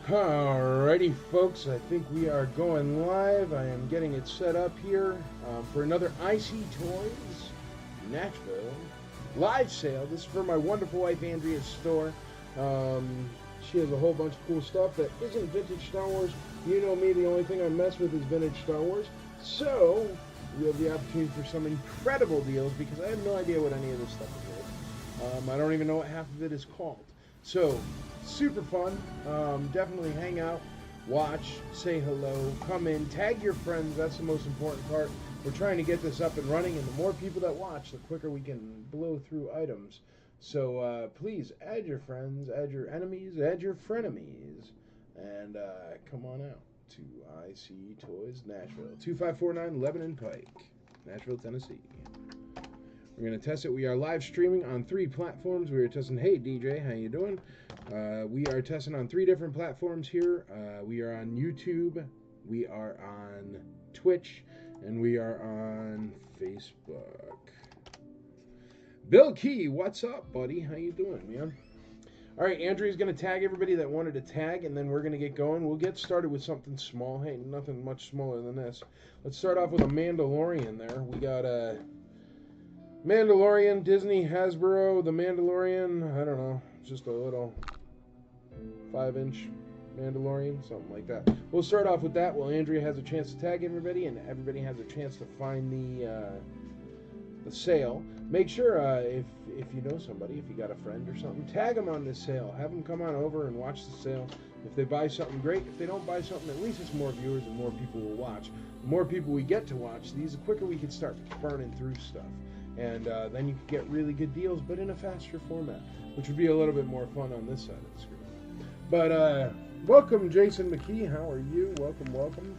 Alrighty, folks, I think we are going live. I am getting it set up here for another IC Toys Nashville live sale. This is for my wonderful wife Andrea's store. She has a whole bunch of cool stuff that isn't vintage Star Wars. You know me, the only thing I mess with is vintage Star Wars. So, we have the opportunity for some incredible deals because I have no idea what any of this stuff is worth. I don't even know what half of it is called. So, super fun. Definitely hang out, watch, say hello, come in, tag your friends. That's the most important part. We're trying to get this up and running, and the more people that watch, the quicker we can blow through items. So please add your friends, add your enemies, add your frenemies, and come on out to IC Toys Nashville, 2549 Lebanon Pike, Nashville, Tennessee. We're going to test it. We are live streaming on 3 platforms. We are testing. Hey DJ, how you doing? We are testing on 3 different platforms here. We are on YouTube, we are on Twitch, and we are on Facebook. Bill Key, what's up, buddy? How you doing, man? All right, Andrea's going to tag everybody that wanted to tag, and then we're going to get going. We'll get started with something small. Hey, nothing much smaller than this. Let's start off with a Mandalorian there. We got a Mandalorian, Disney, Hasbro, the Mandalorian. I don't know, just a little 5-inch Mandalorian, something like that. We'll start off with that while Andrea has a chance to tag everybody, and everybody has a chance to find the sale. Make sure if you know somebody, if you got a friend or something, tag them on this sale. Have them come on over and watch the sale. If they buy something, great. If they don't buy something, at least it's more viewers and more people will watch. The more people we get to watch these, the quicker we can start burning through stuff. And then you can get really good deals, but in a faster format, which would be a little bit more fun on this side of the screen. But welcome, Jason McKee. How are you? Welcome, welcome.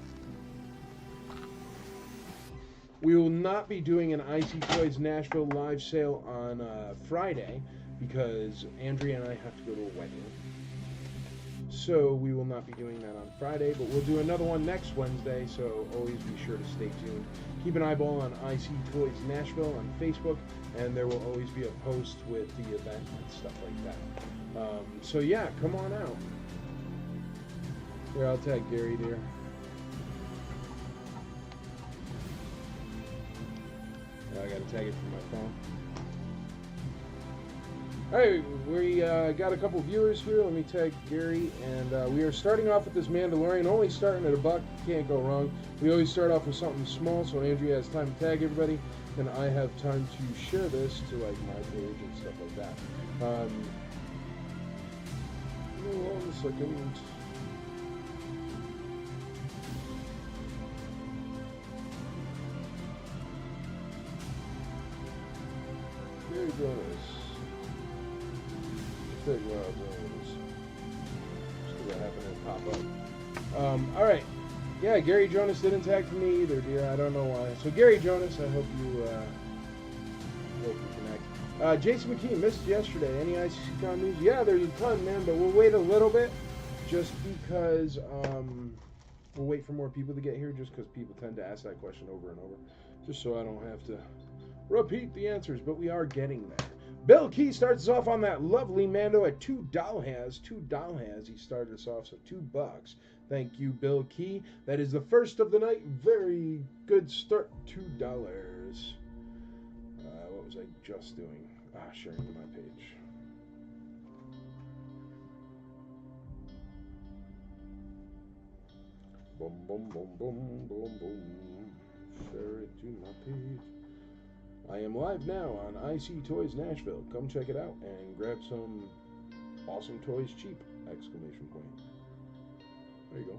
We will not be doing an IC Toys Nashville live sale on Friday because Andrea and I have to go to a wedding. So we will not be doing that on Friday, but we'll do another one next Wednesday, so always be sure to stay tuned. Keep an eyeball on IC Toys Nashville on Facebook, and there will always be a post with the event and stuff like that. So yeah, come on out. Here, I'll tag Gary there. I gotta tag it from my phone. Alright, we got a couple viewers here. Let me tag Gary. And we are starting off with this Mandalorian, only starting at $1. Can't go wrong. We always start off with something small, so Andrea has time to tag everybody, and I have time to share this to like my page and stuff like that. Hold on a second. Gary Jonas. Big Wild Jones. See what happened to pop up. Alright. Yeah, Gary Jonas didn't tag me either, dear. I don't know why. So Gary Jonas, I hope you connect. Jason McKee missed yesterday. Any ICCon news? Yeah, there's a ton, man, but we'll wait a little bit just because we'll wait for more people to get here just because people tend to ask that question over and over. Just so I don't have to repeat the answers, but we are getting there. Bill Key starts us off on that lovely Mando at $2. $2 he started us off, so $2. Thank you, Bill Key. That is the first of the night. Very good start. $2. What was I just doing? Sharing to my page. Boom, boom, boom, boom, boom, boom. Share it to my page. I am live now on IC Toys Nashville. Come check it out and grab some awesome toys cheap! Exclamation point. There you go.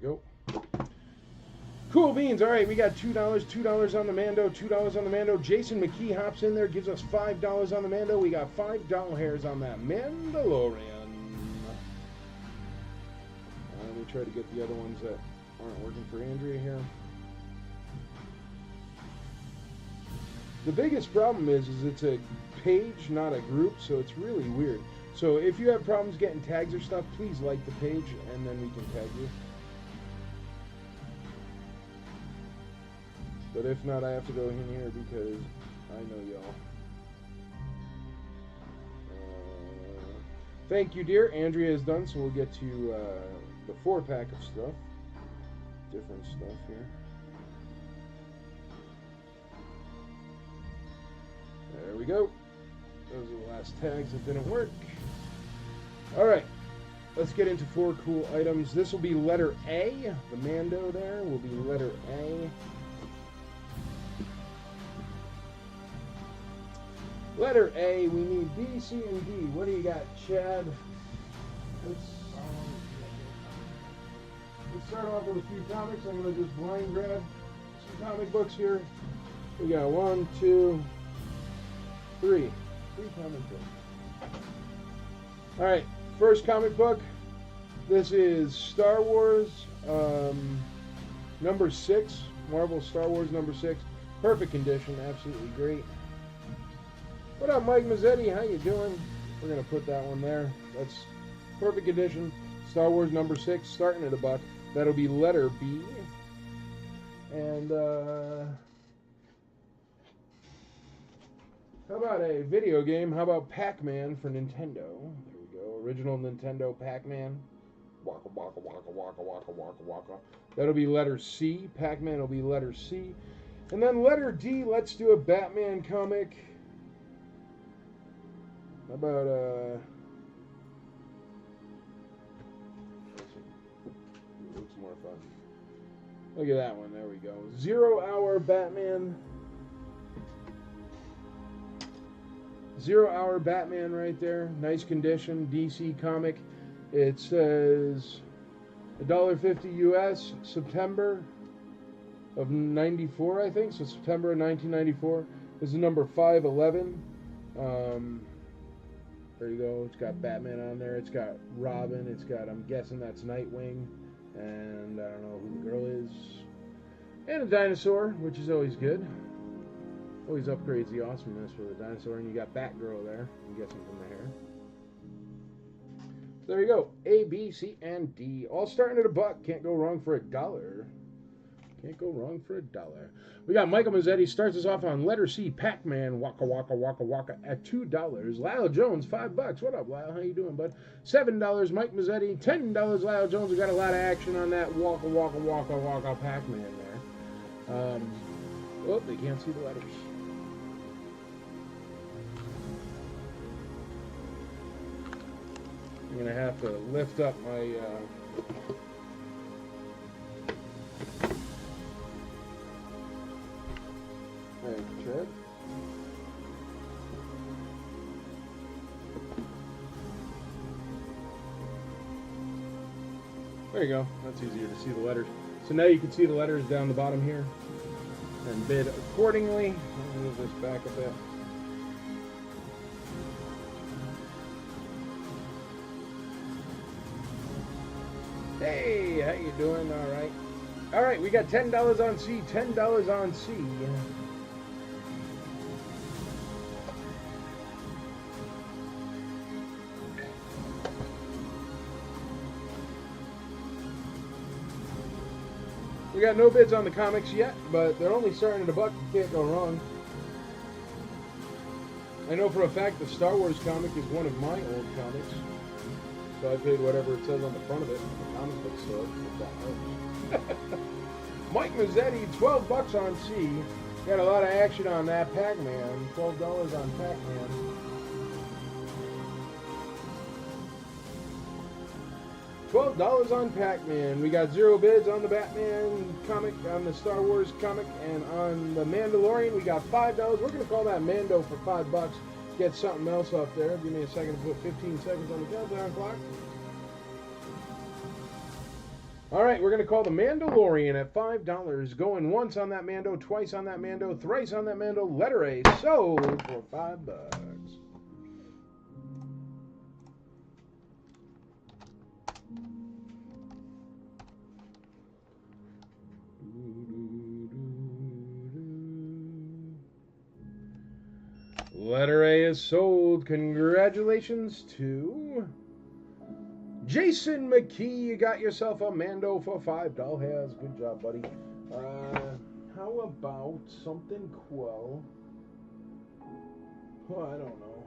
Go. Cool beans. All right, we got $2, $2 on the Mando, $2 on the Mando. Jason McKee hops in there, gives us $5 on the Mando. We got $5 hairs on that Mandalorian. Let me try to get the other ones that aren't working for Andrea here. The biggest problem is it's a page, not a group, so it's really weird. So if you have problems getting tags or stuff, please like the page, and then we can tag you. But if not, I have to go in here because I know y'all. Thank you, dear. Andrea is done, so we'll get to the 4-pack of stuff. Different stuff here. There we go. Those are the last tags that didn't work. Alright, let's get into 4 cool items. This will be letter A. The Mando there will be letter A. Letter A, we need B, C, and D. What do you got, Chad? Let's start off with a few comics. I'm going to just blind grab some comic books here. We got 1, 2, 3. 3 comic books. Alright, first comic book. This is Star Wars number 6. Marvel Star Wars number 6. Perfect condition, absolutely great. What up, Mike Mazzetti? How you doing? We're going to put that one there. That's perfect condition. Star Wars number 6, starting at $1. That'll be letter B. And, how about a video game? How about Pac-Man for Nintendo? There we go. Original Nintendo Pac-Man. Waka, waka, waka, waka, waka, waka, waka. That'll be letter C. Pac-Man will be letter C. And then letter D, let's do a Batman comic. How about, looks more fun. Look at that one. There we go. 0 Hour Batman. 0 Hour Batman right there. Nice condition. DC comic. It says $1.50 US. September of 94, I think. So September of 1994. This is number 511. There you go. It's got Batman on there. It's got Robin. It's got, I'm guessing that's Nightwing. And I don't know who the girl is. And a dinosaur, which is always good. Always upgrades the awesomeness for the dinosaur. And you got Batgirl there. I'm guessing from the hair. So there you go. A, B, C, and D. All starting at $1. Can't go wrong for $1. Can't go wrong for $1. We got Michael Mazzetti starts us off on letter C, Pac-Man, Waka Waka Waka Waka at $2. Lyle Jones, $5. What up, Lyle? How you doing, bud? $7, Mike Mazzetti. $10, Lyle Jones. We got a lot of action on that Waka Waka Waka Waka Pac-Man there. Oh, they can't see the letters. I'm gonna have to lift up my. Chad. There you go. That's easier to see the letters. So now you can see the letters down the bottom here and bid accordingly. Let me move this back a bit. Hey, how you doing? All right. All right, we got $10 on C. $10 on C. We got no bids on the comics yet, but they're only starting at $1. You can't go wrong. I know for a fact the Star Wars comic is one of my old comics. So I paid whatever it says on the front of it at the comic book store. Mike Mazzetti, $12 on C. Got a lot of action on that Pac-Man. $12 on Pac-Man. $12 on Pac-Man. We got 0 bids on the Batman comic, on the Star Wars comic, and on the Mandalorian we got $5. We're going to call that Mando for $5. Get something else up there. Give me a second to put 15 seconds on the countdown clock. Alright, we're going to call the Mandalorian at $5. Going once on that Mando, twice on that Mando, thrice on that Mando. Letter A sold for $5. is sold. Congratulations to Jason McKee. You got yourself a Mando for $5. Good job, buddy. How about something cool? Oh, I don't know.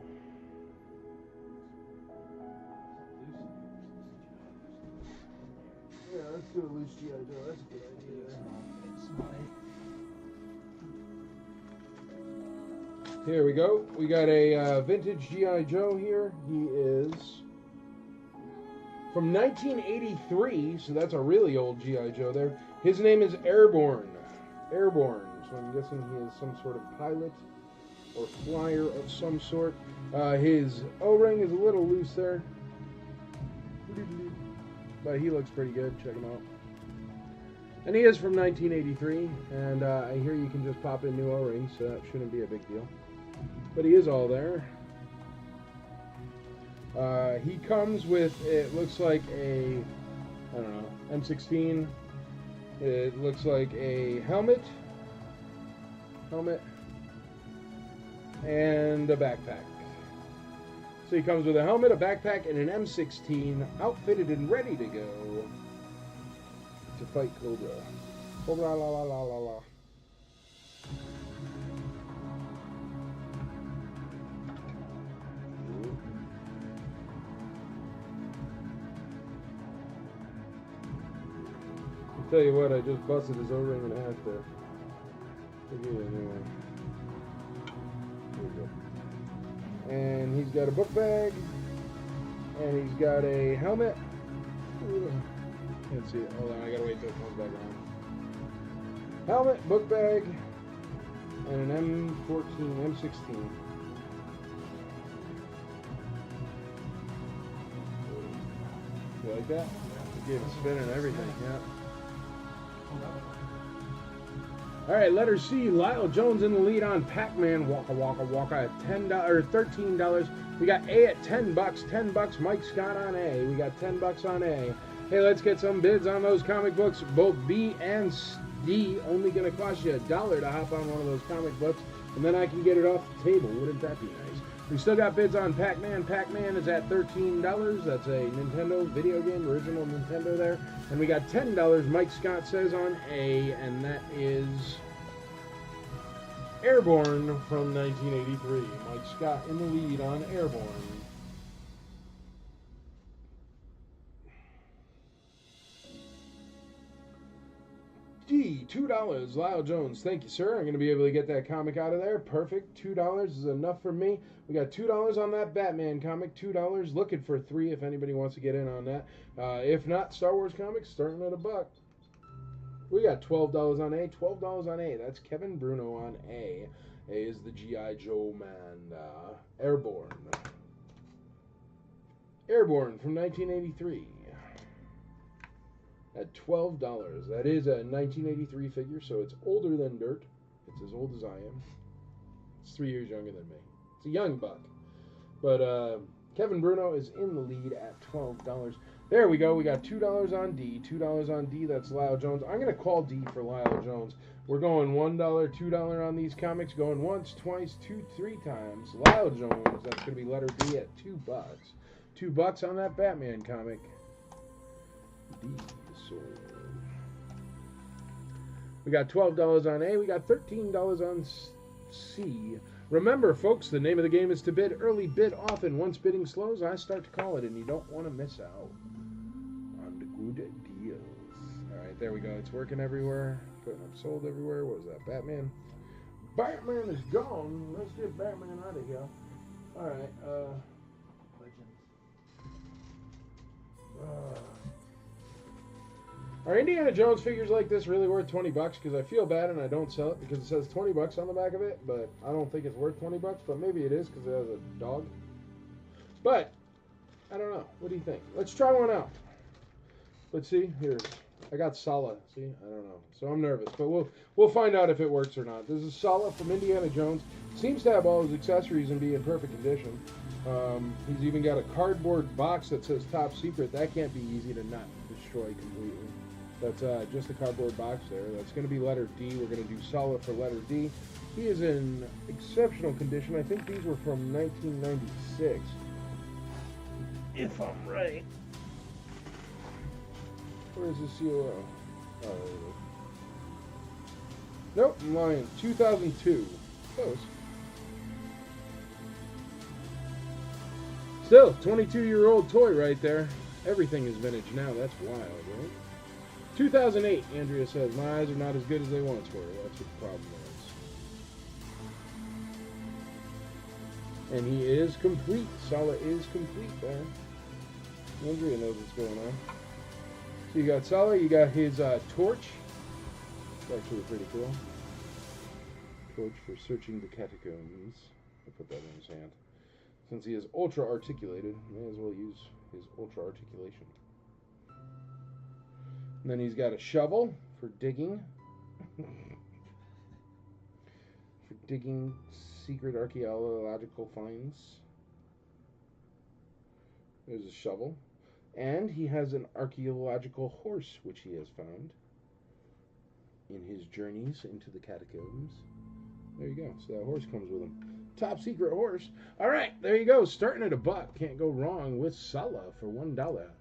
Yeah, let's do a loose G.I. Joe. That's a good idea. Here we go. We got a vintage G.I. Joe here. He is from 1983, so that's a really old G.I. Joe there. His name is Airborne. Airborne. So I'm guessing he is some sort of pilot or flyer of some sort. His O-ring is a little loose there. But he looks pretty good. Check him out. And he is from 1983. And I hear you can just pop in new O-rings, so that shouldn't be a big deal. But he is all there. He comes with, it looks like a, I don't know, M16. It looks like a helmet. And a backpack. So he comes with a helmet, a backpack, and an M16, outfitted and ready to go to fight Cobra. Cobra, la la la la la. I'll tell you what, I just busted his O-ring in half there. I'll give you a new one. There we go. And he's got a book bag, and he's got a helmet. Ooh, can't see it. Hold on, I gotta wait till it comes back around. Helmet, book bag, and an M16. You like that? It gave a spin and everything, yeah. All right, letter C. Lyle Jones in the lead on Pac-Man. Waka Waka Waka at $10 or $13. We got A at $10. $10. Mike Scott on A. We got $10 on A. Hey, let's get some bids on those comic books. Both B and D only going to cost you $1 to hop on one of those comic books, and then I can get it off the table. Wouldn't that be nice? We still got bids on Pac-Man. Pac-Man is at $13. That's a Nintendo video game, original Nintendo there. And we got $10, Mike Scott says, on A, and that is Airborne from 1983. Mike Scott in the lead on Airborne. D, $2. Lyle Jones, thank you, sir. I'm going to be able to get that comic out of there. Perfect. $2 is enough for me. We got $2 on that Batman comic. $2. Looking for $3 if anybody wants to get in on that. If not, Star Wars comics starting at $1. We got $12 on A. $12 on A. That's Kevin Bruno on A. A is the G.I. Joe man. Airborne. Airborne from 1983. At $12. That is a 1983 figure, so it's older than dirt. It's as old as I am. It's 3 years younger than me. It's a young buck. But Kevin Bruno is in the lead at $12. There we go. We got $2 on D. $2 on D. That's Lyle Jones. I'm going to call D for Lyle Jones. We're going $1, $2 on these comics. Going once, twice, 3 times. Lyle Jones. That's going to be letter B at $2. $2 on that Batman comic. D. Sold. We got $12 on A. We got $13 on C. Remember, folks, the name of the game is to bid early, bid often. Once bidding slows, I start to call it, and you don't want to miss out on the good deals. All right, there we go. It's working everywhere. Putting up sold everywhere. What was that? Batman. Batman is gone. Let's get Batman out of here. All right. Are Indiana Jones figures like this really worth $20? Because I feel bad and I don't sell it because it says $20 on the back of it, but I don't think it's worth $20. But maybe it is because it has a dog. But I don't know. What do you think? Let's try one out. Let's see. Here, I got Sala. See, I don't know. So I'm nervous, but we'll find out if it works or not. This is Sala from Indiana Jones. Seems to have all his accessories and be in perfect condition. He's even got a cardboard box that says Top Secret. That can't be easy to not destroy completely. That's just a cardboard box there. That's going to be letter D. We're going to do Sala for letter D. He is in exceptional condition. I think these were from 1996. If I'm right. Where's the COO? Oh, nope, I'm lying. 2002. Close. Still, 22-year-old toy right there. Everything is vintage now. That's wild, right? 2008, Andrea says, my eyes are not as good as they once were. That's what the problem is. And he is complete. Sala is complete there. Andrea knows what's going on. So you got Sala, you got his torch. It's actually pretty cool. Torch for searching the catacombs. I'll put that in his hand. Since he is ultra articulated, may as well use his ultra articulation. And then he's got a shovel for digging. For digging secret archaeological finds. There's a shovel. And he has an archaeological horse, which he has found in his journeys into the catacombs. There you go. So that horse comes with him. Top secret horse. All right, there you go. Starting at $1. Can't go wrong with Sala for $1.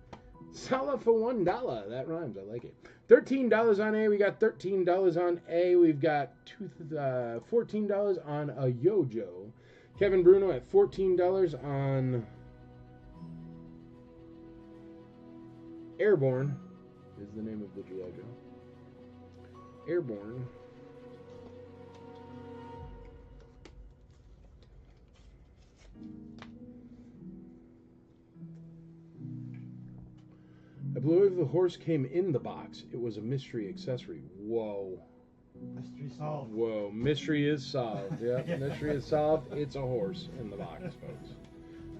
Sala for $1. That rhymes. I like it. $13 on A. We got $13 on A. We've got $14 on a Yojo. Kevin Bruno at $14 on Airborne. Is the name of the Yojo. Airborne. I believe the horse came in the box. It was a mystery accessory. Whoa. Mystery solved. Whoa. Mystery is solved. Yeah, mystery is solved. It's a horse in the box, folks.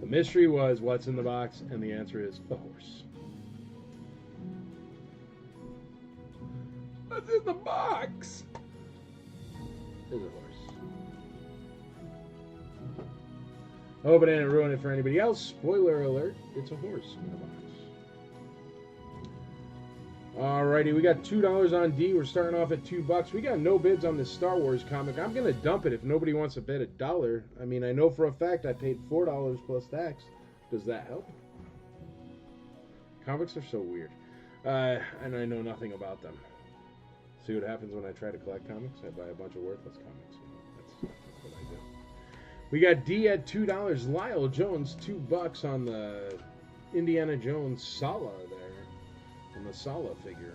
The mystery was what's in the box, and the answer is a horse. What's in the box? Is a horse. I hope I didn't ruin it for anybody else. Spoiler alert, it's a horse in a box. Alrighty, we got $2 on D. We're starting off at $2. We got no bids on this Star Wars comic. I'm going to dump it if nobody wants to bid $1. I mean, I know for a fact I paid $4 plus tax. Does that help? Comics are so weird. And I know nothing about them. See what happens when I try to collect comics? I buy a bunch of worthless comics. That's what I do. We got D at $2. Lyle Jones, $2 on the Indiana Jones Sala there. On the Sala figure.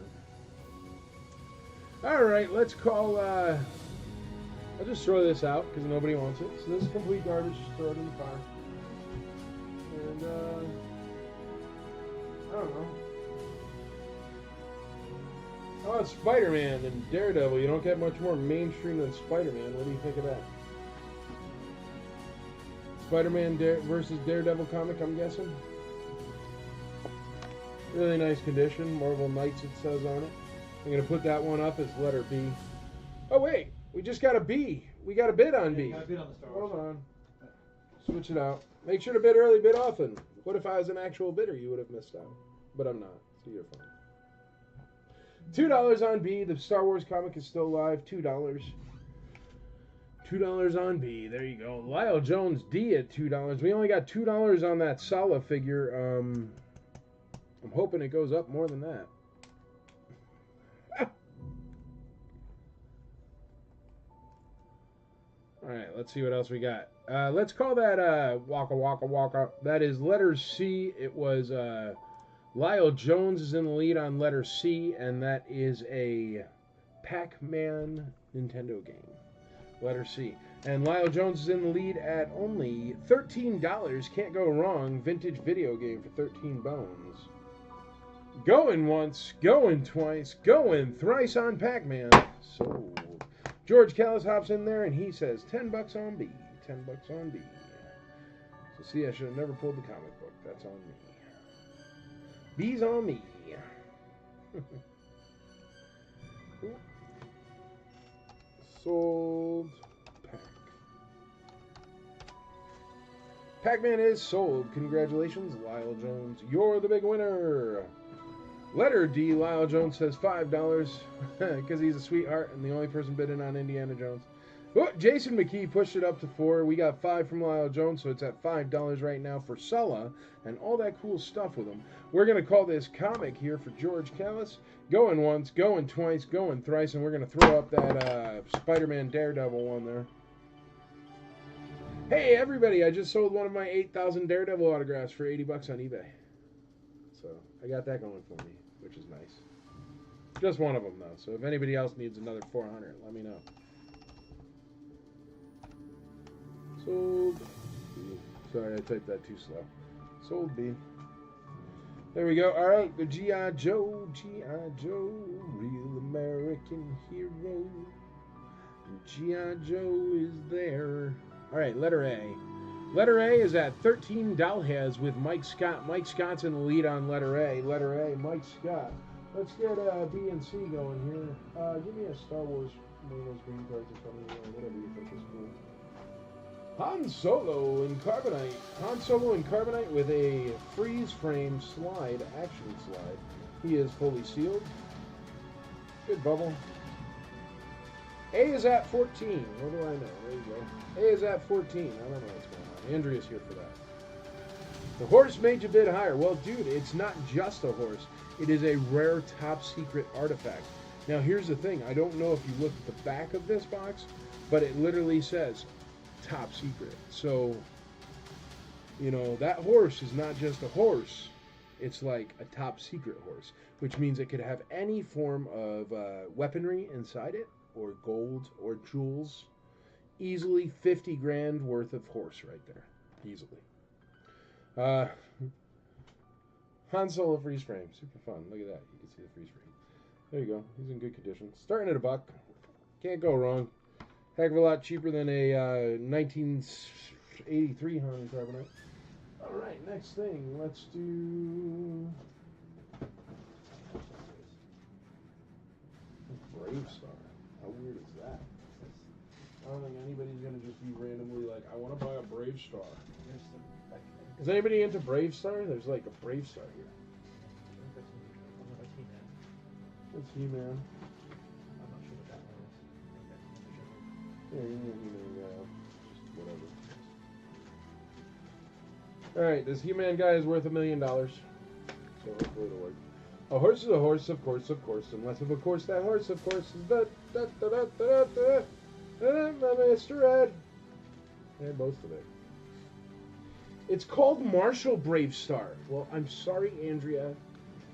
Alright, let's call, I'll just throw this out because nobody wants it. So this is complete garbage. Just throw it in the fire. And, I don't know. Oh, it's Spider-Man and Daredevil. You don't get much more mainstream than Spider-Man. What do you think of that? Spider-Man versus Daredevil comic, I'm guessing. Really nice condition. Marvel Knights, it says on it. I'm going to put that one up as letter B. Oh, wait. We just got a B. We got a bid on B. Got a bid on the Star Wars. Hold on. Switch it out. Make sure to bid early, bid often. What if I was an actual bidder? You would have missed out. But I'm not, so you're fine. $2 on B. The Star Wars comic is still live. $2. $2 on B. There you go. Lyle Jones D at $2. We only got $2 on that Sala figure. I'm hoping it goes up more than that. Alright, let's see what else we got. Let's call that Waka Waka Waka. That is letter C. It was Lyle Jones is in the lead on letter C, and that is a Pac-Man Nintendo game. Letter C. And Lyle Jones is in the lead at only $13. Can't go wrong. Vintage video game for 13 bones. Going once, going twice, going thrice on Pac-Man. Sold. George Callis hops in there and he says $10 on B. $10 on B. So see, I should have never pulled the comic book. That's on me. B's on me. Sold. Pac-Man is sold. Congratulations, Lyle Jones. You're the big winner. Letter D, Lyle Jones says $5 because he's a sweetheart and the only person bidding on Indiana Jones. Oh, Jason McKee pushed it up to 4. We got 5 from Lyle Jones, so it's at $5 right now for Sulla and all that cool stuff with him. We're going to call this comic here for George Callis. Going once, going twice, going thrice, and we're going to throw up that Spider-Man Daredevil one there. Hey, everybody, I just sold one of my 8,000 Daredevil autographs for $80 on eBay. So I got that going for me, which is nice. Just one of them, though, so if anybody else needs another 400, let me know. Sold B. Sorry, I typed that too slow. Sold B. There we go. All right, the G.I. Joe, real American hero. G.I. Joe is there. All right, letter A. Letter A is at 13 $. With Mike Scott. Mike Scott's in the lead on letter A. Letter A, Mike Scott. Let's get B and C going here. Give me a Star Wars, one of those green cards or something, or whatever you think is cool. Han Solo in Carbonite. Han Solo in Carbonite with a freeze frame slide, action slide. He is fully sealed. Good bubble. A is at 14. What do I know? There you go. A is at 14. I don't know what's going on. Andrea's here for that. The horse made you bid higher. Well, dude, it's not just a horse. It is a rare top secret artifact. Now, here's the thing. I don't know if you look at the back of this box, but it literally says top secret. So, you know, that horse is not just a horse. It's like a top secret horse, which means it could have any form of weaponry inside it, or gold, or jewels. Easily 50 grand worth of horse right there. Easily. Han Solo freeze frame. Super fun. Look at that. You can see the freeze frame. There you go. He's in good condition. Starting at $1. Can't go wrong. Heck of a lot cheaper than a 1983 Han Carbonite. All right, next thing. Let's do Brave Star. How weird is that? I don't think anybody's going to just be randomly like, I want to buy a Brave Star. Is anybody into Brave Star? There's like a Brave Star here. That's He-Man. I'm not sure what that one is. Yeah, He-Man, just whatever. Alright, this He-Man guy is worth $1 million. So hopefully it'll work. A horse is a horse, of course, unless of course that horse, of course, is Mr. Ed. And most of it. It's called Marshall Brave Star. Well, I'm sorry, Andrea.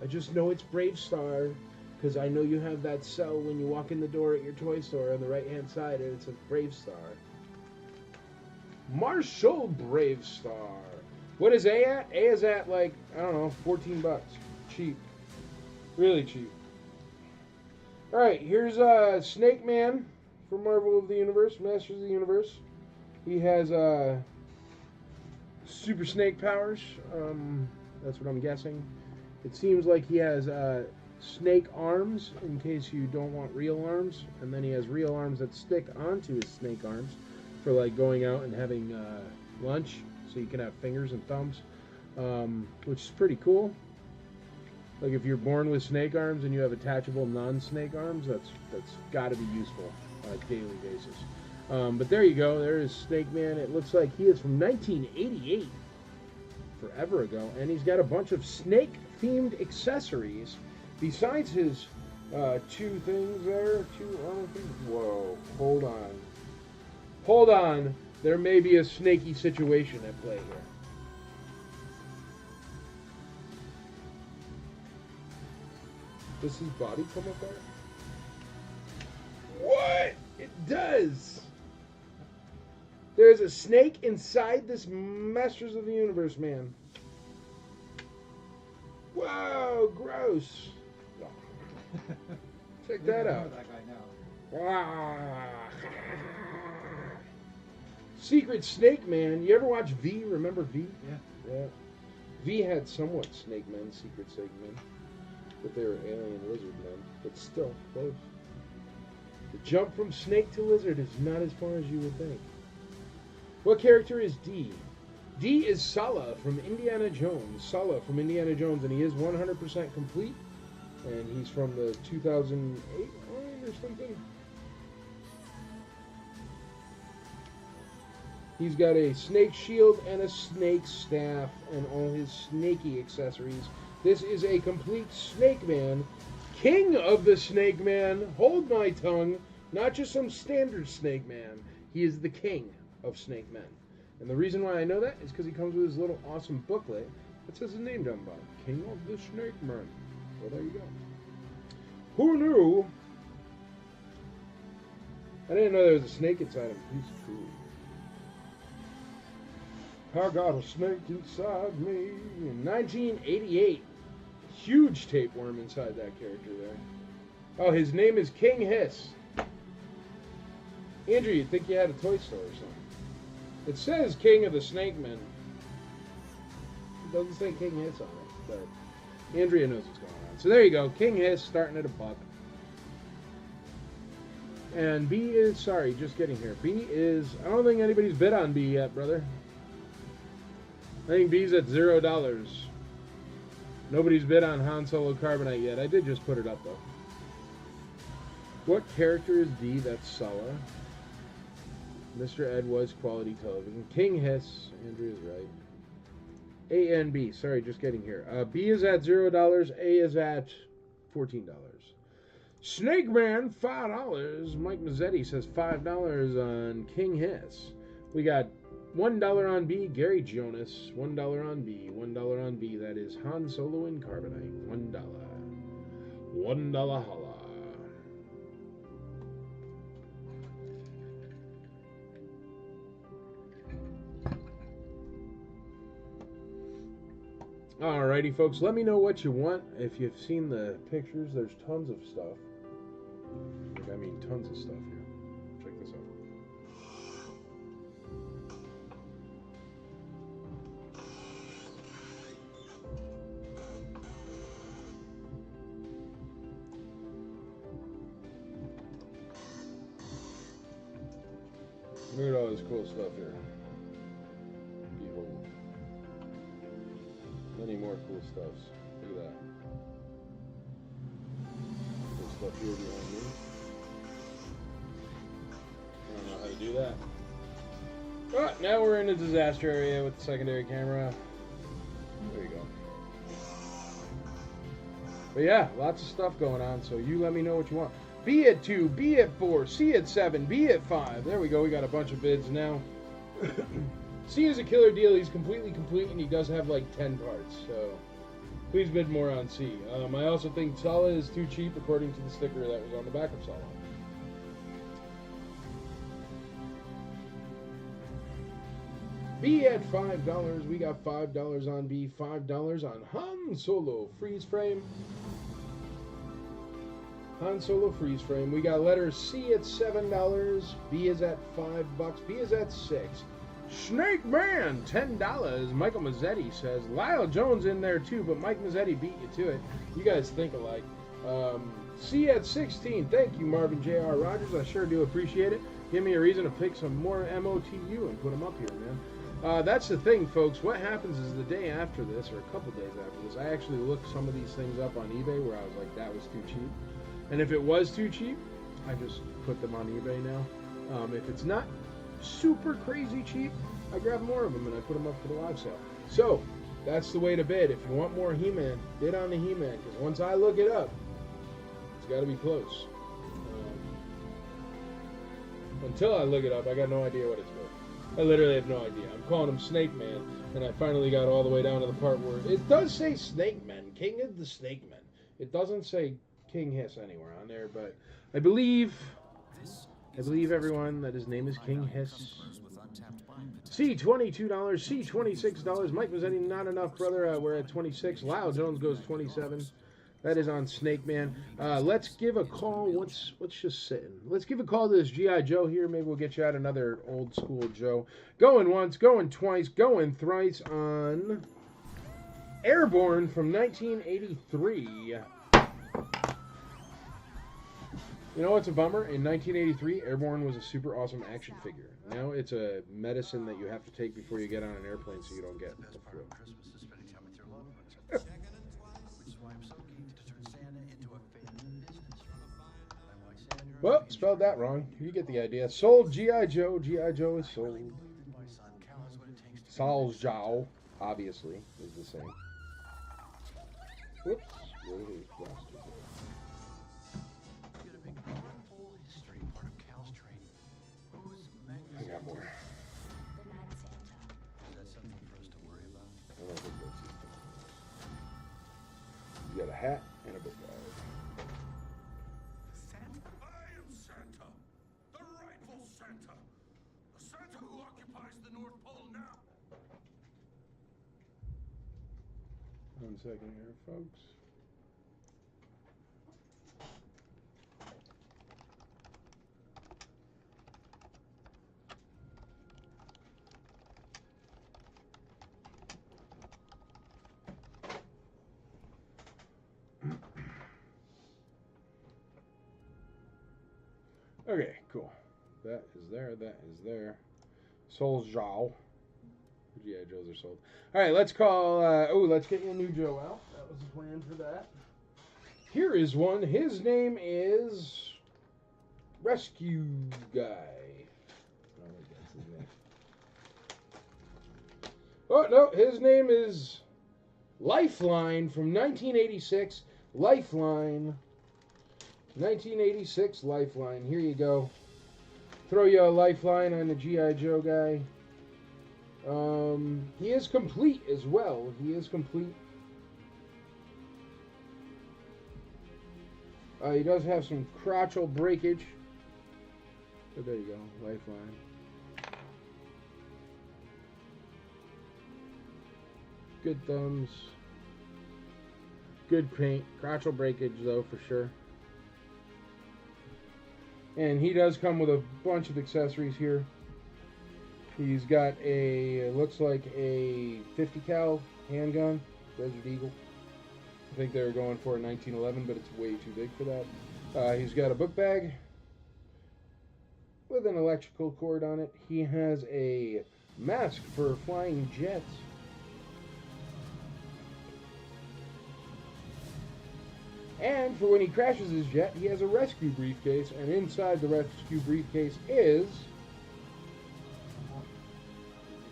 I just know it's Brave Star because I know you have that cell when you walk in the door at your toy store on the right-hand side, and it's a Brave Star. Marshall Brave Star. What is A at? A is at, like, I don't know, $14. Cheap. Really cheap. Alright, here's Snake Man from Marvel of the Universe, Masters of the Universe. He has Super Snake powers. That's what I'm guessing. It seems like he has snake arms in case you don't want real arms, and then he has real arms that stick onto his snake arms for like going out and having lunch, so you can have fingers and thumbs, which is pretty cool. Like if you're born with snake arms and you have attachable non-snake arms, that's got to be useful on a daily basis. But there you go. There is Snake Man. It looks like he is from 1988, forever ago, and he's got a bunch of snake-themed accessories besides his two things there. Two armor things. Whoa! Hold on. There may be a snaky situation at play here. Does his body come apart? What? It does! There's a snake inside this Masters of the Universe man. Wow, gross. Check that out. That guy now. Secret Snake Man. You ever watch V? Remember V? Yeah. V had somewhat Snake Men, Secret Snake Men. But they were alien lizard men. But still, close. The jump from snake to lizard is not as far as you would think. What character is D? D is Sulla from Indiana Jones. Sulla from Indiana Jones, and he is 100% complete. And he's from the 2008 line or something. He's got a snake shield and a snake staff and all his snaky accessories. This is a complete Snake Man. King of the Snake Man. Hold my tongue. Not just some standard Snake Man. He is the king of Snake Men. And the reason why I know that is because he comes with his little awesome booklet that says his name down the bottom. King of the Snake Man. Well, there you go. Who knew? I didn't know there was a snake inside him. He's cool. I got a snake inside me. In 1988. Huge tapeworm inside that character there. Oh, his name is King Hiss. Andrew, you'd think you had a toy store or something. It says King of the Snake Men. It doesn't say King Hiss on it, but Andrea knows what's going on. So there you go. King Hiss starting at $1. And B is, sorry, just getting here. B is, I don't think anybody's bid on B yet, brother. I think B's at $0. Nobody's bid on Han Solo Carbonite yet. I did just put it up, though. What character is D? That's Sulla. Mr. Ed was quality television. King Hiss. Andrea's right. A and B. Sorry, just getting here. B is at $0. A is at $14. Snake Man, $5. Mike Mazzetti says $5 on King Hiss. We got $1 on B. Gary Jonas. $1 on B. $1 on B. That is Han Solo and Carbonite. $1. $1 holla. Alrighty, folks. Let me know what you want. If you've seen the pictures, there's tons of stuff. I mean, tons of stuff here. Check this out. Look at all this cool stuff here. Behold. Many more cool stuffs. Look at that. Cool stuff here behind me. I don't know how to do that. Ah, now we're in a disaster area with the secondary camera. There you go. But yeah, lots of stuff going on, so you let me know what you want. B at 2, B at 4, C at 7, B at 5. There we go, we got a bunch of bids now. C is a killer deal. He's completely complete, and he does have like 10 parts. So please bid more on C. I also think Sulla is too cheap, according to the sticker that was on the back of Sulla. B at $5. We got $5 on B, $5 on Han Solo Freeze Frame. Han Solo Freeze Frame. We got letter C at $7. B is at $5. B is at $6. Snake Man, $10. Michael Mazzetti says, Lyle Jones in there too, but Mike Mazzetti beat you to it. You guys think alike. C at $16. Thank you, Marvin J.R. Rogers. I sure do appreciate it. Give me a reason to pick some more MOTU and put them up here, man. That's the thing, folks. What happens is the day after this, or a couple days after this, I actually looked some of these things up on eBay where I was like, that was too cheap. And if it was too cheap, I just put them on eBay now. If it's not super crazy cheap, I grab more of them and I put them up for the live sale. So that's the way to bid. If you want more He-Man, bid on the He-Man, because once I look it up, it's got to be close. Until I look it up, I got no idea what it's worth. I literally have no idea. I'm calling him Snake Man, and I finally got all the way down to the part where it does say Snake Man, King of the Snake Men. It doesn't say King Hiss anywhere on there, but I believe everyone that his name is King Hiss. C, $22. C, $26. Mike Mazzetti, not enough, brother. We're at 26. Lyle Jones goes 27. That is on Snake Man. Let's give a call. Let's just sit. Let's give a call to this G.I. Joe here. Maybe we'll get you out another old school Joe. Going once, going twice, going thrice on Airborne from 1983. You know what's a bummer? In 1983, Airborne was a super awesome action figure. Now it's a medicine that you have to take before you get on an airplane so you don't get the flu. Well, spelled that wrong. You get the idea. Sold G.I. Joe. G.I. Joe is sold. Salzjau, obviously, is the same. Whoops. Where did he cross to? Get a big oral history part of Cal's training. Who's I got more. The Mad Santa. Is that something for us to worry about? I don't think that's it. You got a hat and a book bag. Santa? I am Santa, the rightful Santa, the Santa who occupies the North Pole now. 1 second here, folks. Okay, cool. That is there. That is there. Solzjau. G.I. Joes are sold. All right, let's call. Let's get you a new Joe out. That was the plan for that. Here is one. His name is Rescue Guy. I don't think that's his name. Oh no, his name is Lifeline from 1986. Lifeline. 1986 Lifeline. Here you go. Throw you a lifeline on the G.I. Joe guy. He is complete as well. He is complete. He does have some crotchal breakage. So there you go. Lifeline. Good thumbs. Good paint. Crotchal breakage though for sure. And he does come with a bunch of accessories here. He's got a, looks like a 50 cal handgun, Desert Eagle. I think they were going for a 1911, but it's way too big for that. He's got a book bag with an electrical cord on it. He has a mask for flying jets. And for when he crashes his jet, he has a rescue briefcase, and inside the rescue briefcase is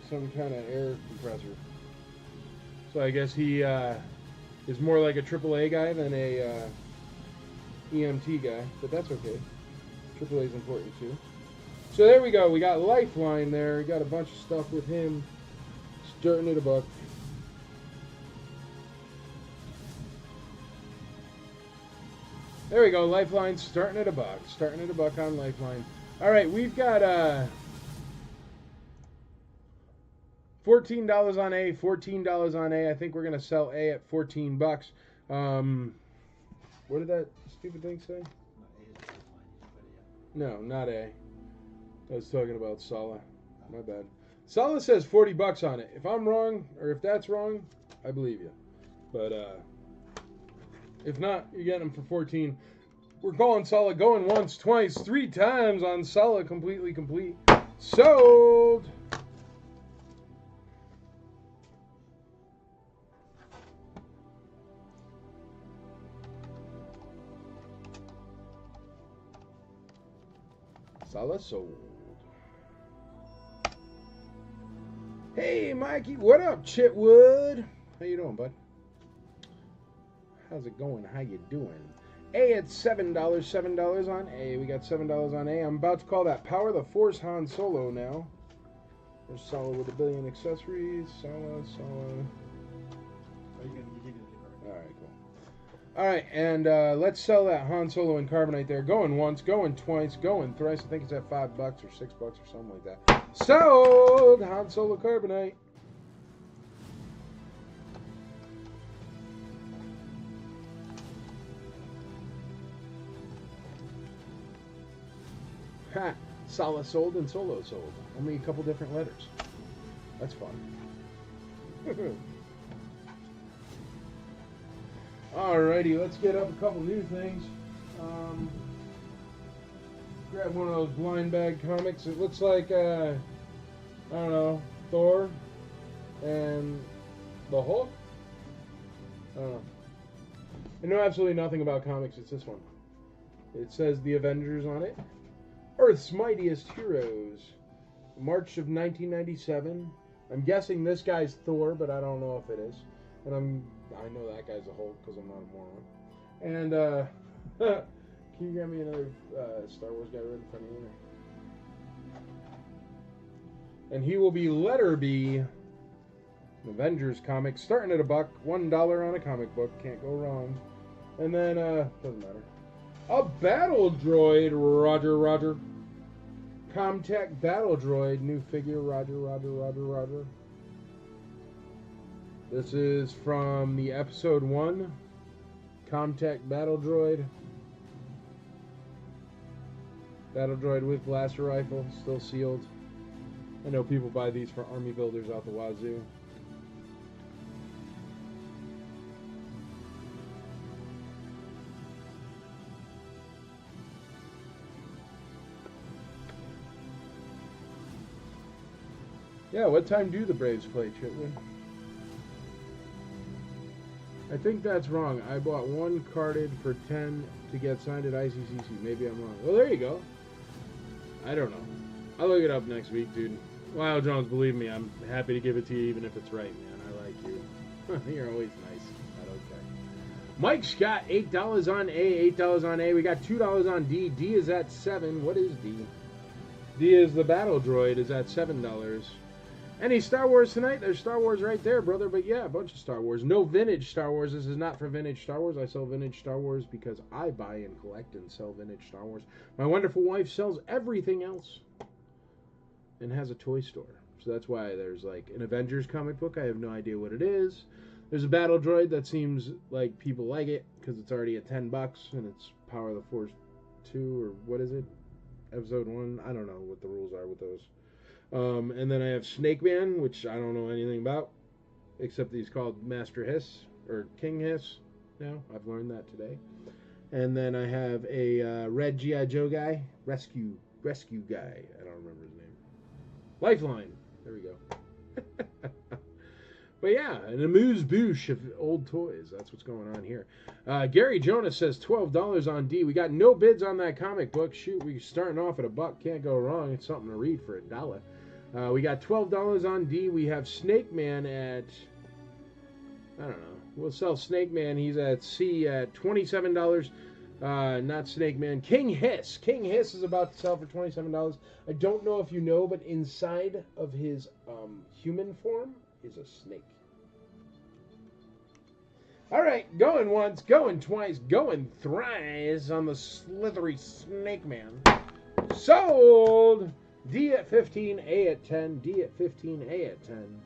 some kind of air compressor. So I guess he is more like a AAA guy than a EMT guy, but that's okay. AAA is important too. So there we go. We got Lifeline there. We got a bunch of stuff with him. Starting at a buck. There we go. Lifeline starting at a buck. Starting at a buck on Lifeline. All right, we've got $14 on A, $14 on A. I think we're gonna sell A at 14 bucks. What did that stupid thing say? No, not A. I was talking about Sala. My bad. Sala says 40 bucks on it. If I'm wrong, or if that's wrong, I believe you. But if not, you're getting them for 14. We're calling Sala going once, twice, 3 times on Sala completely complete. Sold! Sala sold. Hey, Mikey. What up, Chitwood? How you doing, bud? How's it going? How you doing? A at $7. $7 on A. We got $7 on A. I'm about to call that Power the Force Han Solo now. There's Sala with a billion accessories. Sala. Alright, cool. Alright, and let's sell that Han Solo and Carbonite there. Going once, going twice, going thrice. I think it's at $5 or $6 or something like that. Sold! Han Solo Carbonite. Ha! Sala sold and Solo sold. Only a couple different letters. That's fun. Alrighty, let's get up a couple new things. Grab one of those blind bag comics. It looks like, I don't know, Thor and the Hulk? I don't know. I know absolutely nothing about comics. It's this one. It says The Avengers on it. Earth's Mightiest Heroes. March of 1997. I'm guessing this guy's Thor, but I don't know if it is. And I know that guy's a Hulk because I'm not a moron. And can you grab me another Star Wars guy right in front of you? And he will be letter B, Avengers comic, starting at $1, $1 on a comic book, can't go wrong. And then doesn't matter. A battle droid, Roger. Comtech battle droid, new figure, Roger. This is from the episode 1, Comtech battle droid. Battle droid with blaster rifle, still sealed. I know people buy these for army builders out the wazoo. Yeah, what time do the Braves play, Chitlin? I think that's wrong. I bought one carded for 10 to get signed at ICCC. Maybe I'm wrong. Well, there you go. I don't know. I'll look it up next week, dude. Lyle Jones, believe me, I'm happy to give it to you even if it's right, man. I like you. You're always nice. But okay. Mike Scott, $8 on A, $8 on A. We got $2 on D. D is at 7. What is D? D is the battle droid, is at $7. Any Star Wars tonight? There's Star Wars right there, brother. But yeah, a bunch of Star Wars. No vintage Star Wars. This is not for vintage Star Wars. I sell vintage Star Wars because I buy and collect and sell vintage Star Wars. My wonderful wife sells everything else and has a toy store. So that's why there's like an Avengers comic book. I have no idea what it is. There's a battle droid that seems like people like it because it's already at $10 and it's Power of the Force 2 or what is it? Episode 1. I don't know what the rules are with those. And then I have Snake Man, which I don't know anything about, except that he's called Master Hiss, or King Hiss now. I've learned that today. And then I have a red G.I. Joe guy, Rescue guy. I don't remember his name. Lifeline. There we go. But yeah, an amuse-bouche of old toys. That's what's going on here. Gary Jonas says $12 on D. We got no bids on that comic book. Shoot, we're starting off at $1. Can't go wrong. It's something to read for $1. We got $12 on D. We have Snake Man at, I don't know. We'll sell Snake Man. He's at C at $27. Not Snake Man. King Hiss. King Hiss is about to sell for $27. I don't know if you know, but inside of his human form is a snake. All right, going once, going twice, going thrice on the slithery Snake Man. Sold! D at 15, A at 10, D at 15, A at 10.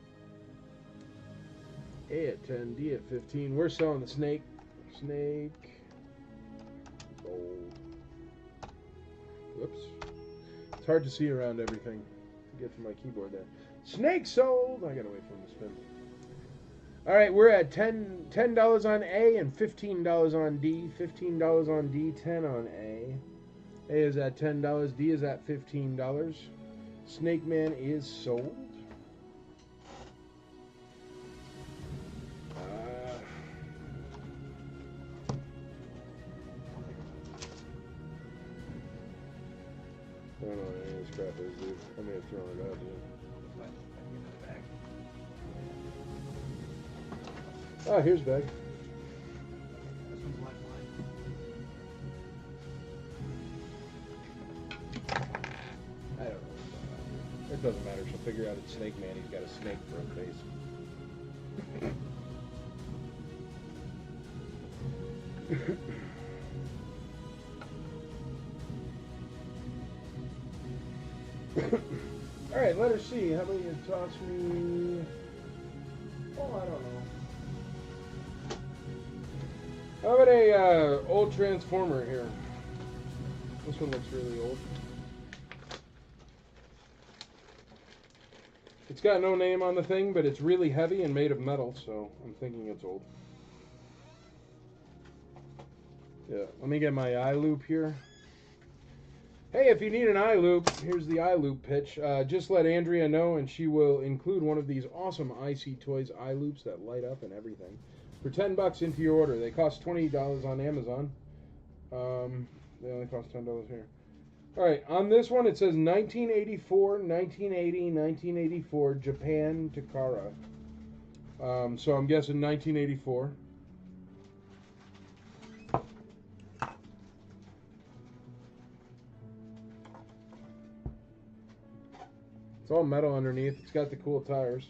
A at 10, D at 15. We're selling the snake. Snake. Sold. Whoops. It's hard to see around everything to get to my keyboard there. Snake sold. I gotta wait for him to spin. All right, we're at $10 on A and $15 on D. $15 on D, 10 on A. A is at $10. D is at $15. Snake Man is sold. I don't know what any of this crap is, dude. I may have thrown it out, dude. Oh, here's bag. I don't know. It doesn't matter. She'll figure out it's Snake Man. He's got a snake for a face. All right, letter C. How about you toss me? Oh, I don't know. How about a old Transformer here? This one looks really old. It's got no name on the thing, but it's really heavy and made of metal, so I'm thinking it's old. Yeah, let me get my eye loop here. Hey, if you need an eye loop, here's the eye loop pitch. Just let Andrea know, and she will include one of these awesome IC Toys eye loops that light up and everything for $10 into your order. They cost $20 on Amazon. They only cost $10 here. All right, on this one it says 1984, 1980, 1984, Japan, Takara. So I'm guessing 1984. It's all metal underneath. It's got the cool tires.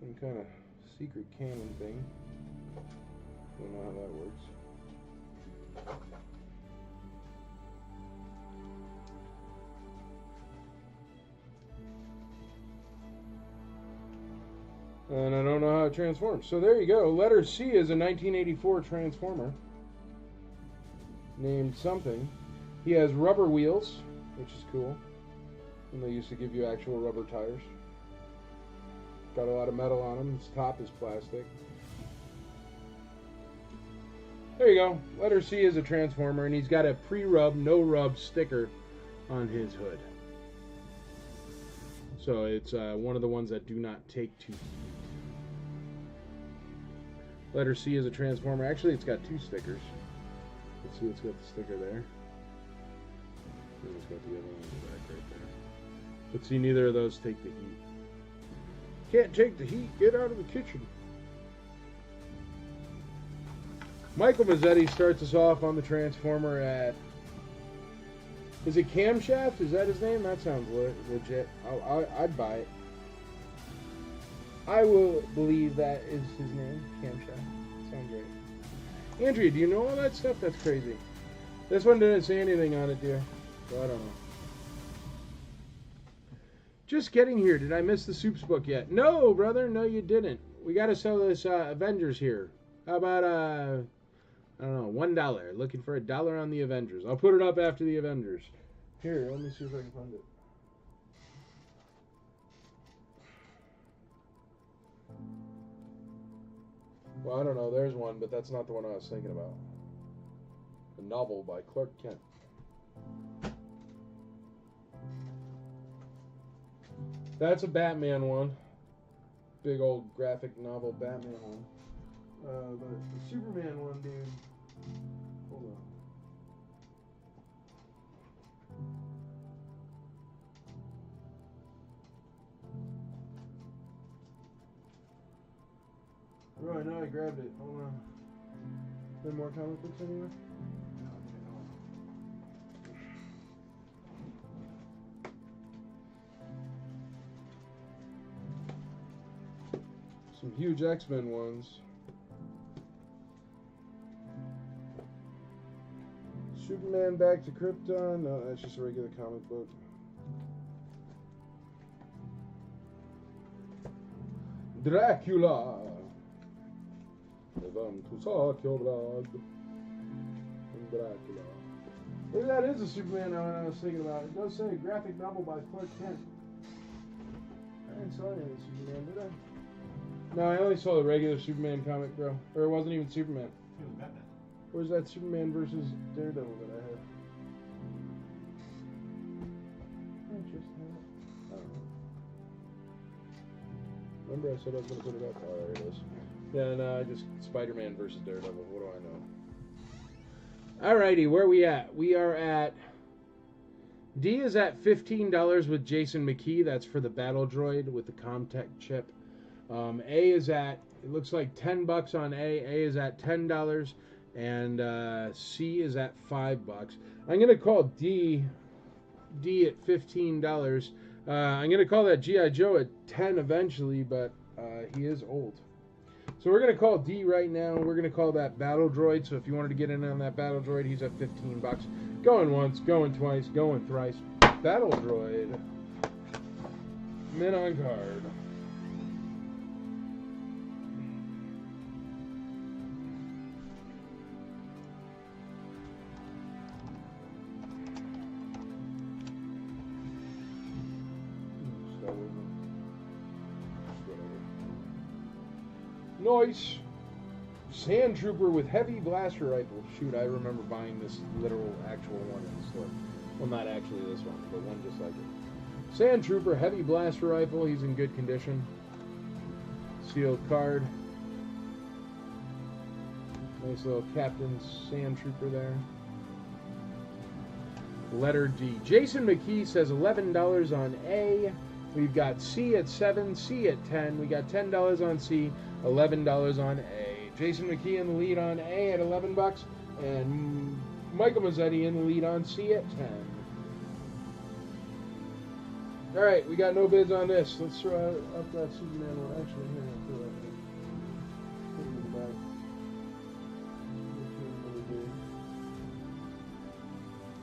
Some kind of secret cannon thing. Don't know how that works. And I don't know how it transforms. So there you go. Letter C is a 1984 Transformer. Named something. He has rubber wheels, which is cool. And they used to give you actual rubber tires. Got a lot of metal on him. His top is plastic. There you go. Letter C is a Transformer, and he's got a pre-rub, no-rub sticker on his hood. So it's one of the ones that do not take to heat. Letter C is a Transformer. Actually, it's got two stickers. Let's see, it's got the sticker there. And it's got the other one in the back right there. But see, neither of those take the heat. Can't take the heat. Get out of the kitchen. Michael Mazzetti starts us off on the Transformer at... Is it Camshaft? Is that his name? That sounds legit. I'd buy it. I will believe that is his name. Camshaft. Sounds right. Andrea, do you know all that stuff? That's crazy. This one didn't say anything on it, dear. So I don't know. Just getting here. Did I miss the Soups book yet? No, brother. No, you didn't. We got to sell this Avengers here. How about, I don't know, $1. Looking for $1 on the Avengers. I'll put it up after the Avengers. Here, let me see if I can find it. Well, I don't know. There's one, but that's not the one I was thinking about. A novel by Clark Kent. That's a Batman one. Big old graphic novel Batman one. But the Superman one, dude. Hold on. Oh, I know I grabbed it. Hold on. Is there more comic books anywhere? Some huge X-Men ones. Superman Back to Krypton. No, that's just a regular comic book. Dracula. Them to suck your blood. Dracula. Maybe that is a Superman I was thinking about. It does say graphic novel by Clark Kent. I didn't saw any of the Superman, did I? No, I only saw the regular Superman comic, bro. Or it wasn't even Superman. It was Batman. Where's that Superman versus Daredevil that I have? I just had it. I don't know. Remember I said I was going to put it up? Oh, there it is. Yeah, no, just Spider-Man versus Daredevil. What do I know? Alrighty, where are we at? We are at... D is at $15 with Jason McKee. That's for the Battle Droid with the Comtech chip. A is at, it looks like $10 on A. A is at $10. And C is at $5. I'm going to call D at $15. I'm going to call that G.I. Joe at $10 eventually, but he is old. So we're going to call D right now. We're going to call that Battle Droid. So if you wanted to get in on that Battle Droid, he's at $15. Going once, going twice, going thrice. Battle Droid. Mint on card. Nice. Sand Trooper with heavy blaster rifle. Shoot, I remember buying this literal actual one in the store. Well, not actually this one, but one just like it. Sand Trooper, heavy blaster rifle. He's in good condition. Sealed card. Nice little Captain Sand Trooper there. letter D. Jason McKee says $11 on A. We've got C at 7, C at 10. We got $10 on C, $11 on A. Jason McKee in the lead on A at $11, and Michael Mazzetti in the lead on C at 10. All right, we got no bids on this. Let's throw up that Superman one. Actually, here, I'll throw that in. Put it in the back.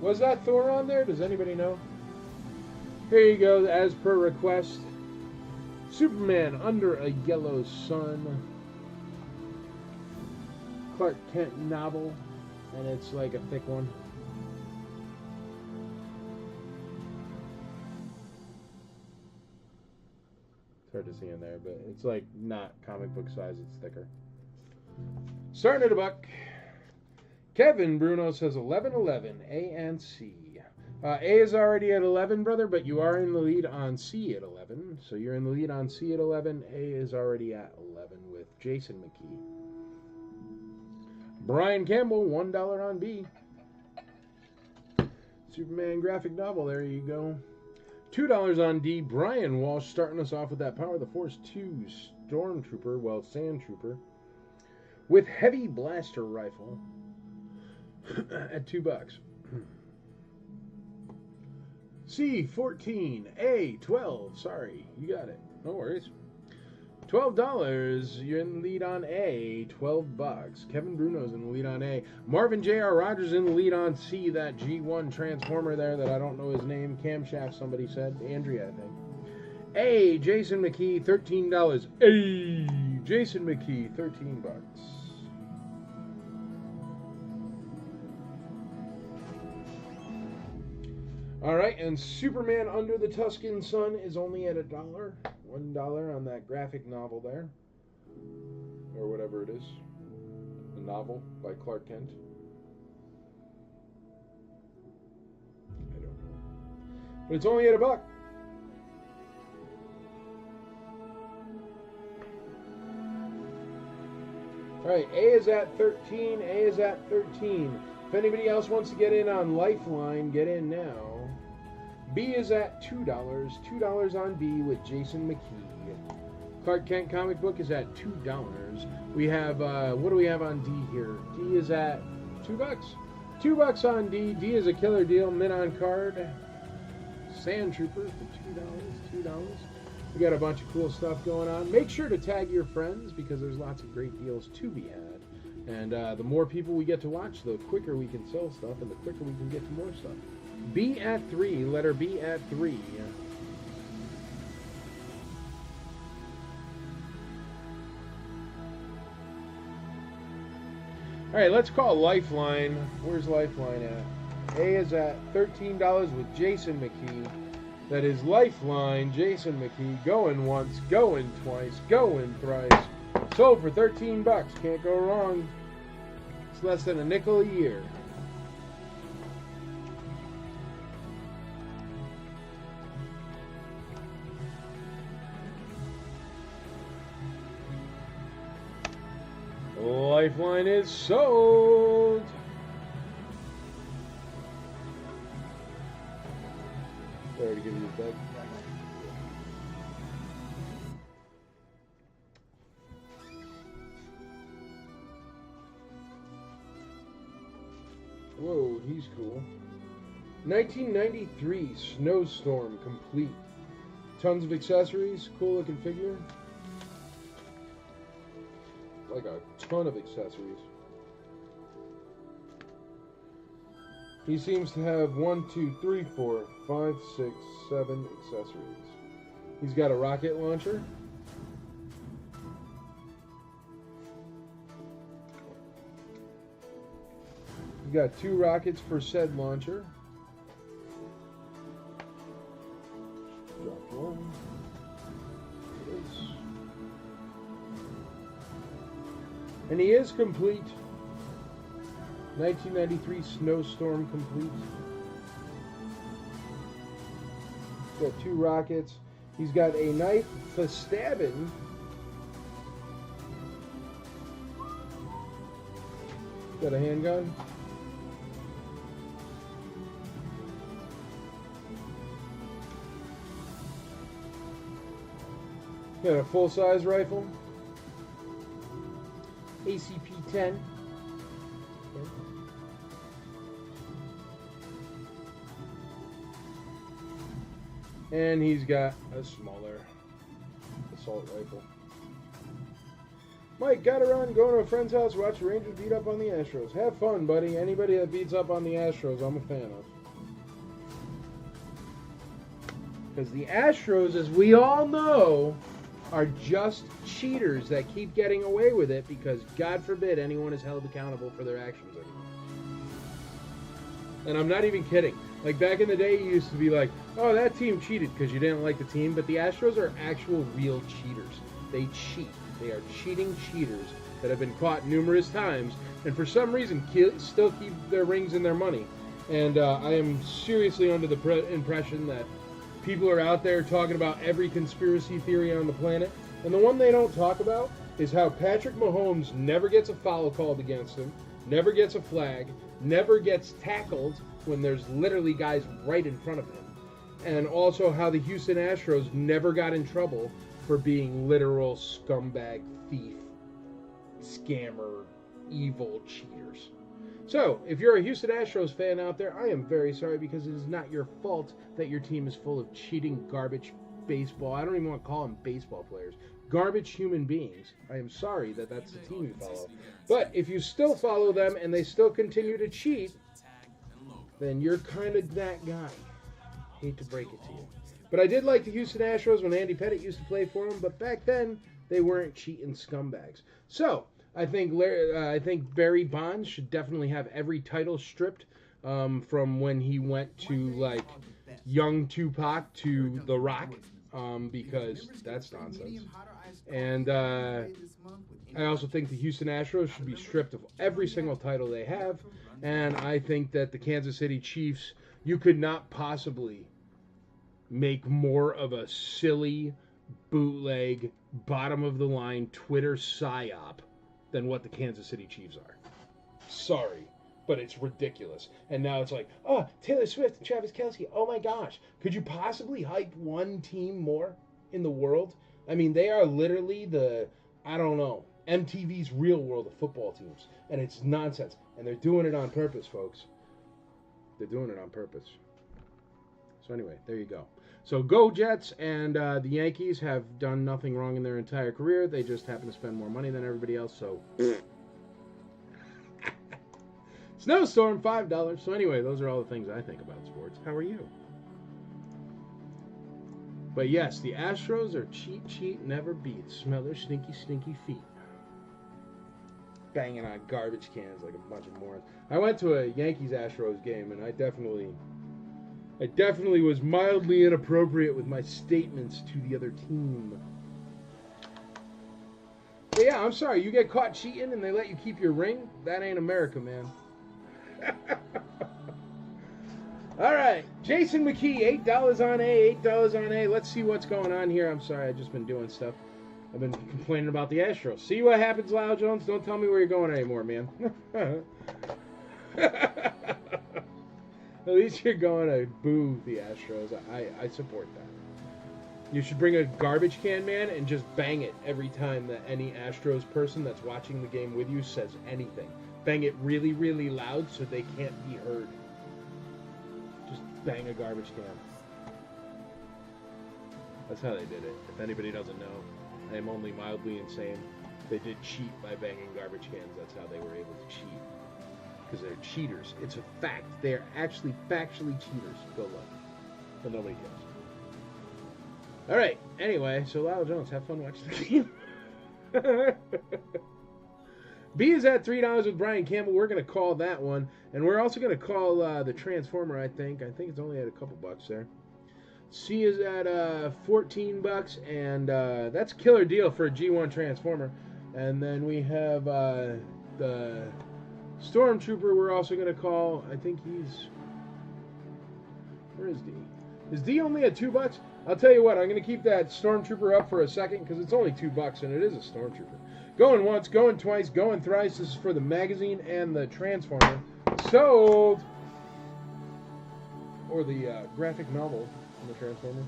Was that Thor on there? Does anybody know? Here you go, as per request. Superman Under a Yellow Sun. Clark Kent novel. And it's like a thick one. It's hard to see in there, but it's like not comic book size, it's thicker. Starting at $1. Kevin Bruno says 11-11, A and C. A is already at 11, brother, but you are in the lead on C at 11. So you're in the lead on C at 11. A is already at 11 with Jason McKee. Brian Campbell, $1 on B. Superman graphic novel, there you go. $2 on D. Brian Walsh starting us off with that Power of the Force 2 Stormtrooper, well, Sand Trooper, with heavy blaster rifle at $2. C, 14. A, 12. Sorry, you got it. No worries. $12. You're in the lead on A. $12. Kevin Bruno's in the lead on A. Marvin J.R. Rogers in the lead on C. That G1 Transformer there that I don't know his name. Camshaft, somebody said. Andrea, I think. A, Jason McKee, $13. A, Jason McKee, $13. All right, and Superman Under the Tuscan Sun is only at $1. $1 on that graphic novel there. Or whatever it is. The novel by Clark Kent. I don't know. But it's only at $1. All right, A is at 13. A is at 13. If anybody else wants to get in on Lifeline, get in now. B is at $2. $2 on B with Jason McKee. Clark Kent comic book is at $2. We have, what do we have on D here? D is at $2. $2 on D. D is a killer deal. Mint on card. Sand Trooper for $2. We got a bunch of cool stuff going on. Make sure to tag your friends because there's lots of great deals to be had. And the more people we get to watch, the quicker we can sell stuff and the quicker we can get to more stuff. B at 3, letter B at 3. All right, let's call Lifeline. Where's Lifeline at? A is at $13 with Jason McKee. That is Lifeline, Jason McKee, going once, going twice, going thrice. Sold for $13. Can't go wrong. It's less than a nickel a year. Lifeline is sold. Sorry to give you a bag. Whoa, he's cool. 1993 Snowstorm complete. Tons of accessories. Cool looking figure. Like a ton of accessories. He seems to have 1, 2, 3, 4, 5, 6, 7 accessories. He's got a rocket launcher. He's got 2 rockets for said launcher. Drop one. There it is. And he is complete. 1993 Snowstorm complete. He's got 2 rockets. He's got a knife for stabbing. Got a handgun. Got a full-size rifle. ACP-10. And he's got a smaller assault rifle. Mike, got to run, going to a friend's house, watch the Rangers beat up on the Astros. Have fun, buddy. Anybody that beats up on the Astros, I'm a fan of. Because the Astros, as we all know, are just cheaters that keep getting away with it because, God forbid, anyone is held accountable for their actions anymore. And I'm not even kidding. Like, back in the day, you used to be like, oh, that team cheated because you didn't like the team. But the Astros are actual real cheaters. They cheat. They are cheating cheaters that have been caught numerous times. And for some reason, still keep their rings and their money. And I am seriously under the impression that people are out there talking about every conspiracy theory on the planet. And the one they don't talk about is how Patrick Mahomes never gets a foul called against him, never gets a flag, never gets tackled when there's literally guys right in front of him. And also how the Houston Astros never got in trouble for being literal scumbag, thief, scammer, evil cheaters. So, if you're a Houston Astros fan out there, I am very sorry because it is not your fault that your team is full of cheating, garbage baseball. I don't even want to call them baseball players. Garbage human beings. I am sorry that that's the team you follow. But if you still follow them and they still continue to cheat, then you're kind of that guy. Hate to break it to you. But I did like the Houston Astros when Andy Pettitte used to play for them, but back then they weren't cheating scumbags. So, I think Barry Bonds should definitely have every title stripped from when he went to like young Tupac to The Rock because that's nonsense. And I also think the Houston Astros should be stripped of every single title they have. And I think that the Kansas City Chiefs, you could not possibly make more of a silly, bootleg, bottom-of-the-line Twitter psyop than what the Kansas City Chiefs are. Sorry, but it's ridiculous. And now it's like, oh, Taylor Swift and Travis Kelce, oh my gosh. Could you possibly hype one team more in the world? I mean, they are literally the, I don't know, MTV's Real World of football teams. And it's nonsense. And they're doing it on purpose, folks. They're doing it on purpose. So anyway, there you go. So go Jets, and the Yankees have done nothing wrong in their entire career. They just happen to spend more money than everybody else, so... Snowstorm, $5. So anyway, those are all the things I think about sports. How are you? But yes, the Astros are cheat, never beat. Smell their stinky feet. Banging on garbage cans like a bunch of morons. I went to a Yankees-Astros game, and I definitely was mildly inappropriate with my statements to the other team. But yeah, I'm sorry. You get caught cheating and they let you keep your ring? That ain't America, man. All right. Jason McKee, $8 on A, $8 on A. Let's see what's going on here. I'm sorry. I've just been doing stuff. I've been complaining about the Astros. See what happens, Lyle Jones? Don't tell me where you're going anymore, man. At least you're going to boo the Astros. I support that. You should bring a garbage can, man, and just bang it every time that any Astros person that's watching the game with you says anything. Bang it really, really loud so they can't be heard. Just bang a garbage can. That's how they did it. If anybody doesn't know, I am only mildly insane. They did cheat by banging garbage cans. That's how they were able to cheat. Because they're cheaters. It's a fact. They're actually factually cheaters. Go look. But nobody cares. Alright, anyway, so Lyle Jones, have fun watching the game. B is at $3 with Brian Campbell. We're going to call that one. And we're also going to call the Transformer, I think. I think it's only at a couple bucks there. C is at $14, and that's a killer deal for a G1 Transformer. And then we have the Stormtrooper we're also going to call. I think he's... Where is D? Is D only at $2? I'll tell you what, I'm going to keep that Stormtrooper up for a second because it's only $2 and it is a Stormtrooper. Going once, going twice, going thrice. This is for the magazine and the Transformer. Sold! Or the graphic novel on the Transformer.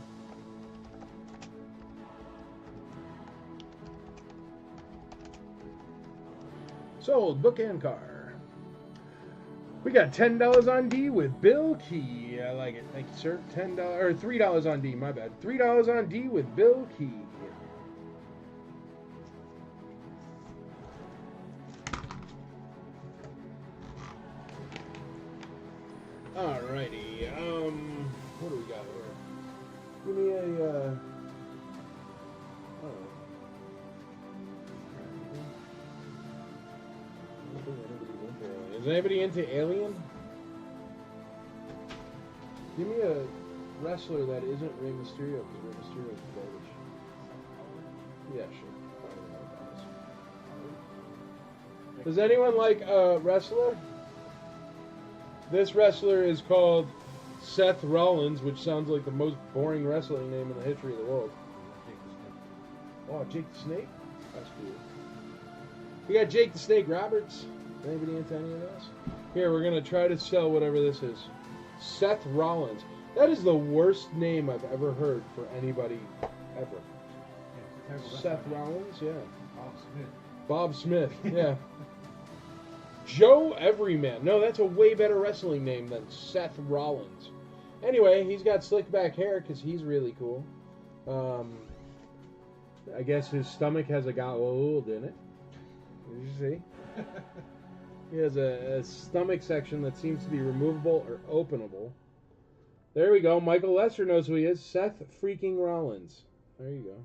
Sold. Book and car. We got $10 on D with Bill Key. I like it. Thank you, sir. $10 or $3 on D. My bad. $3 on D with Bill Key. Alrighty. What do we got here? Give me a. Oh. Is anybody into Alien? Give me a wrestler that isn't Rey Mysterio, because Rey Mysterio's garbage. Yeah, sure. Does anyone like a wrestler? This wrestler is called Seth Rollins, which sounds like the most boring wrestling name in the history of the world. Oh, Jake the Snake? That's cool. We got Jake the Snake Roberts. Anybody into any of those? Here, we're going to try to sell whatever this is. Seth Rollins. That is the worst name I've ever heard for anybody ever. Yeah, Seth Rollins, yeah. Bob Smith. Bob Smith, yeah. Joe Everyman. No, that's a way better wrestling name than Seth Rollins. Anyway, he's got slick back hair because he's really cool. I guess his stomach has a gold in it. Did you see? He has a stomach section that seems to be removable or openable. There we go. Michael Lester knows who he is. Seth freaking Rollins. There you go.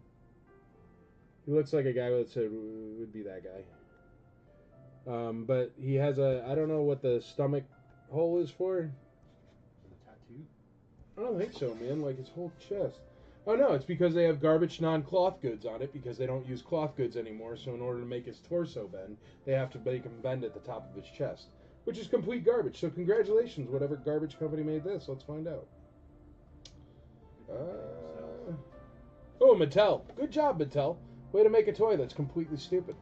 He looks like a guy that would be that guy. But he has a, I don't know what the stomach hole is for. Tattoo? I don't think so, man. Like his whole chest. Oh no, it's because they have garbage non-cloth goods on it because they don't use cloth goods anymore. So in order to make his torso bend, they have to make him bend at the top of his chest, which is complete garbage. So congratulations, whatever garbage company made this. Let's find out. Oh, Mattel. Good job, Mattel. Way to make a toy that's completely stupid.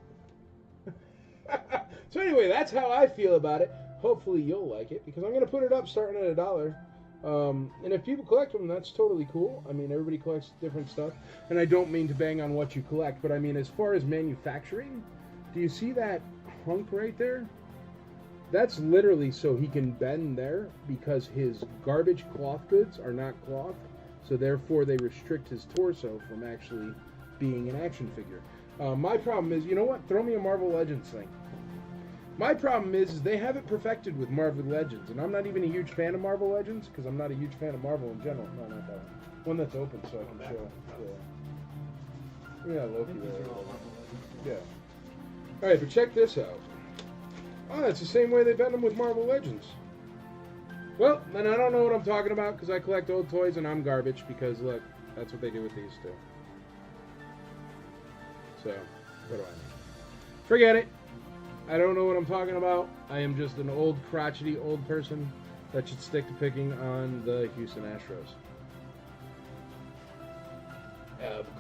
So anyway, that's how I feel about it. Hopefully you'll like it because I'm going to put it up starting at $1. And if people collect them, that's totally cool. I mean, everybody collects different stuff. And I don't mean to bang on what you collect, but I mean, as far as manufacturing, do you see that hunk right there? That's literally so he can bend there because his garbage cloth goods are not cloth. So therefore, they restrict his torso from actually being an action figure. My problem is, you know what? Throw me a Marvel Legends thing. My problem is they have it perfected with Marvel Legends, and I'm not even a huge fan of Marvel Legends because I'm not a huge fan of Marvel in general. No, not that one. One that's open so I can show. Yeah, Loki there. Yeah. All right, but check this out. Oh, it's the same way they bend them with Marvel Legends. Well, then I don't know what I'm talking about because I collect old toys and I'm garbage because, look, that's what they do with these two. So, what do I mean? Forget it. I don't know what I'm talking about. I am just an old, crotchety old person that should stick to picking on the Houston Astros.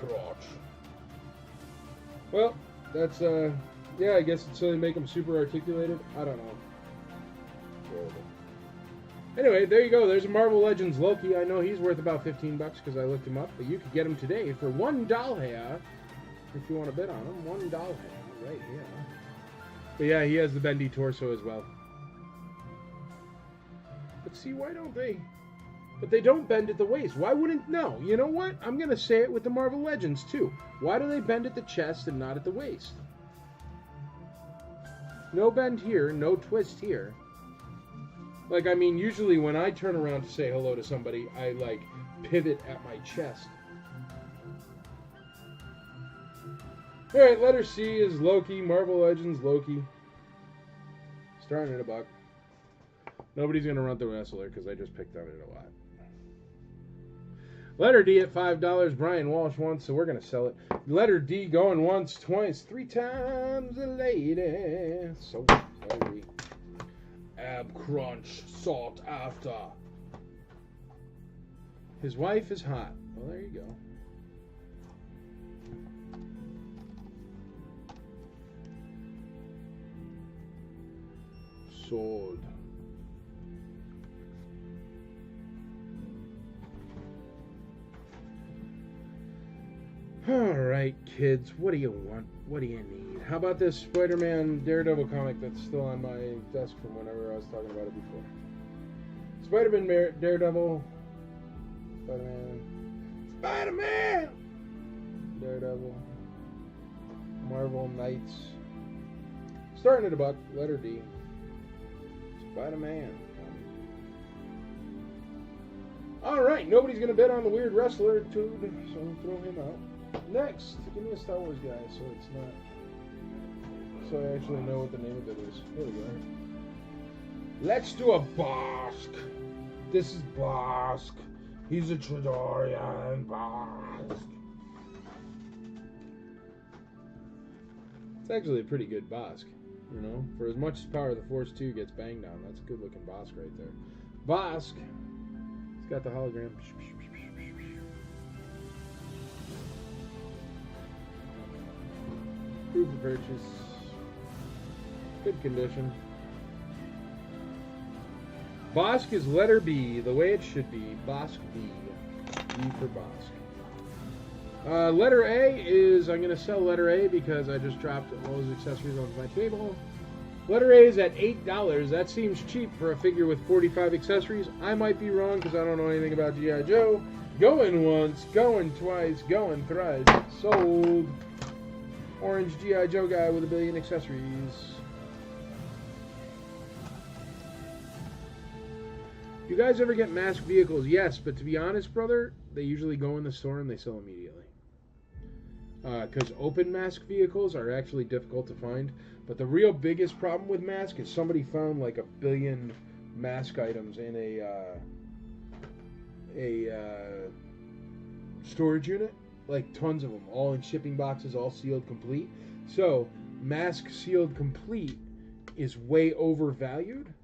Crotch. Well, that's, yeah, I guess it's so they make them super articulated. I don't know. Horrible. Anyway, there you go. There's a Marvel Legends Loki. I know he's worth about $15 because I looked him up, but you could get him today for $1 here. If you want to bid on him, $1 right here. But yeah, he has the bendy torso as well. But see, why don't they? But they don't bend at the waist. Why wouldn't? No, you know what? I'm going to say it with the Marvel Legends too. Why do they bend at the chest and not at the waist? No bend here, no twist here. Like, I mean, usually when I turn around to say hello to somebody, I, like, pivot at my chest. Alright, letter C is Loki, Marvel Legends Loki. Starting at $1. Nobody's going to run the wrestler because I just picked on it a lot. Letter D at $5. Brian Walsh wants, so we're going to sell it. Letter D going once, twice, 3 times a lady. So sorry. Ab Crunch sought after. His wife is hot. Well, there you go. Sold. Alright, kids, what do you want? What do you need? How about this Spider-Man Daredevil comic that's still on my desk from whenever I was talking about it before? Spider-Man Daredevil. Spider-Man! Daredevil. Marvel Knights. Starting at about letter D. Spider-Man. Alright, nobody's going to bet on the weird wrestler, too, so I'll throw him out. Next, give me a Star Wars guy so it's not. So I actually know what the name of it is. Here we go. Let's do a Bosk. This is Bosk. He's a Tridorian Bosk. It's actually a pretty good Bosk. You know, for as much power the Force 2 gets banged on, that's a good looking Bosk right there. Bosk. He's got the hologram. Proof of purchase. Good condition. Bosk is letter B, the way it should be. Bosk B. B for Bosk. Letter A is, I'm going to sell letter A because I just dropped all those accessories onto my table. Letter A is at $8. That seems cheap for a figure with 45 accessories. I might be wrong because I don't know anything about G.I. Joe. Going once, going twice, going thrice. Sold. Orange G.I. Joe guy with 1 billion accessories. You guys ever get masked vehicles? Yes, but to be honest, brother, they usually go in the store and they sell immediately. Because open mask vehicles are actually difficult to find. But the real biggest problem with mask is somebody found like 1 billion mask items in a storage unit. Like tons of them, all in shipping boxes, all sealed complete. So, mask sealed complete is way overvalued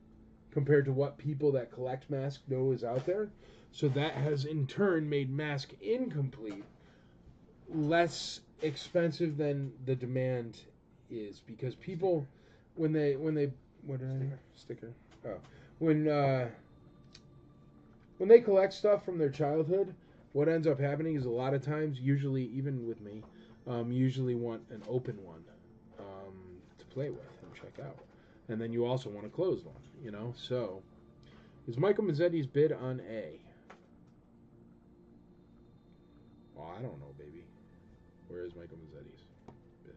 compared to what people that collect masks know is out there. So that has in turn made mask incomplete less expensive than the demand is, because people when they what did I sticker? Oh, when they collect stuff from their childhood, what ends up happening is a lot of times, usually even with me, usually want an open one to play with and check out. And then you also want a closed one, you know? So, is Michael Mazzetti's bid on A? Well, I don't know, baby. Where is Michael Mazzetti's bid?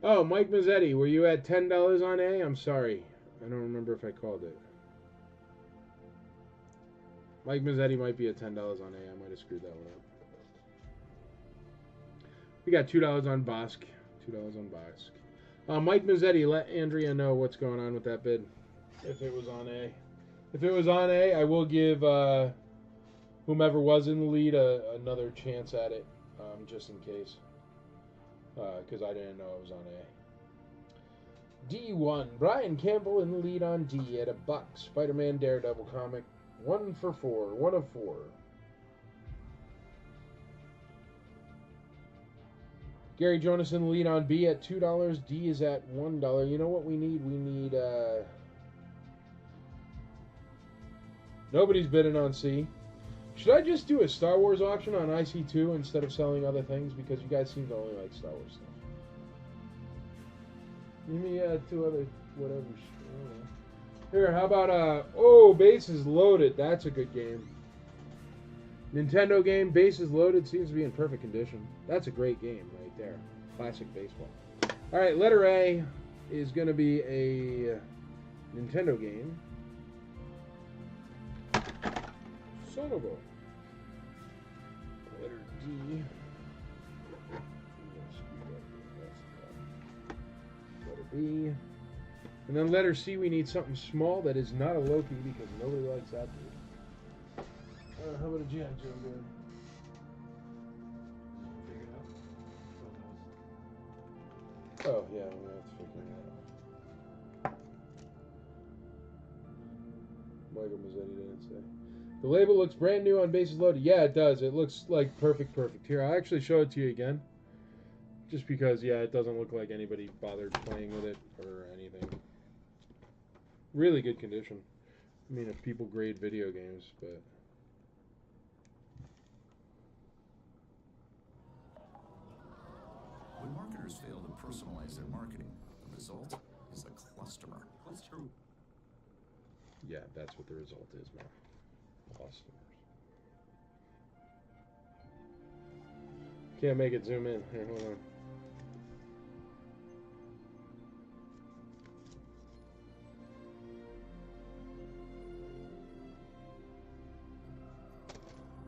Oh, Mike Mazzetti, were you at $10 on A? I'm sorry. I don't remember if I called it. Mike Mazzetti might be at $10 on A. I might have screwed that one up. We got $2 on Bosk. $2 on Bosk. Mike Mazzetti, let Andrea know what's going on with that bid. If it was on A. If it was on A, I will give whomever was in the lead another chance at it, just in case. Because I didn't know it was on A. D1. Brian Campbell in the lead on D at $1. Spider-Man Daredevil comic. 1 for 4. 1 of 4. Gary Jonas in the lead on B at $2. D is at $1. You know what we need? We need... Nobody's bidding on C. Should I just do a Star Wars auction on IC2 instead of selling other things? Because you guys seem to only like Star Wars stuff. Give me 2 other whatever. Here, how about Bases Loaded? That's a good game. Nintendo game, Bases Loaded, seems to be in perfect condition. That's a great game right there. Classic baseball. All right, letter A is going to be a Nintendo game. Son of a. Letter D. Letter B. And then letter C, we need something small that is not a Loki because nobody likes that dude. How about a G.I. Joe dude? Figure it out. Oh, yeah, we have to figure that out. Michael Mazzetti didn't say. The label looks brand new on Bases Loaded. Yeah, it does. It looks like perfect. Here, I'll actually show it to you again. Just because, yeah, it doesn't look like anybody bothered playing with it or anything. Really good condition. I mean, if people grade video games, but When marketers fail to personalize their marketing, the result is a cluster. yeah, that's what the result is, man. Customers. Can't make it zoom in. Here, hold on.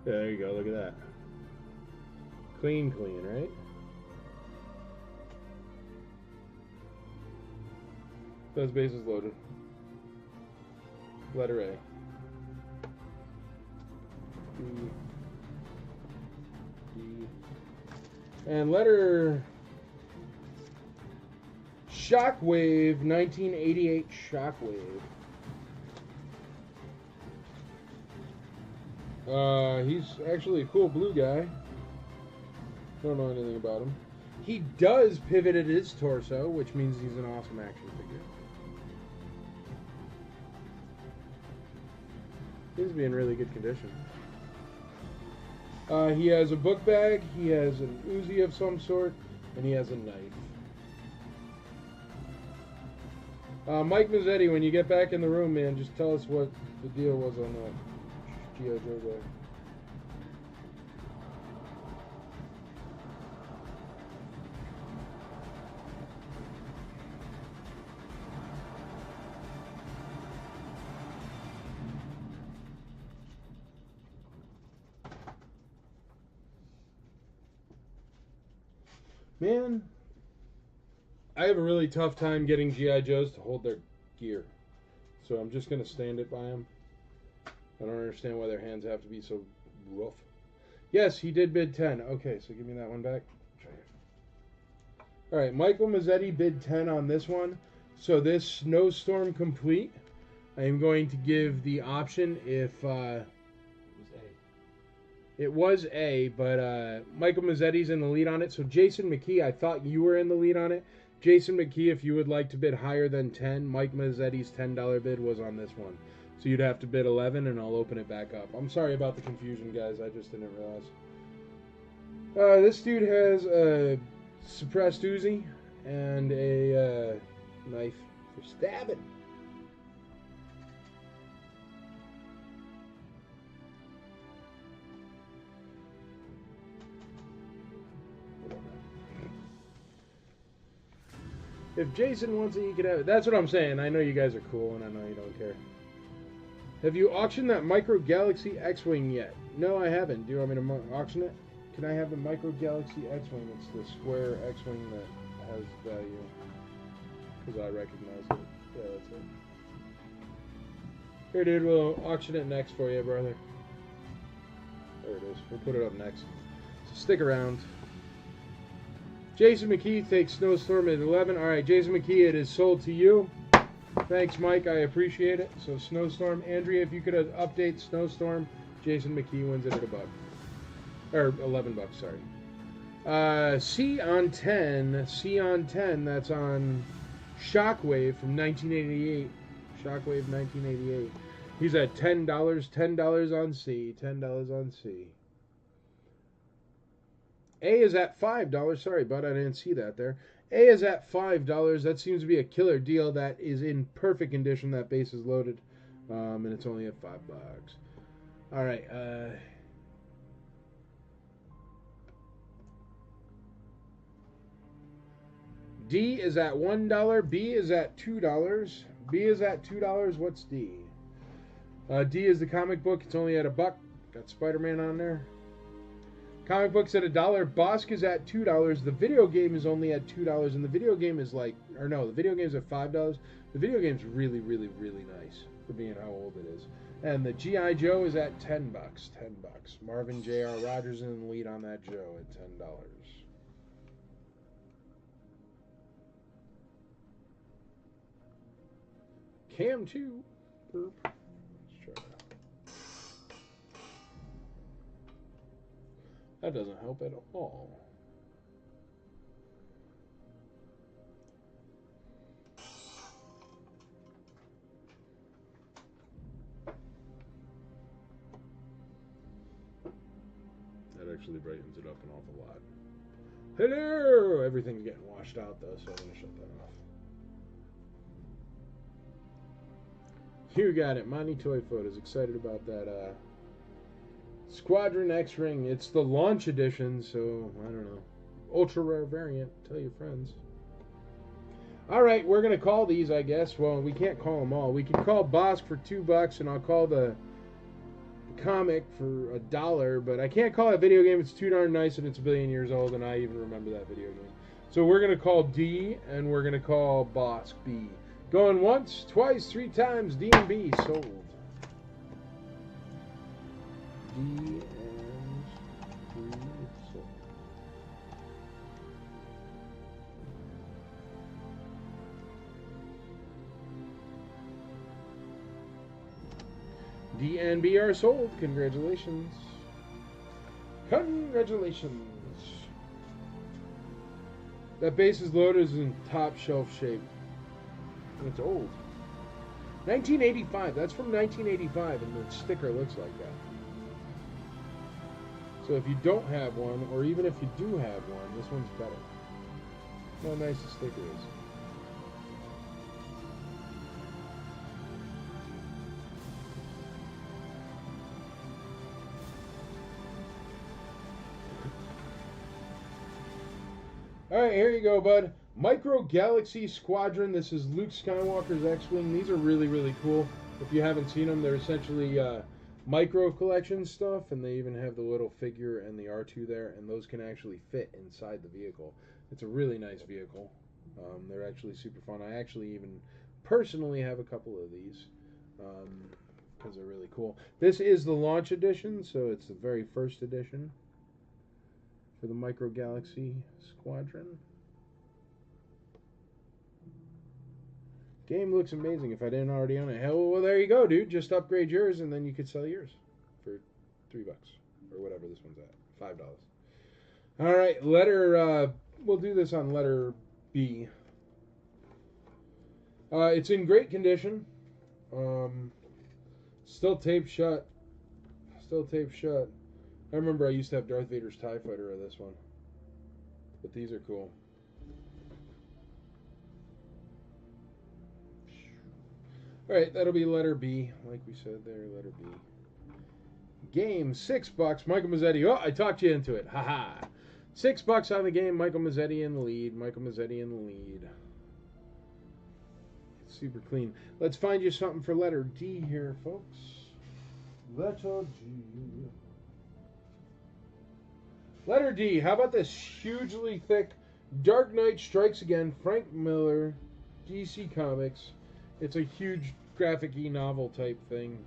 There you go, look at that. Clean, right? Those bases loaded. Letter A. B. D. And letter Shockwave, 1988 Shockwave. He's actually a cool blue guy. Don't know anything about him. He does pivot at his torso, which means he's an awesome action figure. Seems to be in really good condition. He has a book bag, he has an Uzi of some sort, and he has a knife. Mike Mazzetti, when you get back in the room, man, just tell us what the deal was on that G.I. Joe guy. Man, I have a really tough time getting G.I. Joes to hold their gear. So I'm just going to stand it by them. I don't understand why their hands have to be so rough. Yes, he did bid 10. Okay, so give me that one back. Alright, Michael Mazzetti bid 10 on this one. So this Snowstorm Complete, I am going to give the option if... It was A, but Michael Mazzetti's in the lead on it. So Jason McKee, I thought you were in the lead on it. Jason McKee, if you would like to bid higher than 10, Mike Mazzetti's $10 bid was on this one. So you'd have to bid 11, and I'll open it back up. I'm sorry about the confusion, guys. I just didn't realize. This dude has a suppressed Uzi and a knife for stabbing. If Jason wants it, he can have it. That's what I'm saying. I know you guys are cool, and I know you don't care. Have you auctioned that Micro Galaxy X-Wing yet? No, I haven't. Do you want me to auction it? Can I have the Micro Galaxy X-Wing? It's the square X-Wing that has value. Because I recognize it. Yeah, that's it. Here, dude, we'll auction it next for you, brother. There it is. We'll put it up next. So stick around. Jason McKee takes Snowstorm at 11. All right, Jason McKee, it is sold to you. Thanks, Mike. I appreciate it. So Snowstorm. Andrea, if you could update Snowstorm, Jason McKee wins it at $1. Or $11, sorry. C on 10. C on 10. That's on Shockwave from 1988. Shockwave 1988. He's at $10. $10 on C. $10 on C. A is at $5. Sorry, bud, I didn't see that there. A is at $5. That seems to be a killer deal. That is in perfect condition. That base is loaded, and it's only at $5. All right. D is at $1. B is at $2. B is at $2. What's D? D is the comic book. It's only at $1. Got Spider-Man on there. Comic books at $1. Bosk is at $2. The video game is only at $2, and the video game is like, or no, the video game's at $5. The video game's really, really, really nice for being how old it is. And the G.I. Joe is at $10. $10. Marvin J.R. Rogers in the lead on that Joe at $10. Cam 2. Burp. Let's try that. That doesn't help at all. actually brightens it up an awful lot. Hello! Everything's getting washed out though, so I'm going to shut that off. You got it. Monty Toy Photos. Excited about that. Squadron X-Ring. It's the launch edition, so I don't know. Ultra rare variant. Tell your friends. Alright, we're going to call these, I guess. Well, we can't call them all. We can call Bosk for $2, and I'll call the comic for $1, but I can't call that video game. It's too darn nice, and it's a billion years old, and I even remember that video game. So we're going to call D, and we're going to call Bosk B. Going once, twice, 3 times, D and B sold. D and B sold. D and B are sold. Congratulations. Congratulations. That base is loaded in top shelf shape. And it's old. 1985. That's from 1985, and the sticker looks like that. So if you don't have one, or even if you do have one, this one's better. Look how nice the sticker is. Alright, here you go, bud. Micro Galaxy Squadron. This is Luke Skywalker's X-Wing. These are really, really cool. If you haven't seen them, they're essentially micro collection stuff, and they even have the little figure and the R2 there, and those can actually fit inside the vehicle. It's a really nice vehicle. They're actually super fun. I actually even personally have a couple of these because they're really cool. This is the launch edition, so it's the very first edition for the Micro Galaxy Squadron. Game looks amazing. If I didn't already own it, hell, well, there you go, dude. Just upgrade yours, and then you could sell yours for $3 or whatever this one's at, $5. All right, letter. We'll do this on letter B. It's in great condition. Still taped shut. Still taped shut. I remember I used to have Darth Vader's TIE Fighter of this one, but these are cool. Alright, that'll be letter B, like we said there, letter B. Game, $6. Michael Mazzetti. Oh, I talked you into it. Haha. $6 on the game. Michael Mazzetti in the lead. Michael Mazzetti in the lead. Super clean. Let's find you something for letter D here, folks. Letter D. Letter D. How about this hugely thick Dark Knight Strikes Again, Frank Miller, DC Comics. It's a huge graphic-y novel type thing,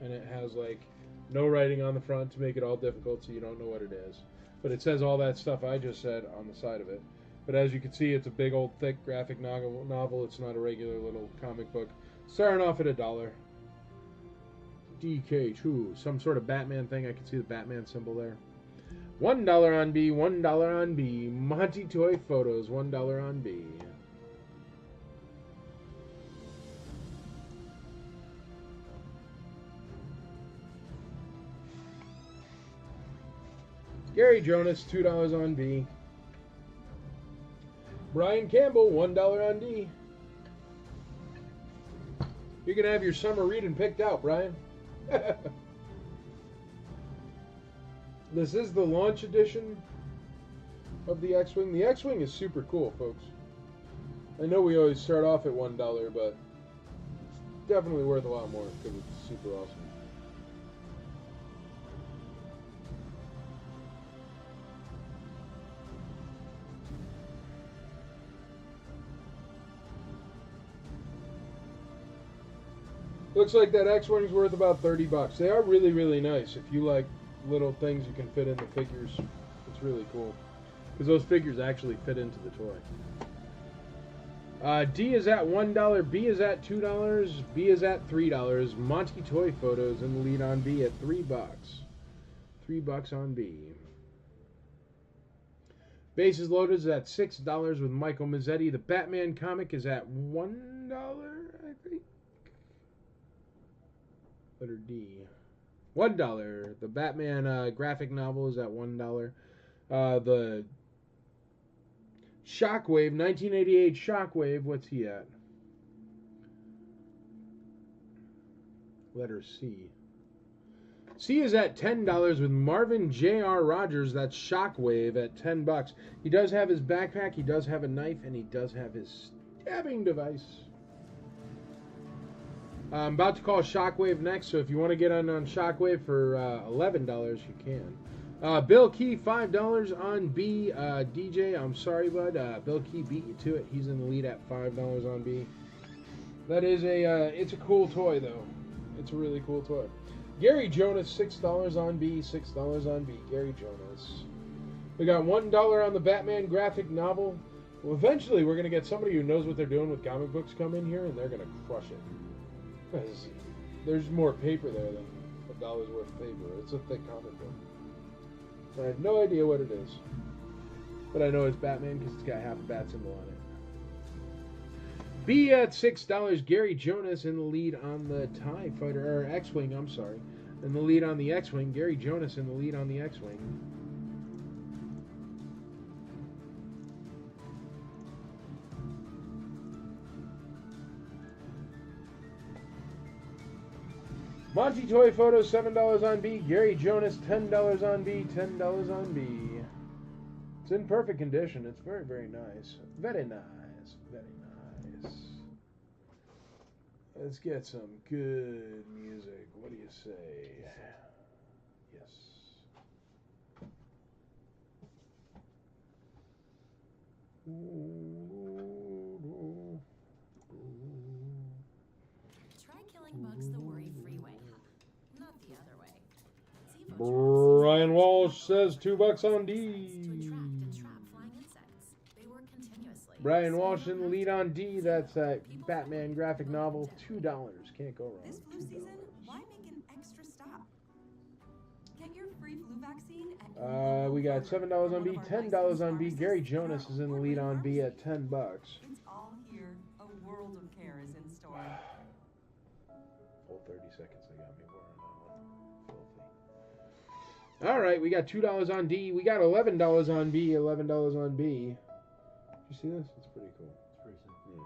and it has like no writing on the front to make it all difficult so you don't know what it is. But it says all that stuff I just said on the side of it. But as you can see, it's a big old thick graphic novel. It's not a regular little comic book. Starting off at $1. DK2, some sort of Batman thing. I can see the Batman symbol there. $1 on B, $1 on B. Monty Toy Photos, $1 on B. Gary Jonas, $2 on B. Brian Campbell, $1 on D. You're going to have your summer reading picked out, Brian. This is the launch edition of the X-Wing. The X-Wing is super cool, folks. I know we always start off at $1, but it's definitely worth a lot more because it's super awesome. Looks like that X-Wing's worth about $30. They are really, really nice. If you like little things you can fit in the figures, it's really cool. Because those figures actually fit into the toy. D is at $1, B is at $2, B is at $3. Monty Toy Photos in the lead on B at $3. $3 on B. Base is loaded is at $6 with Michael Mazzetti. The Batman comic is at $1, I think. Letter D. $1. The Batman graphic novel is at $1. The Shockwave, 1988 Shockwave, what's he at? Letter C. C is at $10 with Marvin J.R. Rogers. That's Shockwave at $10. He does have his backpack, he does have a knife, and he does have his stabbing device. I'm about to call Shockwave next, so if you want to get on Shockwave for $11, you can. Bill Key, $5 on B. DJ, I'm sorry, bud. Bill Key beat you to it. He's in the lead at $5 on B. That is it's a cool toy, though. It's a really cool toy. Gary Jonas, $6 on B. $6 on B. Gary Jonas. We got $1 on the Batman graphic novel. Well, eventually, we're going to get somebody who knows what they're doing with comic books come in here, and they're going to crush it. Because there's more paper there than $1 worth of paper. It's a thick comic book. I have no idea what it is. But I know it's Batman because it's got half a bat symbol on it. B at $6. Gary Jonas in the lead on the TIE Fighter, or X-Wing, I'm sorry. In the lead on the X-Wing. Gary Jonas in the lead on the X-Wing. Monty Toy Photos, $7 on B. Gary Jonas, $10 on B. $10 on B. It's in perfect condition. It's very, very nice. Very nice. Very nice. Let's get some good music. What do you say? Yes. Try killing bugs the worry-free way, not the other way. Brian Walsh says $2 on D. Brian Walsh in the lead on D. That's that Batman graphic novel. $2. Can't go wrong. This flu season, why make an extra stop? Get your free flu vaccine at We got $7 on B, $10 on B. Gary Jonas is in the lead on B at $10. It's all here. A world of care is in store. Full 30 seconds. They got me more on that one. Filthy. All right, we got $2 on D. We got $11 on B. $11 on B. You see this? It's pretty cool. It's pretty simple. Yeah.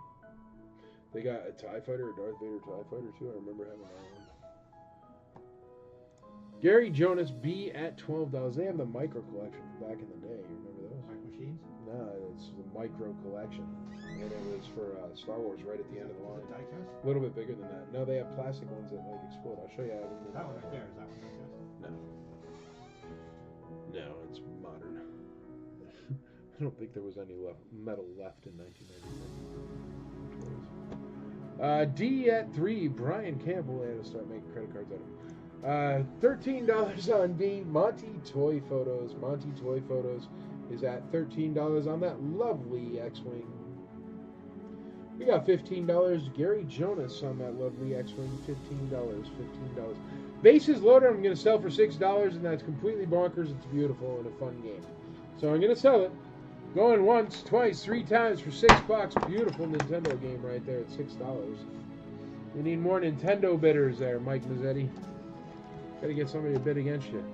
They got a TIE Fighter, a Darth Vader TIE Fighter too. I remember having that one. Gary Jonas B at $12. They have the micro collection from back in the day. You remember those? Mike machines? No, it's the micro collection, and it was for Star Wars right at the end of the line. Die test? A little bit bigger than that. No, they have plastic ones that like explode. I'll show you how to do That one right there, is that one die test? No. No, it's modern. I don't think there was any metal left in 1999. D at 3. Brian Campbell. They had to start making credit cards out of him. $13 on D. Monty Toy Photos. Monty Toy Photos is at $13 on that lovely X-Wing. We got $15. Gary Jonas on that lovely X-Wing. $15. Bases loaded. I'm going to sell for $6, and that's completely bonkers. It's beautiful and a fun game. So I'm going to sell it. Going once, twice, 3 times for $6. Beautiful Nintendo game right there at $6. We need more Nintendo bidders there, Mike Mazzetti. Got to get somebody to bid against you,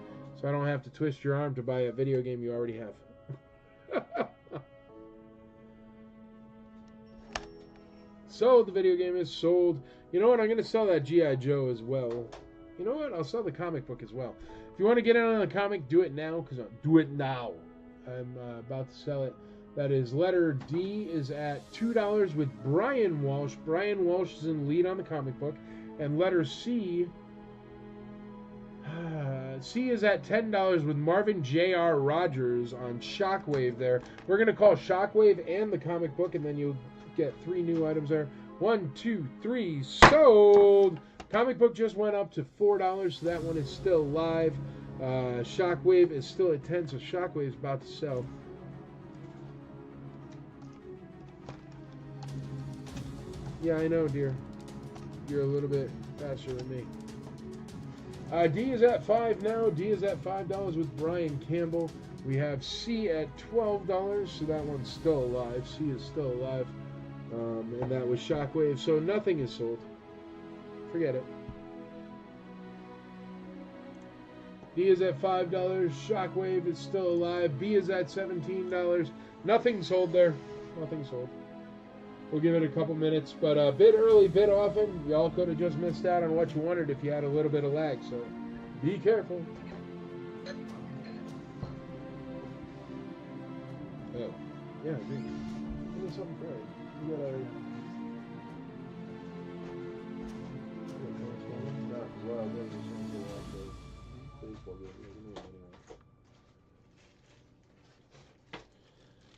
so I don't have to twist your arm to buy a video game you already have. So the video game is sold. You know what? I'm going to sell that G.I. Joe as well. You know what? I'll sell the comic book as well. If you want to get in on the comic, do it now. I'm about to sell it. That is letter D is at $2 with Brian Walsh. Brian Walsh is in the lead on the comic book. And letter C... C is at $10 with Marvin J.R. Rogers on Shockwave there. We're going to call Shockwave and the comic book, and then you'll get 3 new items there. 1, 2, 3, sold! Comic book just went up to $4, so that one is still live. Shockwave is still at 10, so Shockwave is about to sell. Yeah, I know, dear. You're a little bit faster than me. D is at 5 now. D is at $5 with Brian Campbell. We have C at $12, so that one's still alive. C is still alive. And that was Shockwave, so nothing is sold. Forget it. D is at $5. Shockwave is still alive. B is at $17. Nothing sold there. Nothing sold. We'll give it a couple minutes, but bid early, bid often. Y'all could have just missed out on what you wanted if you had a little bit of lag, so be careful. Oh, yeah, I think. Give me something for it. You got a...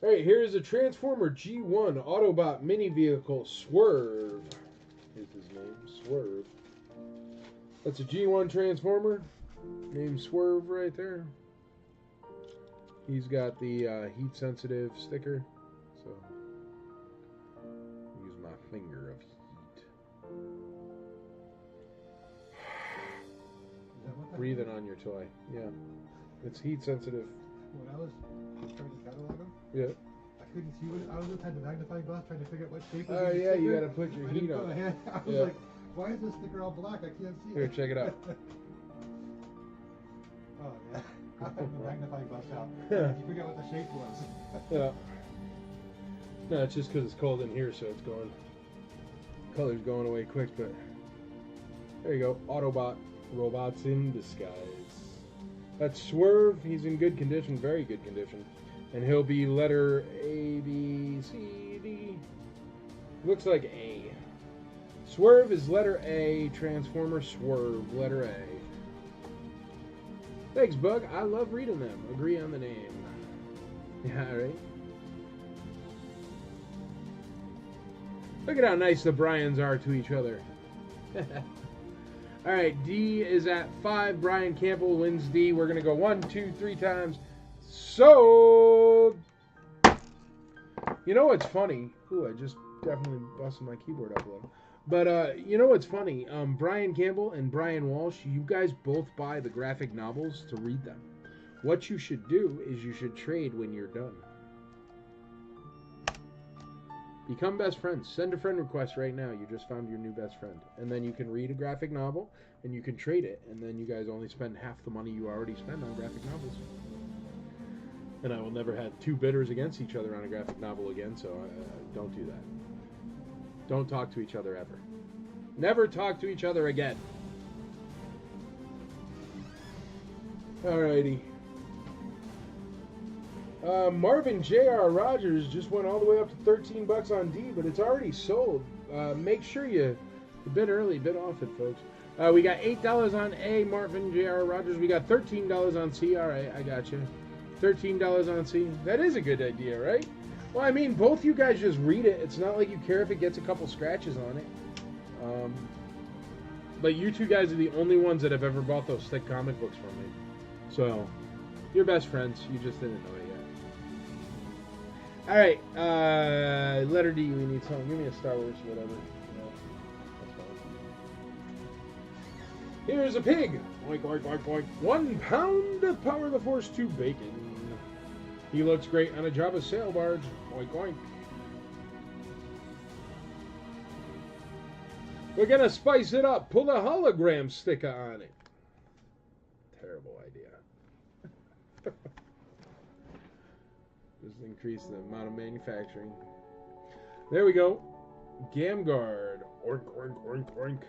Alright, here's a Transformer G1 Autobot mini vehicle, Swerve. Is his name, Swerve. That's a G1 Transformer, named Swerve right there. He's got the heat sensitive sticker, so use my finger of heat. Breathing on your toy, yeah. It's heat sensitive. When I was trying to catalog them, Yeah. I couldn't see what I was just had the magnifying glass trying to figure out what shape was Oh in the yeah, you sticker. gotta put your I heat didn't put on my it. hand- I was Yeah. like, why is this sticker all black? I can't see Here, it. check it out. Oh yeah. I had the magnifying glass out. You figure out what the shape was. Yeah. No, it's just because it's cold in here, so it's going. Color's going away quick, but there you go. Autobot, robots in disguise. That's Swerve. He's in good condition, very good condition, and he'll be letter A, B, C, D. Looks like A. Swerve is letter A. Transformer Swerve, letter A. Thanks, Bug. I love reading them. Agree on the name. Yeah, right? Look at how nice the Bryans are to each other. All right, D is at 5. Brian Campbell wins D. We're going to go 1, 2, 3 times. Sold! You know what's funny? Ooh, I just definitely busted my keyboard up a little. But you know what's funny? Brian Campbell and Brian Walsh, you guys both buy the graphic novels to read them. What you should do is you should trade when you're done. Become best friends. Send a friend request right now. You just found your new best friend. And then you can read a graphic novel, and you can trade it. And then you guys only spend half the money you already spend on graphic novels. And I will never have two bidders against each other on a graphic novel again, so don't do that. Don't talk to each other ever. Never talk to each other again. Alrighty. Marvin J.R. Rogers just went all the way up to $13 on D, but it's already sold. Make sure you bid early, bid often, folks. We got $8 on A, Marvin J.R. Rogers. We got $13 on C. All right, I got you. $13 on C. That is a good idea, right? Well, I mean, both you guys just read it. It's not like you care if it gets a couple scratches on it. But you two guys are the only ones that have ever bought those thick comic books from me. So, you're best friends. You just didn't know it yet. All right, letter D. We need something. Give me a Star Wars, whatever. No, that's fine. Here's a pig. Oink, oink, oink, oink. 1 pound of Power of the Force 2 bacon. He looks great on a Jabba sail barge. Oink, oink. We're gonna spice it up. Pull a hologram sticker on it. Terrible idea. Just increase the amount of manufacturing. There we go. Gamguard. Oink, oink, oink, oink.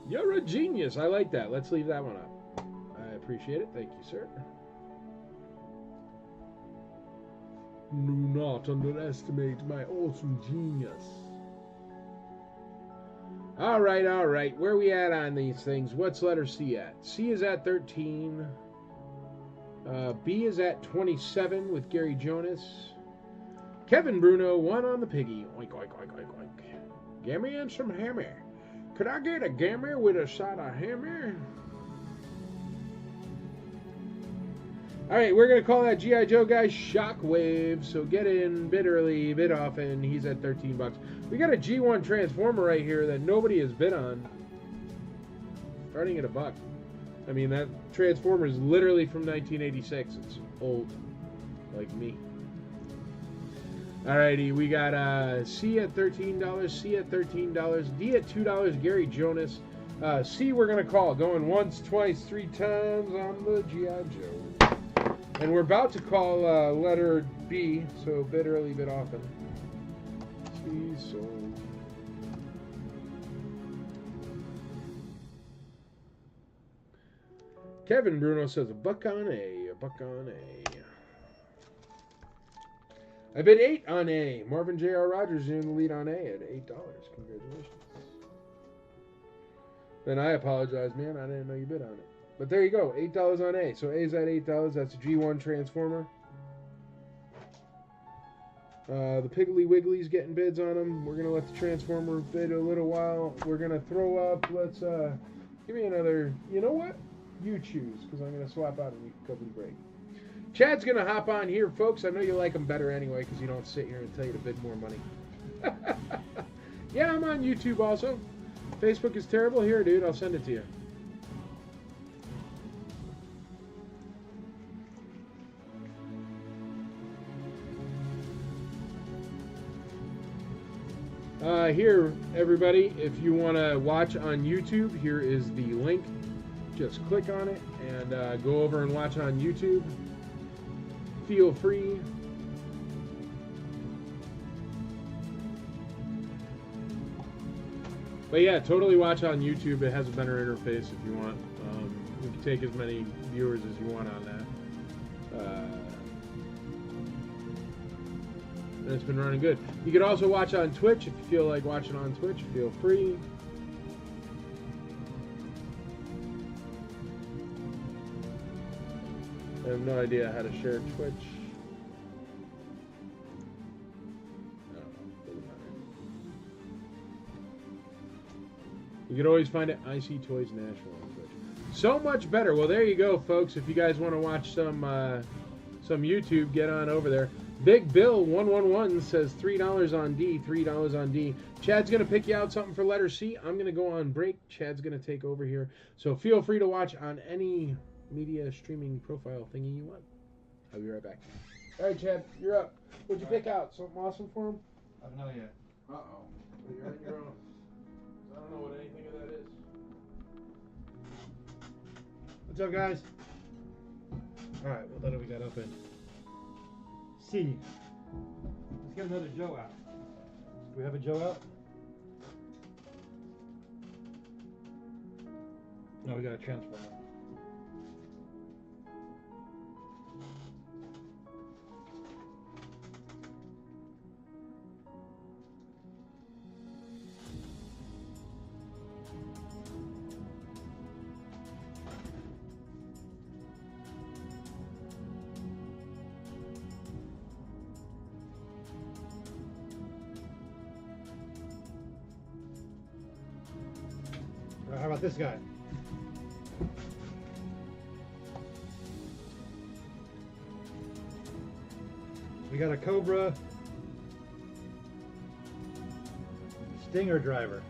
You're a genius. I like that. Let's leave that one up. I appreciate it. Thank you, sir. Do not underestimate my awesome genius. All right. Where are we at on these things? What's letter C at? C is at 13. B is at 27 with Gary Jonas. Kevin Bruno, 1 on the piggy. Oink, oink, oink, oink, oink. Give me in some hammer. Could I get a gammer with a side of hammer? All right, we're going to call that G.I. Joe guy Shockwave. So get in, bid early, bid often. He's at $13. We got a G1 Transformer right here that nobody has bid on. Starting at $1. I mean, that Transformer is literally from 1986. It's old, like me. Alrighty, we got C at $13, C at $13, D at $2, Gary Jonas. C, we're going to call. Going once, twice, 3 times on the G.I. Joe. And we're about to call letter B, so bid early, bid often. C, sold. Kevin Bruno says a buck on A, a buck on A. I bid 8 on A. Marvin J.R. Rogers is in the lead on A at $8. Congratulations. Then I apologize, man. I didn't know you bid on it. But there you go, $8 on A. So A's at $8. That's a G1 Transformer. The Piggly Wiggly's getting bids on them. We're going to let the Transformer bid a little while. We're going to throw up, let's, give me another, you know what? You choose, because I'm going to swap out and you can cover the break. Chad's going to hop on here, folks. I know you like him better anyway, because you don't sit here and tell you to bid more money. Yeah, I'm on YouTube also. Facebook is terrible. Here, dude, I'll send it to you. Here, everybody, if you want to watch on YouTube, here is the link. Just click on it and go over and watch on YouTube. Feel free. But yeah, totally watch on YouTube. It has a better interface if you want. You can take as many viewers as you want on that. And it's been running good. You can also watch on Twitch if you feel like watching on Twitch. Feel free. I have no idea how to share Twitch. I don't know. Doesn't matter. You can always find it IC Toys Nashville on Twitch. So much better. Well, there you go, folks. If you guys want to watch some YouTube, get on over there. Big Bill 111 says $3 on D, $3 on D. Chad's going to pick you out something for letter C. I'm going to go on break. Chad's going to take over here. So feel free to watch on any media streaming profile thingy you want. I'll be right back. All right, Chad, you're up. What'd you pick out? Something awesome for him? I don't know yet. Uh-oh. Well, you're on your own. I don't know what anything of that is. What's up, guys? All right, what letter we got open? C. Let's get another Joe out. Do we have a Joe out? No, we got a Transformer. How about this guy? We got a Cobra Stinger driver.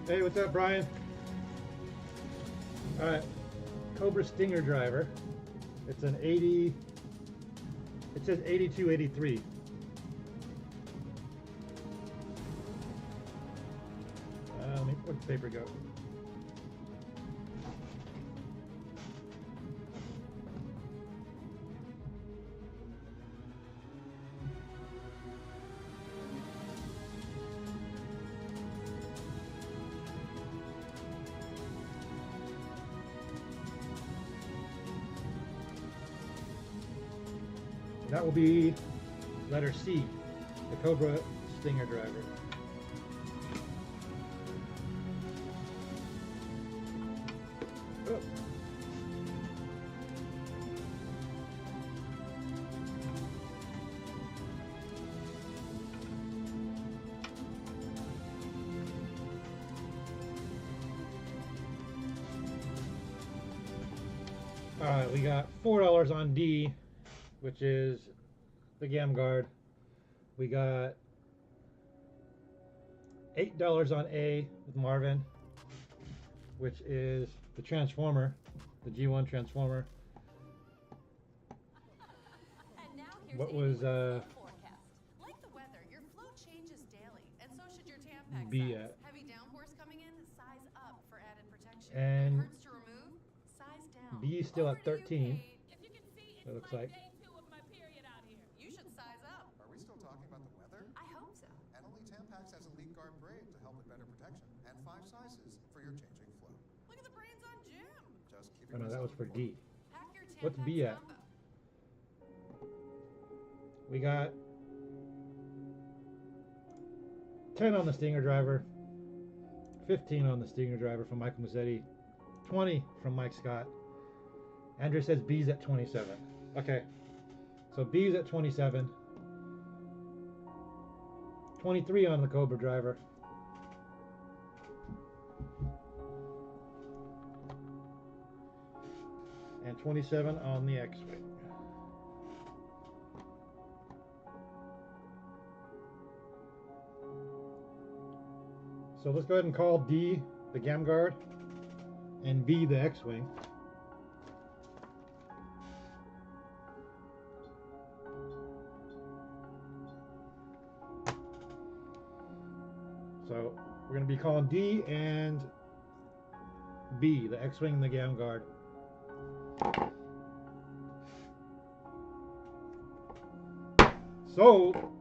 Hey, what's up, Brian? All right, Cobra Stinger driver. It's an 80. It says 8283. Where'd the paper go? That will be letter C, the Cobra Stinger driver. Oh. All right, we got $4 on D, which is the Gam Guard. We got $8 on A with Marvin, which is the Transformer, the G1 Transformer. What was forecast. Like the weather, your flow changes daily, and so should your Tampax B size. at? Heavy downpours coming in, size up for added protection. And Hurts to remove, size down. B is still Over at to you, 13. Kate. If you can see, It looks like. day 2 of my period out here. You should size up. Are we still talking about the weather? I hope so. And only Tampax has Elite Guard Braid to help with better protection, and 5 sizes for your changing flow. Look at the brains on Jim. Just keep Oh no, that was for D. Pack your Tampax What's B at? combo. We got 10 on the Stinger driver, 15 on the Stinger driver from Michael Mazzetti, 20 from Mike Scott. Andrew says B's at 27. Okay, so B's at 27. 23 on the Cobra driver. And 27 on the X-Wing. So let's go ahead and call D the Gam Guard and B the X-Wing. So we're going to be calling D and B, the X-Wing and the Gam Guard. So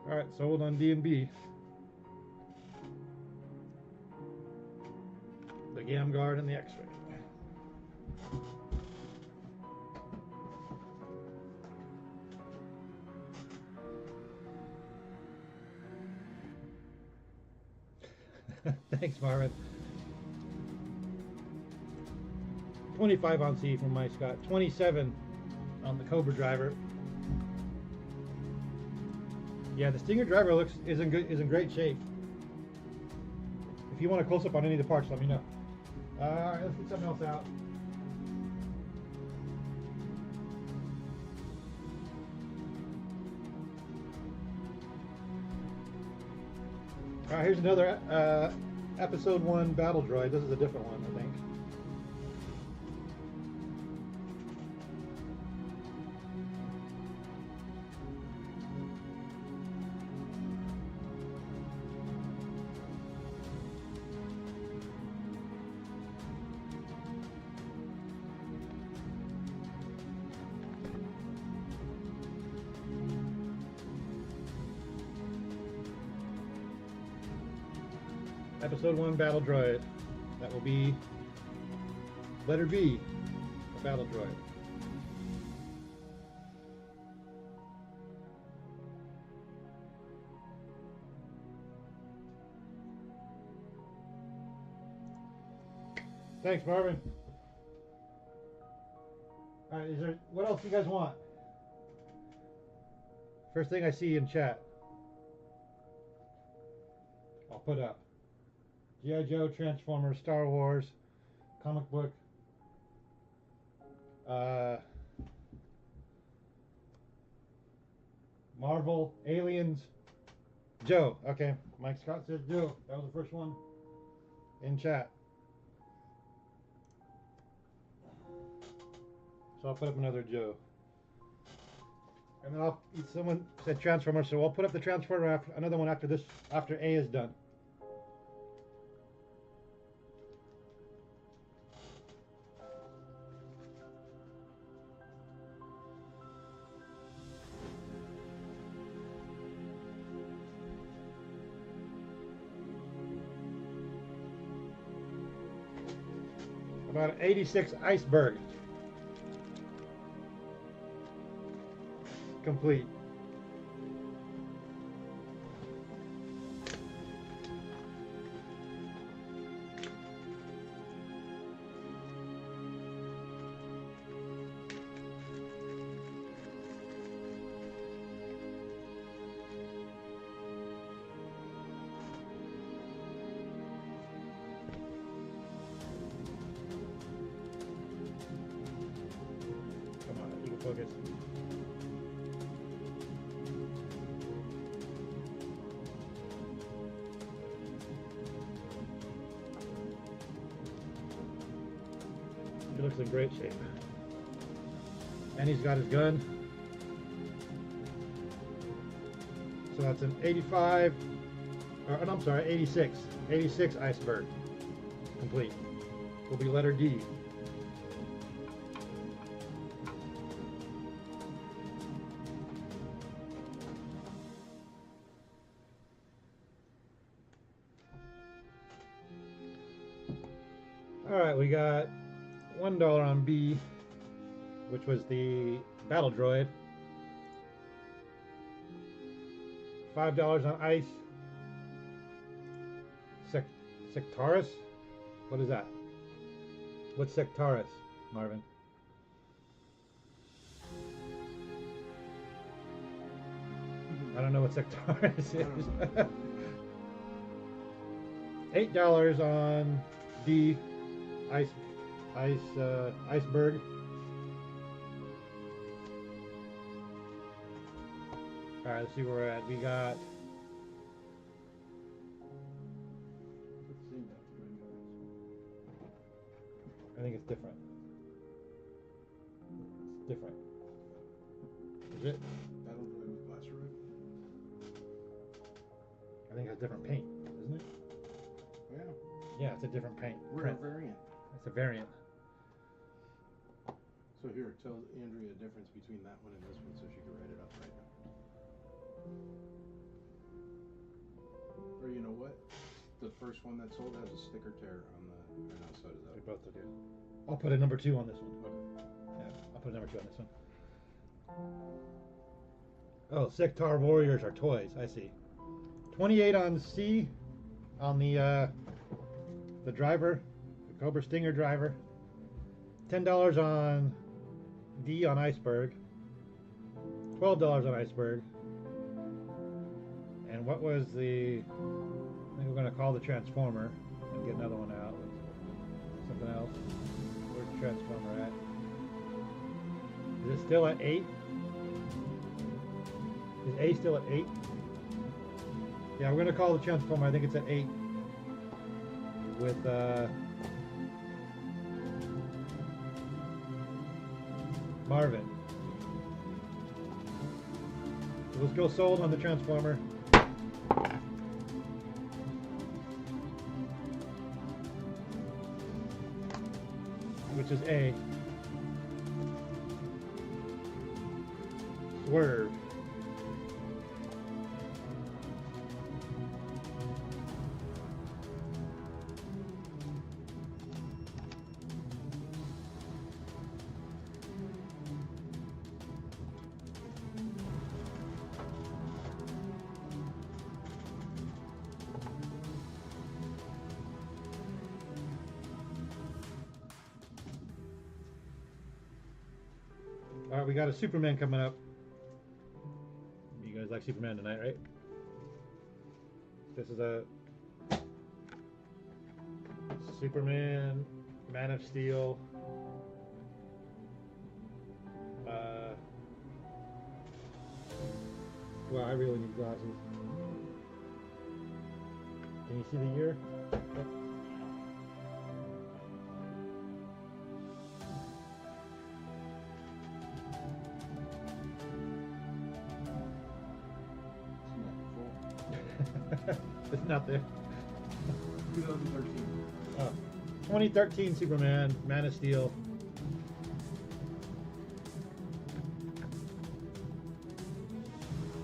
alright, sold on D and B. The Gam Guard and the X-Ray. Thanks, Marvin. 25 on C from Mike Scott. 27 on the Cobra driver. Yeah, the Stinger driver is in great shape. If you want a close up on any of the parts, let me know. Alright, let's get something else out. Alright, here's another episode 1 battle droid. This is a different one, I think. Episode 1 battle droid. That will be letter B, a battle droid. Thanks, Marvin. Alright, what else do you guys want? First thing I see in chat, I'll put up. G.I. Joe, Transformers, Star Wars, comic book, Marvel, Aliens, Joe. Okay, Mike Scott says Joe. That was the first one in chat. So I'll put up another Joe. And then someone said Transformer, so I'll put up the Transformer another one after this, after A is done. About an 86 iceberg. Complete. focus. He looks in great shape. And he's got his gun. So that's an 85, or I'm sorry, 86. 86 iceberg. Complete. Will be letter D. Alright, we got $1 on B, which was the battle droid. $5 on ice. Sectaris? What is that? What's Sectaris, Marvin? I don't know what Sectaris is. $8 on D, iceberg. All right, let's see where we're at. We got. I think it's different. It's different. Is it? Battle droid with blaster rifle? I think it has different paint, isn't it? Yeah. Yeah, it's a different paint. We're a print. variant. It's a variant. So here, tell Andrea the difference between that one and this one so she can write it up right now. Or you know what? The first one that sold has a sticker tear on the. Or no, so does that. They both do. I'll put a number 2 on this one. Okay. Yeah, I'll put a number 2 on this one. Oh, Sectar Warriors are toys. I see. 28 on C, on the driver, the Cobra Stinger driver. $10 on D on Iceberg. $12 on Iceberg. And what was the? I think we're going to call the Transformer and get another one out. Something else. Where's the Transformer at? Is it still at 8? Is A still at 8? Yeah, we're going to call the Transformer. I think it's at 8. With Marvin. So let's go sold on the Transformer. Which is A. Swerve. Alright, we got a Superman coming up. You guys like Superman tonight, right? This is a Superman, Man of Steel. Wow, I really need glasses. Can you see the year? It's not there. 2013. Oh. 2013 Superman, Man of Steel.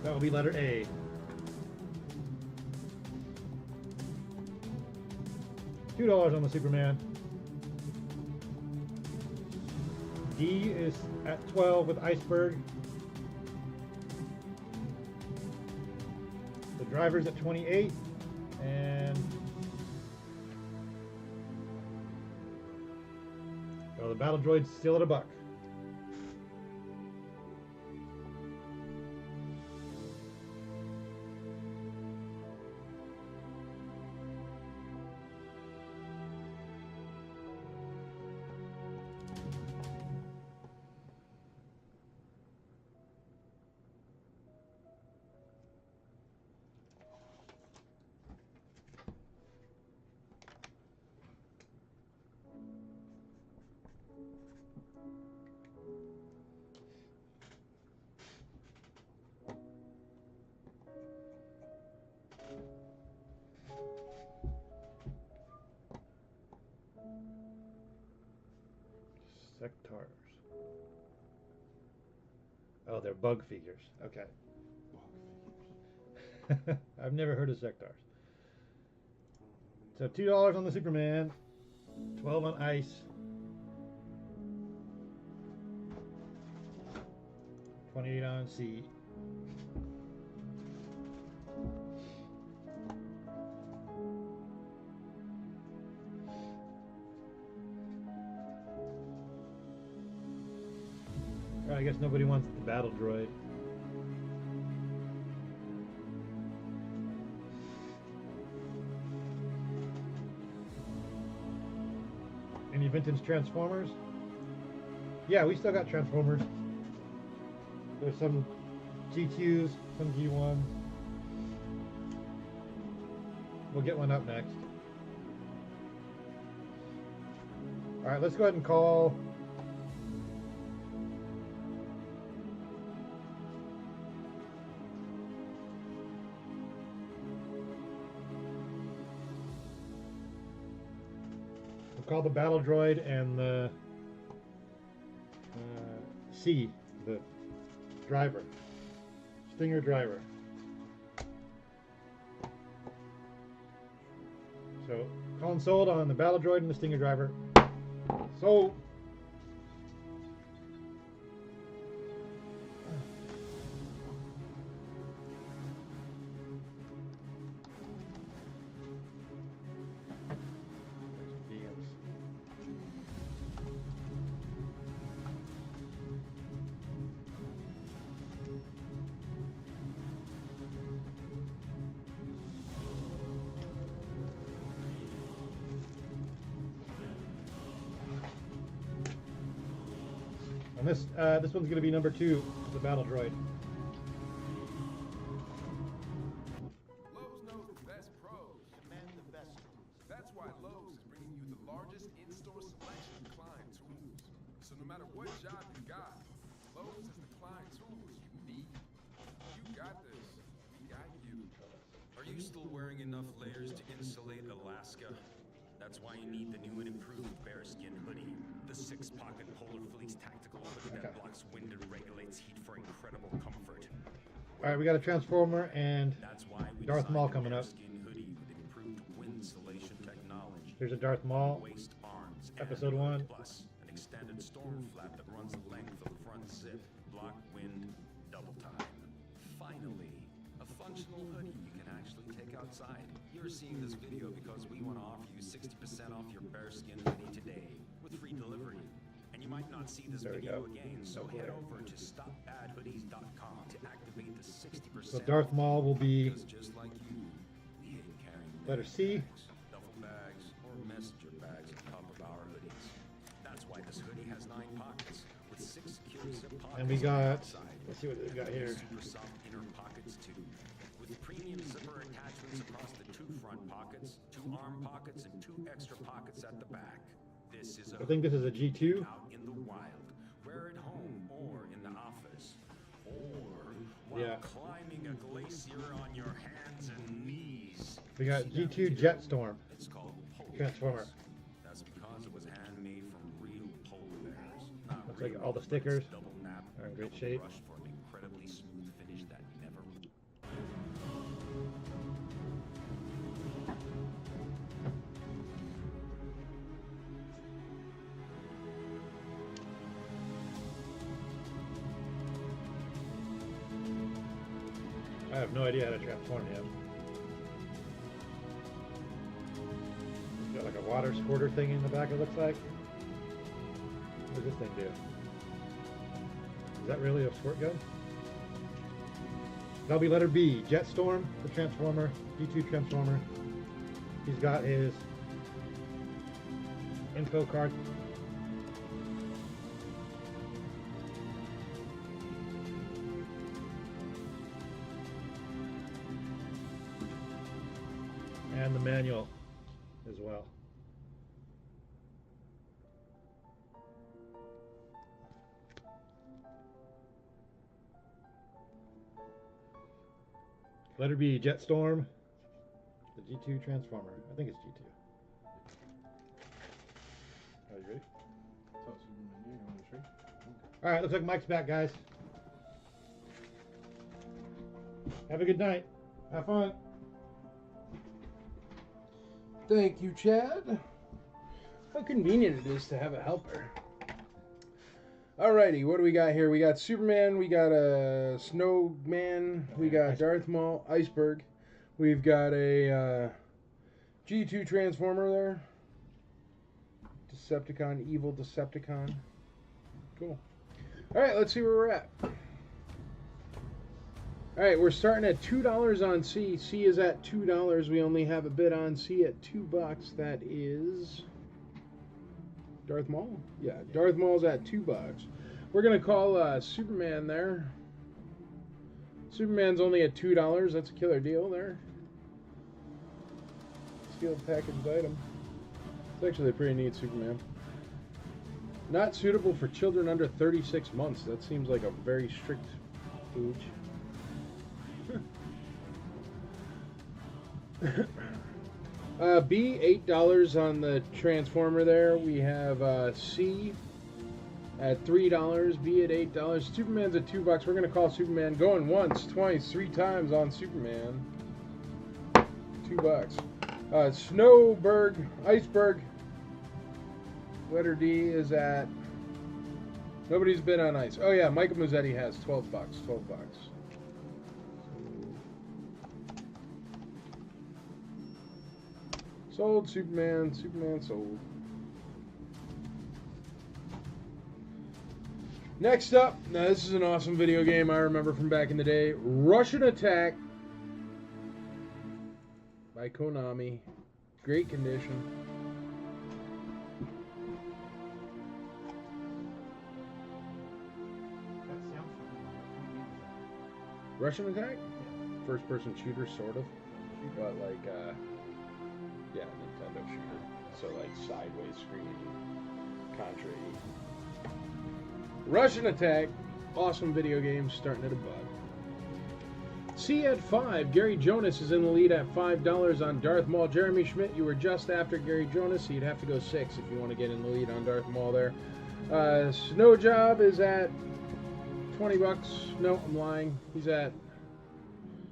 That will be letter A. $2 on the Superman. D is at 12 with Iceberg. The driver's at 28. And oh, the battle droid's still at $1. Sectars. Oh, they're bug figures. Okay. I've never heard of Sectars. So $2 on the Superman, 12 on Ice, 28 on C. I guess nobody wants the battle droid. Any vintage Transformers? Yeah, we still got Transformers. There's some G2s, some G1s. We'll get one up next. Alright, let's go ahead and call the battle droid and the C, the driver, Stinger driver. So, calling sold on the battle droid and the Stinger driver. Sold. And this one's going to be number 2, the battle droid. Lowe's knows the best pros and the best tools. That's why Lowe's is bringing you the largest in-store selection of Klein tools. So no matter what job you got, Lowe's is the Klein tools you need. You got this. We got you. Are you still wearing enough layers to insulate Alaska? That's why you need the new and improved bearskin hoodie. The 6-pocket polar fleece tactical hoodie that blocks wind and regulates heat for incredible comfort. Alright, we got a Transformer and That's why we Darth Maul coming up. bearskin hoodie with improved wind insulation technology. Here's a Darth Maul, Waist arms, Episode and 1. Plus, an extended storm flap that runs the length of the front zip. Block wind, double time. Finally, a functional hoodie you can actually take outside. You're seeing this video because we want to offer you 60% off your bearskin hoodie today with free delivery. And you might not see this There we video go. again, so head over to stopbadhoodies.com to activate the 60%. So Darth Maul will be Because just like you, we hate carrying letter C. bags, duffel bags, or messenger bags on top of our hoodies. That's why this hoodie has 9 pockets with 6 secure zip pockets. And we got, outside. let's see what they've got here. Super soft inner pockets too, with premium zipper attachments across the 2 front pockets, 2 arm pockets, and 2 extra pockets at the back. This is a I think this is a G2. out in the wild, wear it home or in the office, or while Yeah. climbing a glacier on your hands and knees. We got See that G2 video? Jetstorm. It's called Polar Transformer. Bears. That's because it was handmade from real polar bears. Not Looks like real, all the but stickers it's double nap, are in great double shape. brush for an incredibly smooth finish that never. I have no idea how to transform him. He's got like a water squirter thing in the back, it looks like. What does this thing do? Is that really a squirt gun? That'll be letter B. Jetstorm, the Transformer, G2 Transformer. He's got his info card. And the manual as well. Letter B, Jetstorm, the G2 Transformer. I think it's G2. Are you ready? Top Superman, All right, looks like Mike's back, guys. Have a good night. Have fun. Thank you, Chad. How convenient it is to have a helper. Alrighty, what do we got here? We got Superman, we got a Snowman, we got Darth Maul, Iceberg. We've got a G2 Transformer there. Decepticon, evil Decepticon. Cool. Alright, let's see where we're at. Alright, we're starting at $2 on C. C is at $2. We only have a bid on C at $2. That is Darth Maul? Yeah, Darth Maul's at $2. We're going to call Superman there. Superman's only at $2. That's a killer deal there. Sealed packaged item. It's actually a pretty neat Superman. Not suitable for children under 36 months. That seems like a very strict age. B, $8 on the Transformer there. We have C at $3, B at $8. Superman's at $2. We're going to call Superman. Going once, twice, 3 times on Superman. $2. Snowberg, Iceberg. Letter D is at... Nobody's bid on ice. Oh yeah, Michael Mazzetti has $12. $12. Sold, Superman. Superman sold. Next up, now this is an awesome video game I remember from back in the day. Russian Attack by Konami. Great condition. Russian Attack? First person shooter, sort of. But like, yeah, Nintendo shooter. So like sideways screen, Contra. Russian Attack, awesome video game, starting at $1. C at 5. Gary Jonas is in the lead at $5 on Darth Maul. Jeremy Schmidt, you were just after Gary Jonas, so you'd have to go 6 if you want to get in the lead on Darth Maul there. Snow Job is at $20. No, I'm lying. He's at,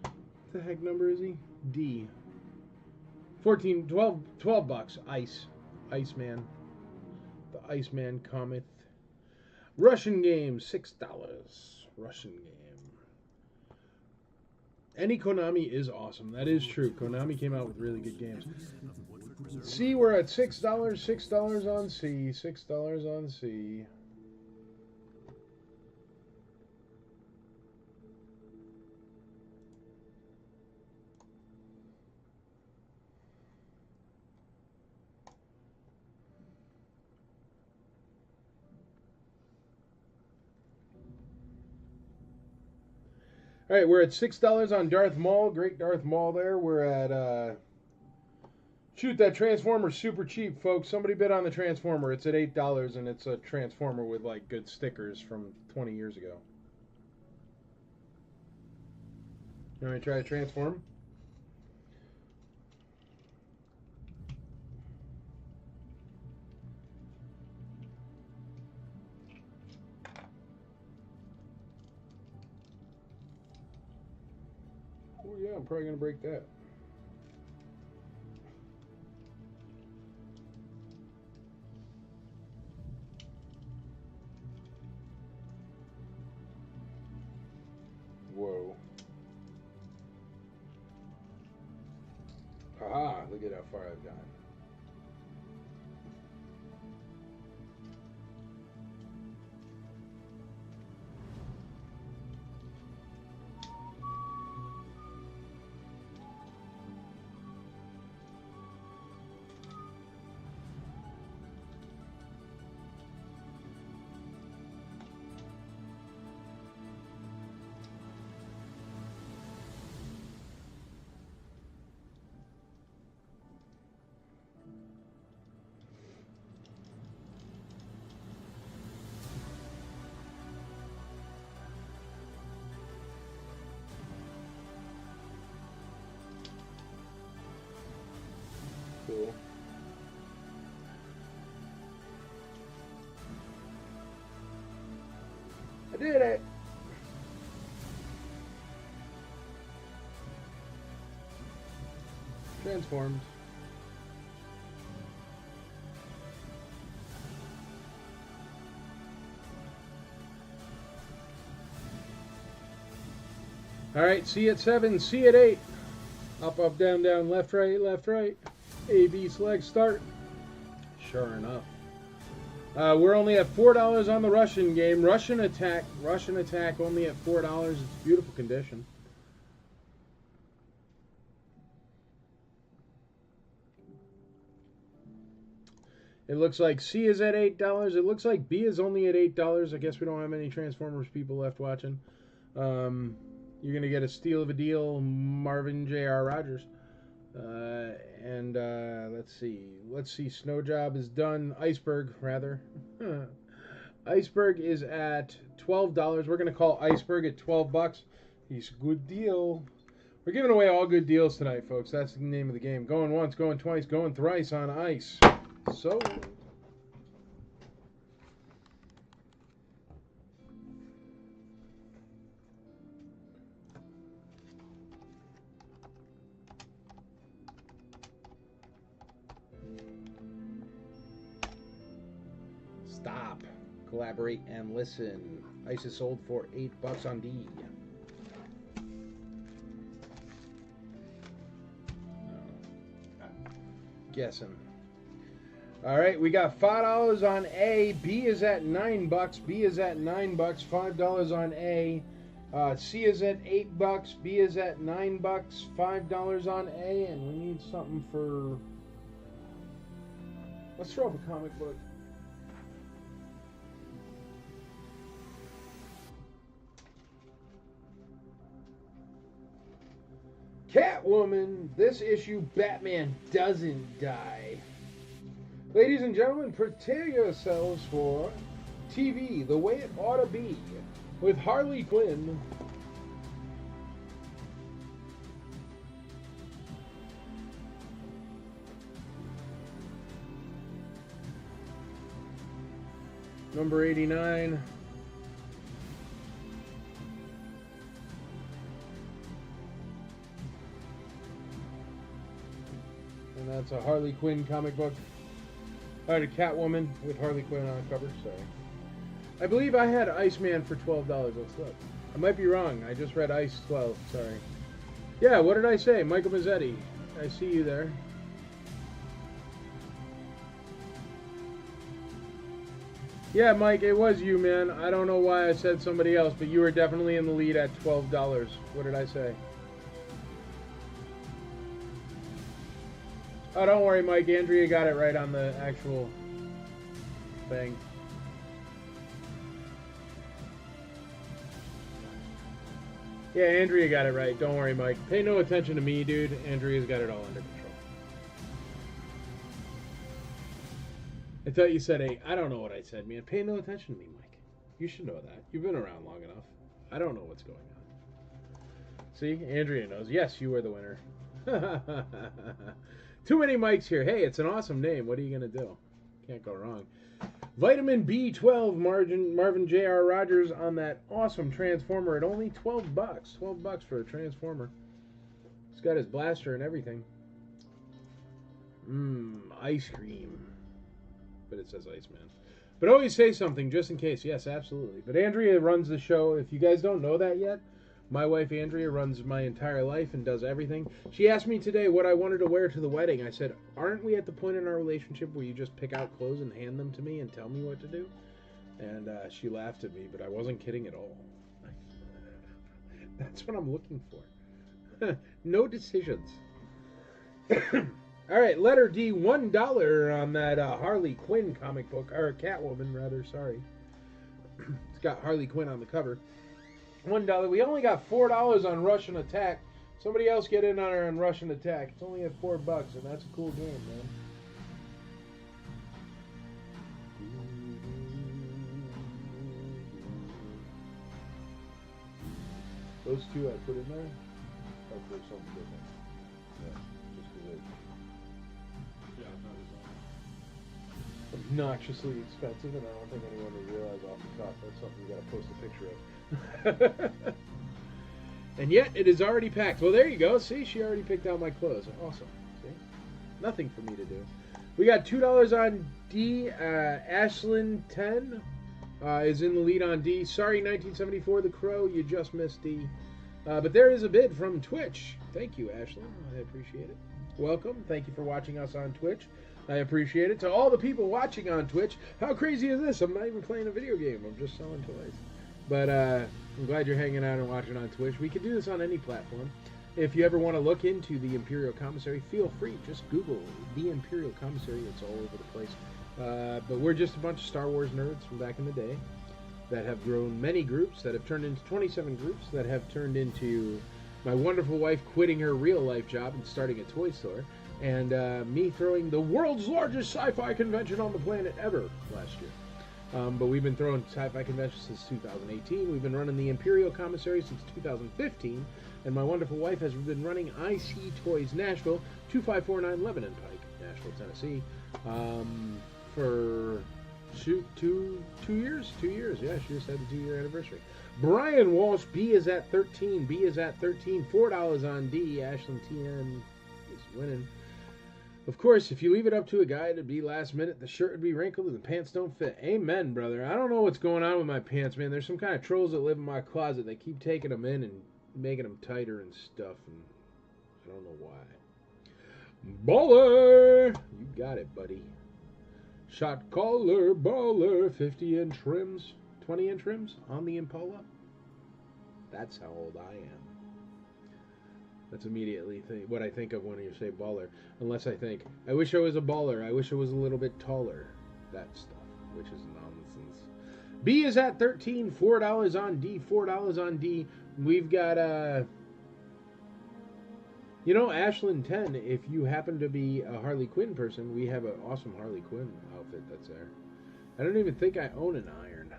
what the heck number is he? D. 12 bucks. Iceman. The Iceman cometh. Russian game, $6. Russian game. Any Konami is awesome. That is true. Konami came out with really good games. C, we're at $6. $6 on C. $6 on C. All right, we're at $6 on Darth Maul. Great Darth Maul there. We're at, shoot, that Transformer super cheap, folks. Somebody bid on the Transformer. It's at $8, and it's a Transformer with, like, good stickers from 20 years ago. You want me to try to transform? Oh yeah, I'm probably gonna break that. Whoa. Haha, look at how far I've gone. did it. Transformed. All right, C at 7, C at 8. Up, up, down, down, left, right, left, right. A, B, select, start. Sure enough. We're only at $4 on the Russian game. Russian attack only at $4. It's beautiful condition. It looks like C is at $8. It looks like B is only at $8. I guess we don't have any Transformers people left watching. You're going to get a steal of a deal, Marvin J.R. Rogers. Let's see. Snow Job is done. Iceberg, rather. Iceberg is at $12. We're going to call Iceberg at $12. He's a good deal. We're giving away all good deals tonight, folks. That's the name of the game. Going once, going twice, going thrice on ice. So... Stop, collaborate, and listen. Ice is sold for $8 on D. Guessing. All right, we got $5 on A. B is at $9. B is at $9. $5 on A. C is at $8. B is at $9. $5 on A, and we need something for. Let's throw up a comic book. Catwoman, this issue, Batman doesn't die. Ladies and gentlemen, prepare yourselves for TV, the way it ought to be, with Harley Quinn. Number 89. And that's a Harley Quinn comic book. A Catwoman with Harley Quinn on the cover. Sorry. I believe I had Iceman for $12. Let's look. I might be wrong. I just read Ice 12. Sorry. Yeah, what did I say? Michael Mazzetti. I see you there. Yeah, Mike, it was you, man. I don't know why I said somebody else, but you were definitely in the lead at $12. What did I say? Oh, don't worry, Mike. Andrea got it right on the actual thing. Yeah, Andrea got it right. Don't worry, Mike. Pay no attention to me, dude. Andrea's got it all under control. I thought you said 8. I don't know what I said, man. Pay no attention to me, Mike. You should know that. You've been around long enough. I don't know what's going on. See? Andrea knows. Yes, you were the winner. Too many mics here. Hey, it's an awesome name. What are you going to do? Can't go wrong. Vitamin B12 Marvin J.R. Rogers on that awesome Transformer at only $12. $12 for a Transformer. He's got his blaster and everything. Ice cream. But it says Iceman. But always say something just in case. Yes, absolutely. But Andrea runs the show. If you guys don't know that yet, my wife Andrea runs my entire life and does everything. She asked me today what I wanted to wear to the wedding. I said, aren't we at the point in our relationship where you just pick out clothes and hand them to me and tell me what to do? And she laughed at me, but I wasn't kidding at all. That's what I'm looking for. No decisions. All right, letter D, $1 on that Harley Quinn comic book, or Catwoman, rather, sorry. It's got Harley Quinn on the cover. $1. We only got $4 on Russian Attack. Somebody else get in on her on Russian Attack. It's only at $4, and that's a cool game, man. Those two I put in there. Or for something different. Yeah, just because obnoxiously expensive, and I don't think anyone would realize off the top that's something you got to post a picture of. And yet, it is already packed. Well, there you go. See, she already picked out my clothes. Awesome. See? Nothing for me to do. We got $2 on D. Ashlyn 10 is in the lead on D. Sorry, 1974, The Crow. You just missed D. But there is a bid from Twitch. Thank you, Ashlyn. I appreciate it. Welcome. Thank you for watching us on Twitch. I appreciate it. To all the people watching on Twitch, how crazy is this? I'm not even playing a video game. I'm just selling toys. But I'm glad you're hanging out and watching on Twitch. We can do this on any platform. If you ever want to look into the Imperial Commissary, feel free. Just Google the Imperial Commissary. It's all over the place. But we're just a bunch of Star Wars nerds from back in the day that have grown many groups, that have turned into 27 groups, that have turned into my wonderful wife quitting her real-life job and starting a toy store, and me throwing the world's largest sci-fi convention on the planet ever last year. But we've been throwing sci-fi conventions since 2018. We've been running the Imperial Commissary since 2015. And my wonderful wife has been running IC Toys Nashville, 2549 Lebanon Pike, Nashville, Tennessee, for, shoot, two years? 2 years, yeah, she just had the 2-year anniversary. Brian Walsh, B is at 13, B is at 13, $4 on D, Ashlyn TN is winning. Of course, if you leave it up to a guy, it'd be last minute, the shirt would be wrinkled, and the pants don't fit. Amen, brother. I don't know what's going on with my pants, man. There's some kind of trolls that live in my closet. They keep taking them in and making them tighter and stuff, and I don't know why. Baller! You got it, buddy. Shot caller, baller, 50-inch rims, 20-inch rims on the Impala. That's how old I am. That's immediately what I think of when you say baller. Unless I think, I wish I was a baller. I wish I was a little bit taller. That stuff, which is nonsense. B is at 13, $4 on D, $4 on D. We've got, you know, Ashlyn 10, if you happen to be a Harley Quinn person, we have an awesome Harley Quinn outfit that's there. I don't even think I own an iron.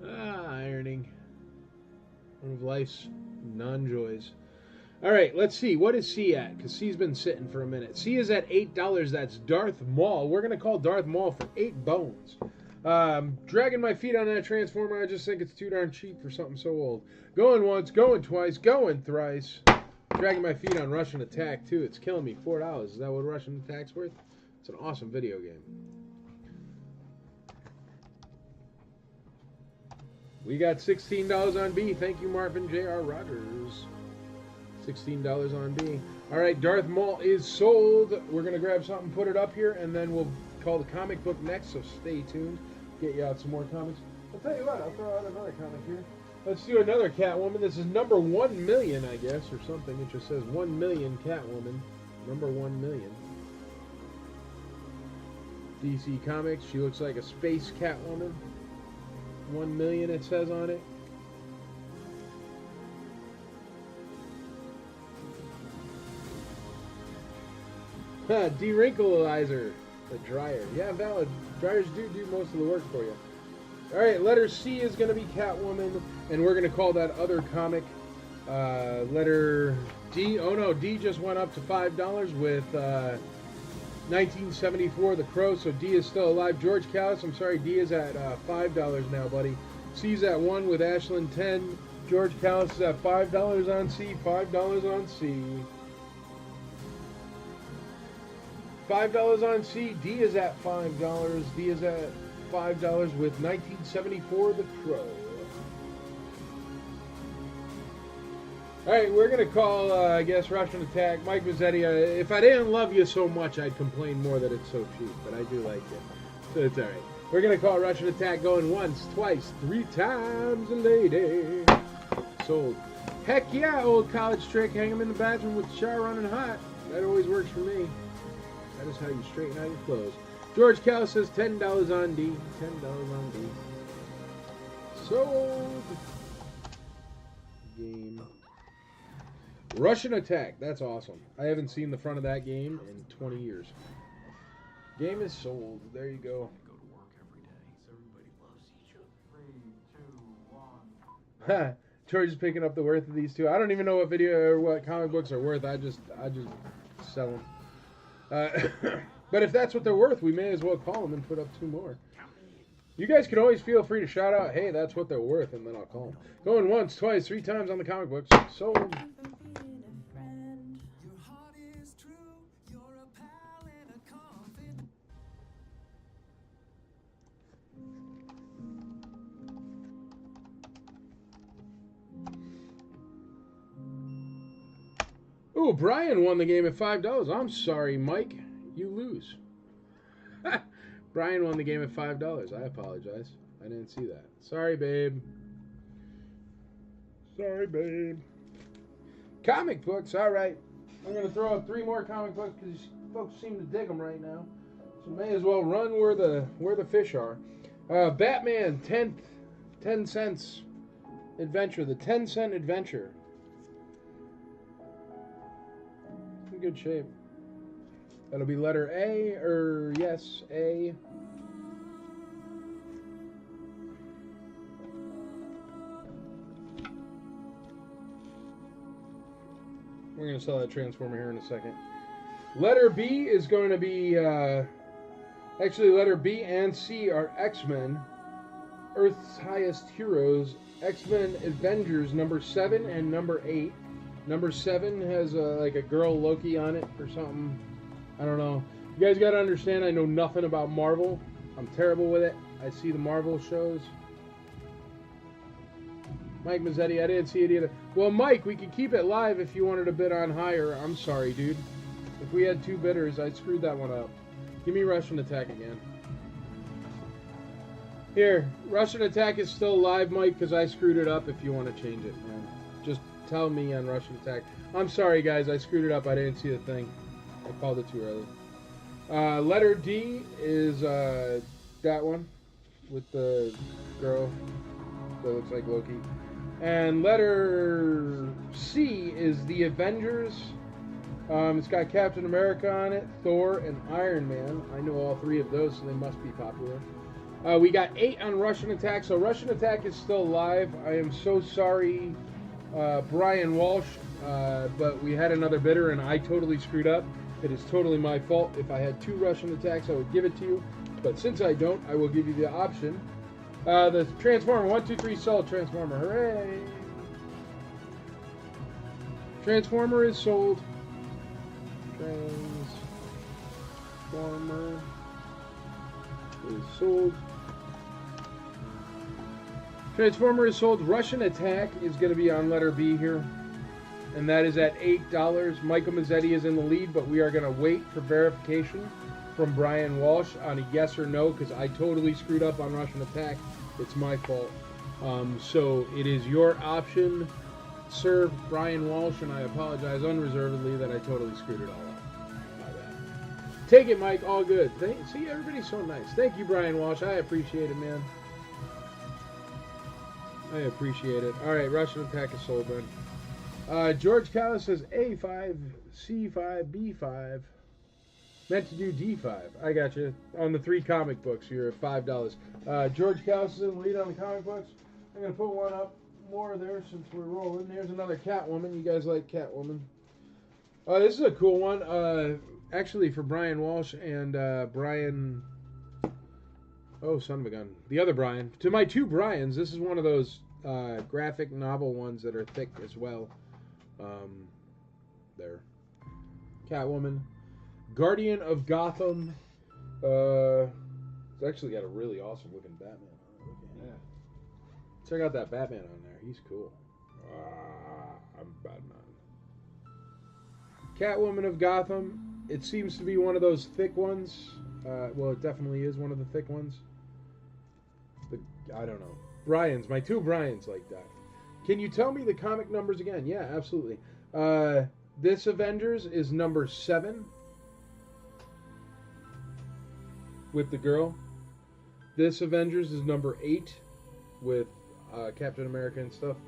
Ironing. One of life's non-joys. All right, let's see. What is C at? Because C's been sitting for a minute. C is at $8. That's Darth Maul. We're going to call Darth Maul for 8 bones. Dragging my feet on that Transformer. I just think it's too darn cheap for something so old. Going once, going twice, going thrice. Dragging my feet on Russian Attack, too. It's killing me. $4. Is that what Russian Attack's worth? It's an awesome video game. We got $16 on B. Thank you, Marvin J.R. Rogers. $16 on B. All right, Darth Maul is sold. We're going to grab something, put it up here, and then we'll call the comic book next, so stay tuned. Get you out some more comics. I'll tell you what, I'll throw out another comic here. Let's do another Catwoman. This is number 1 million, I guess, or something. It just says 1 million Catwoman. Number 1 million. DC Comics. She looks like a space Catwoman. 1 million it says on it. De-wrinkleizer. The dryer. Yeah, valid. Dryers do most of the work for you. Alright, letter C is going to be Catwoman, and we're going to call that other comic letter D. Oh no, D just went up to $5 with 1974, The Crow, so D is still alive. George Callis, I'm sorry, D is at $5 now, buddy. C's at 1 with Ashlyn 10. George Callis is at $5 on C, $5 on C. $5 on C, D is at $5. D is at $5 with 1974, The Crow. Alright, we're going to call, I guess, Russian Attack. Mike Mazzetti, if I didn't love you so much, I'd complain more that it's so cheap, but I do like it. So it's alright. We're going to call Russian Attack going once, twice, 3 times a lady. Sold. Heck yeah, old college trick. Hang them in the bathroom with the shower running hot. That always works for me. That is how you straighten out your clothes. George Callis says $10 on D. $10 on D. Sold. Game. Russian Attack. That's awesome. I haven't seen the front of that game in 20 years. Game is sold. There you go. Go to work every day, so everybody loves each other. 3, 2, 1. George is picking up the worth of these two. I don't even know what video or what comic books are worth. I just sell them. But if that's what they're worth, we may as well call them and put up 2 more. You guys can always feel free to shout out, hey, that's what they're worth, and then I'll call them. Going once, twice, 3 times on the comic books. Sold. Your heart is true, you're a pal and a confidant. Ooh, Brian won the game at $5. I'm sorry, Mike. You lose. Brian won the game at $5. I apologize. I didn't see that. Sorry, babe. Sorry, babe. Comic books. All right. I'm going to throw up 3 more comic books because folks seem to dig them right now. So may as well run where the fish are. Batman 10 cents adventure. The 10-cent adventure. In good shape. That'll be letter A, or yes, A. We're going to sell that Transformer here in a second. Letter B is going to be, actually letter B and C are X-Men, Earth's Highest Heroes, X-Men Avengers number 7 and number 8. Number 7 has like a girl Loki on it or something. I don't know. You guys got to understand, I know nothing about Marvel. I'm terrible with it. I see the Marvel shows. Mike Mazzetti, I didn't see it either. Well, Mike, we could keep it live if you wanted to bid on higher. I'm sorry, dude. If we had 2 bidders, I screwed that one up. Give me Russian Attack again. Here, Russian Attack is still live, Mike, because I screwed it up if you want to change it, man. Just tell me on Russian Attack. I'm sorry, guys. I screwed it up. I didn't see the thing. I called it too early. Letter D is that one with the girl that looks like Loki. And letter C is the Avengers. It's got Captain America on it, Thor, and Iron Man. I know all 3 of those, so they must be popular. We got 8 on Russian Attack, so Russian Attack is still live. I am so sorry, Brian Walsh, but we had another bidder, and I totally screwed up. It is totally my fault. If I had 2 Russian Attacks, I would give it to you. But since I don't, I will give you the option. The Transformer, 1, 2, 3, sold. Transformer, hooray! Transformer is sold. Transformer is sold. Transformer is sold. Russian Attack is going to be on letter B here. And that is at $8. Michael Mazzetti is in the lead, but we are going to wait for verification from Brian Walsh on a yes or no, because I totally screwed up on Russian Attack. It's my fault. So it is your option, sir, Brian Walsh, and I apologize unreservedly that I totally screwed it all up. My bad. Take it, Mike. All good. See, everybody's so nice. Thank you, Brian Walsh. I appreciate it, man. I appreciate it. All right, Russian Attack is sold, then. George Callis says A5, C5, B5. Meant to do D5. I got you. On the 3 comic books, you're at $5. George Callis is in the lead on the comic books. I'm going to put one up more there since we're rolling. Here's another Catwoman. You guys like Catwoman. This is a cool one. Actually, for Brian Walsh and Brian... Oh, son of a gun. The other Brian. To my 2 Brians, this is one of those graphic novel ones that are thick as well. There. Catwoman. Guardian of Gotham. It's actually got a really awesome looking Batman on it. Yeah. Check out that Batman on there. He's cool. I'm Batman. Catwoman of Gotham. It seems to be one of those thick ones. Well, it definitely is one of the thick ones. I don't know. Brian's. My 2 Brian's like that. Can you tell me the comic numbers again? Yeah, absolutely. This Avengers is number 7. With the girl. This Avengers is number 8 with Captain America and stuff.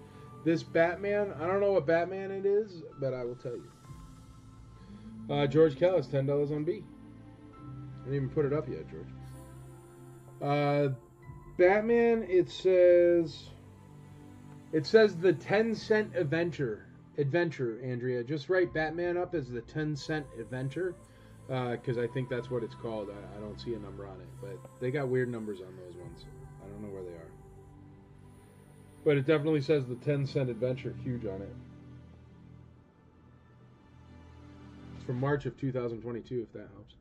This Batman, I don't know what Batman it is, but I will tell you. George Callis, $10 on B. I didn't even put it up yet, George. Batman, it says the 10-cent adventure, Andrea. Just write Batman up as the 10-cent adventure. because I think that's what it's called. I don't see a number on it, but they got weird numbers on those ones. I don't know where they are. But it definitely says the 10-cent adventure huge on it. It's from March of 2022, if that helps.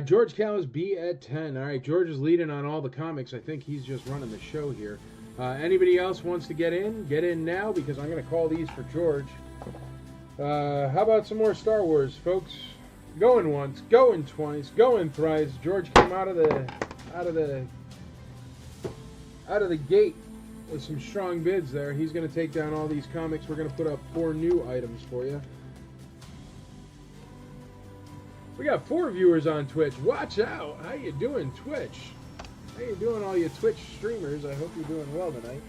George Callis B at 10. All right, George is leading on all the comics. I think he's just running the show here. Anybody else wants to get in now, because I'm going to call these for George. How about some more Star Wars, folks? Going once, going twice, going thrice. George came out of the gate with some strong bids there. He's going to take down all these comics. We're going to put up 4 new items for you. We got 4 viewers on Twitch. Watch out! How you doing, Twitch? How you doing, all you Twitch streamers? I hope you're doing well tonight.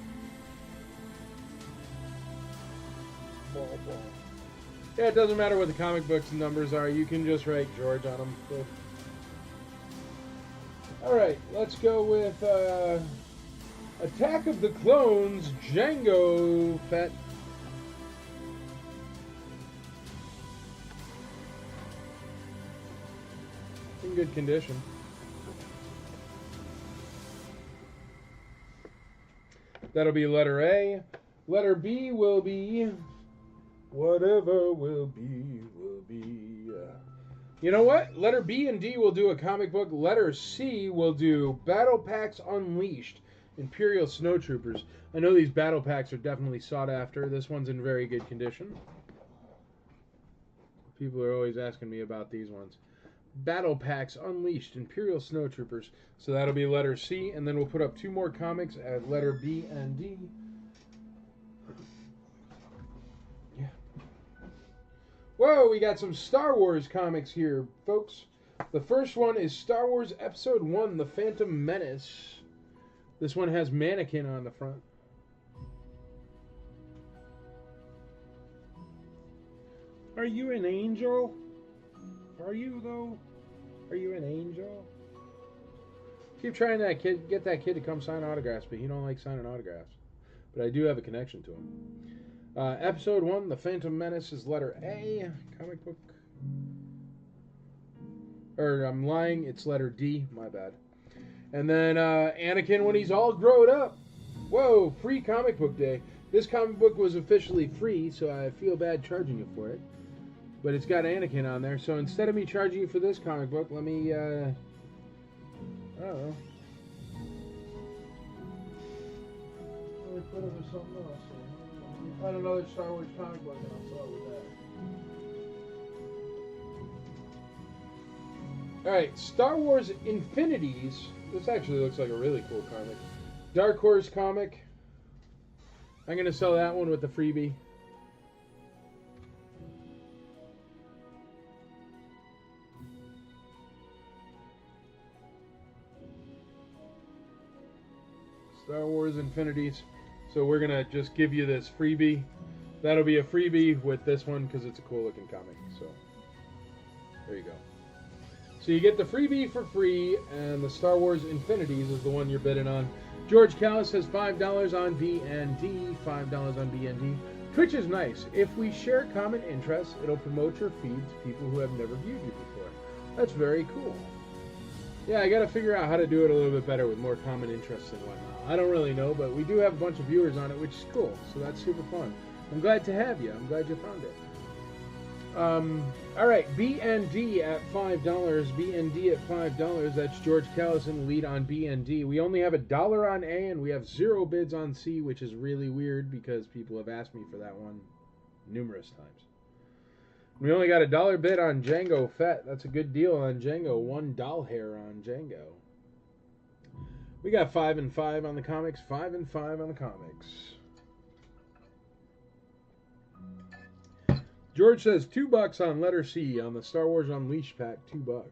Ball. Yeah, it doesn't matter what the comic books numbers are. You can just write George on them. So. All right, let's go with Attack of the Clones, Jango Fett. In good condition. That'll be letter A. Letter B will be whatever will be, will be. You know what? Letter B and D will do a comic book. Letter C will do Battle Packs Unleashed, Imperial Snowtroopers. I know these battle packs are definitely sought after. This one's in very good condition. People are always asking me about these ones. Battle Packs Unleashed, Imperial Snowtroopers. So that'll be letter C, and then we'll put up 2 more comics at letter B and D. Yeah. Whoa, we got some Star Wars comics here, folks. The first one is Star Wars Episode 1, The Phantom Menace. This one has Mannequin on the front. Are you an angel? Are you, though? Are you an angel? Keep trying that kid, get that kid to come sign autographs, but he don't like signing autographs. But I do have a connection to him. Episode 1, The Phantom Menace is letter A. Comic book. Or, I'm lying, it's letter D. My bad. And then Anakin when he's all grown up. Whoa, free comic book day. This comic book was officially free, so I feel bad charging you for it. But it's got Anakin on there, so instead of me charging you for this comic book, let me, I don't know. Let me put it with something else. Let me find another Star Wars comic book and I'll start with that. Alright, Star Wars Infinities. This actually looks like a really cool comic. Dark Horse comic. I'm going to sell that one with the freebie. Star Wars Infinities. So we're going to just give you this freebie. That'll be a freebie with this one because it's a cool looking comic. So there you go. So you get the freebie for free, and the Star Wars Infinities is the one you're bidding on. George Callis says $5 on B and D, $5 on B and D. Twitch is nice. If we share common interests, it'll promote your feed to people who have never viewed you before. That's very cool. Yeah, I got to figure out how to do it a little bit better with more common interests and whatnot. I don't really know, but we do have a bunch of viewers on it, which is cool. So that's super fun. I'm glad to have you. I'm glad you found it. All right, B and D at $5. B and D at $5. That's George Callis in the lead on B and D. We only have $1 on A, and we have 0 bids on C, which is really weird because people have asked me for that one numerous times. We only got $1 bid on Jango Fett. That's a good deal on Jango. $1 hair on Jango. We got 5 and 5 on the comics. 5 and 5 on the comics. George says $2 on letter C on the Star Wars Unleashed pack. $2.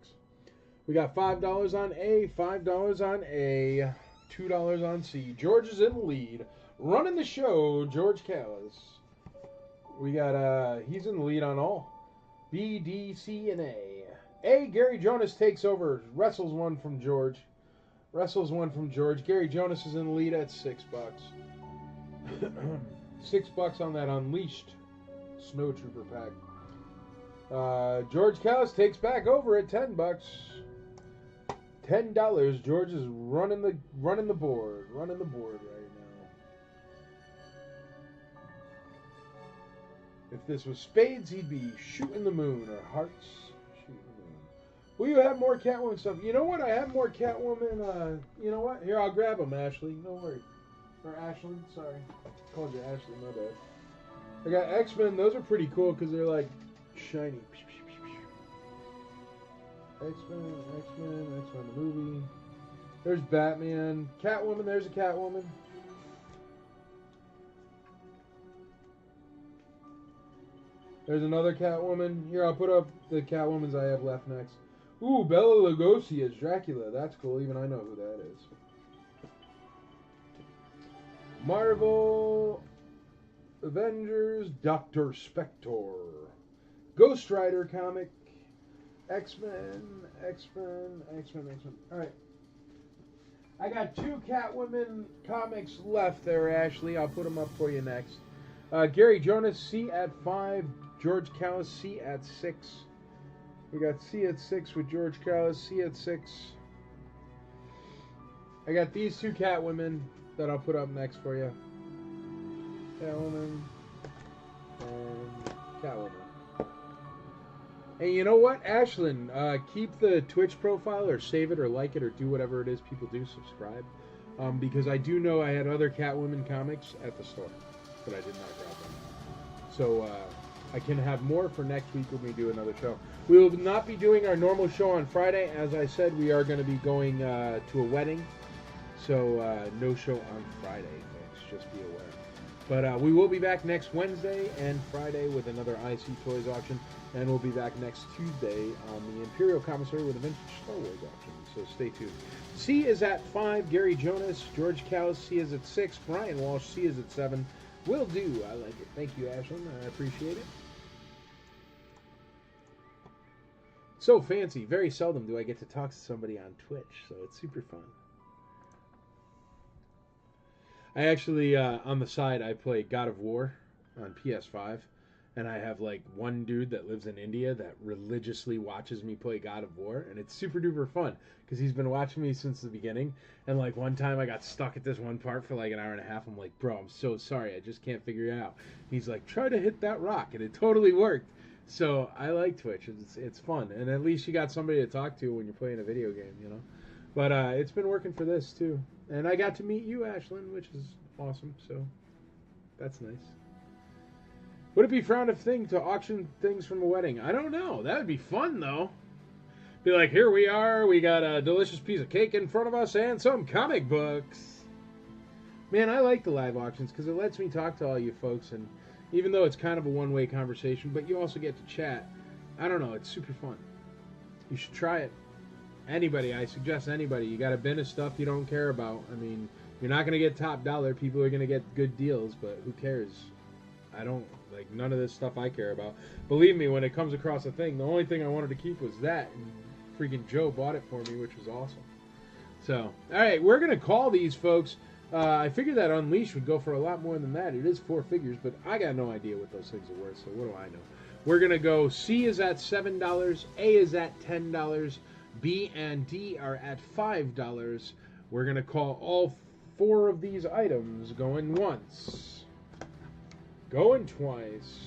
We got $5 on A, $5 on A, $2 on C. George is in the lead. Running the show, George Callis. We got, he's in the lead on all. B, D, C, and A. A, Gary Jonas takes over. Wrestles one from George. Wrestles one from George. Gary Jonas is in the lead at $6. $6 on that Unleashed Snowtrooper pack. George Callis takes back over at $10. $10. George is running the board right now. If this was spades, he'd be shooting the moon, or hearts shooting the moon. Will you have more Catwoman stuff? You know what? I have more Catwoman. You know what? Here, I'll grab them, Ashley. No worries. Or Ashlyn, sorry. Called you Ashley, my bad. I got X-Men. Those are pretty cool because they're like shiny. X-Men the movie. There's Batman. Catwoman, there's a Catwoman. There's another Catwoman. Here, I'll put up the Catwomans I have left next. Ooh, Bela Lugosi as Dracula. That's cool. Even I know who that is. Marvel Avengers, Dr. Spector. Ghost Rider comic. X-Men. Alright. I got 2 Catwoman comics left there, Ashley. I'll put them up for you next. Gary Jonas, C at 5. George Callis, C at 6. We got C at 6 with George Callis, C at 6. I got these 2 Catwomen that I'll put up next for you. Catwoman and Catwoman. And you know what, Ashlyn, keep the Twitch profile or save it or like it or do whatever it is people do, subscribe. Because I do know I had other Catwoman comics at the store, but I did not grab them. So I can have more for next week when we do another show. We will not be doing our normal show on Friday. As I said, we are going to be going to a wedding. So no show on Friday, folks. Just be aware. But we will be back next Wednesday and Friday with another IC Toys auction. And we'll be back next Tuesday on the Imperial Commissary with a vintage Star Wars auction. So stay tuned. C is at 5. Gary Jonas. George Callis. C is at 6. Brian Walsh. C is at 7. Will do. I like it. Thank you, Ashlyn. I appreciate it. So fancy. Very seldom do I get to talk to somebody on Twitch. So it's super fun. I actually, on the side, I play God of War on PS5. And I have, like, one dude that lives in India that religiously watches me play God of War. And it's super duper fun. Because he's been watching me since the beginning. And, like, one time I got stuck at this one part for, like, an hour and a half. I'm like, bro, I'm so sorry. I just can't figure it out. He's like, try to hit that rock. And it totally worked. So I like Twitch. It's fun. And at least you got somebody to talk to when you're playing a video game, you know. But it's been working for this, too. And I got to meet you, Ashlyn, which is awesome. So that's nice. Would it be frowned of thing to auction things from a wedding? I don't know. That would be fun, though. Be like, here we are. We got a delicious piece of cake in front of us and some comic books. Man, I like the live auctions because it lets me talk to all you folks. And even though it's kind of a one-way conversation, but you also get to chat. I don't know. It's super fun. You should try it. Anybody, I suggest anybody. You got a bin of stuff you don't care about. I mean, you're not going to get top dollar. People are going to get good deals, but who cares? I don't, like, none of this stuff I care about. Believe me, when it comes across a thing, the only thing I wanted to keep was that. And freaking Joe bought it for me, which was awesome. So, all right, we're going to call these folks. I figured that Unleashed would go for a lot more than that. It is 4 figures, but I got no idea what those things are worth, so what do I know? We're going to go C is at $7, A is at $10, B and D are at $5. We're going to call all 4 of these items going once. Going twice.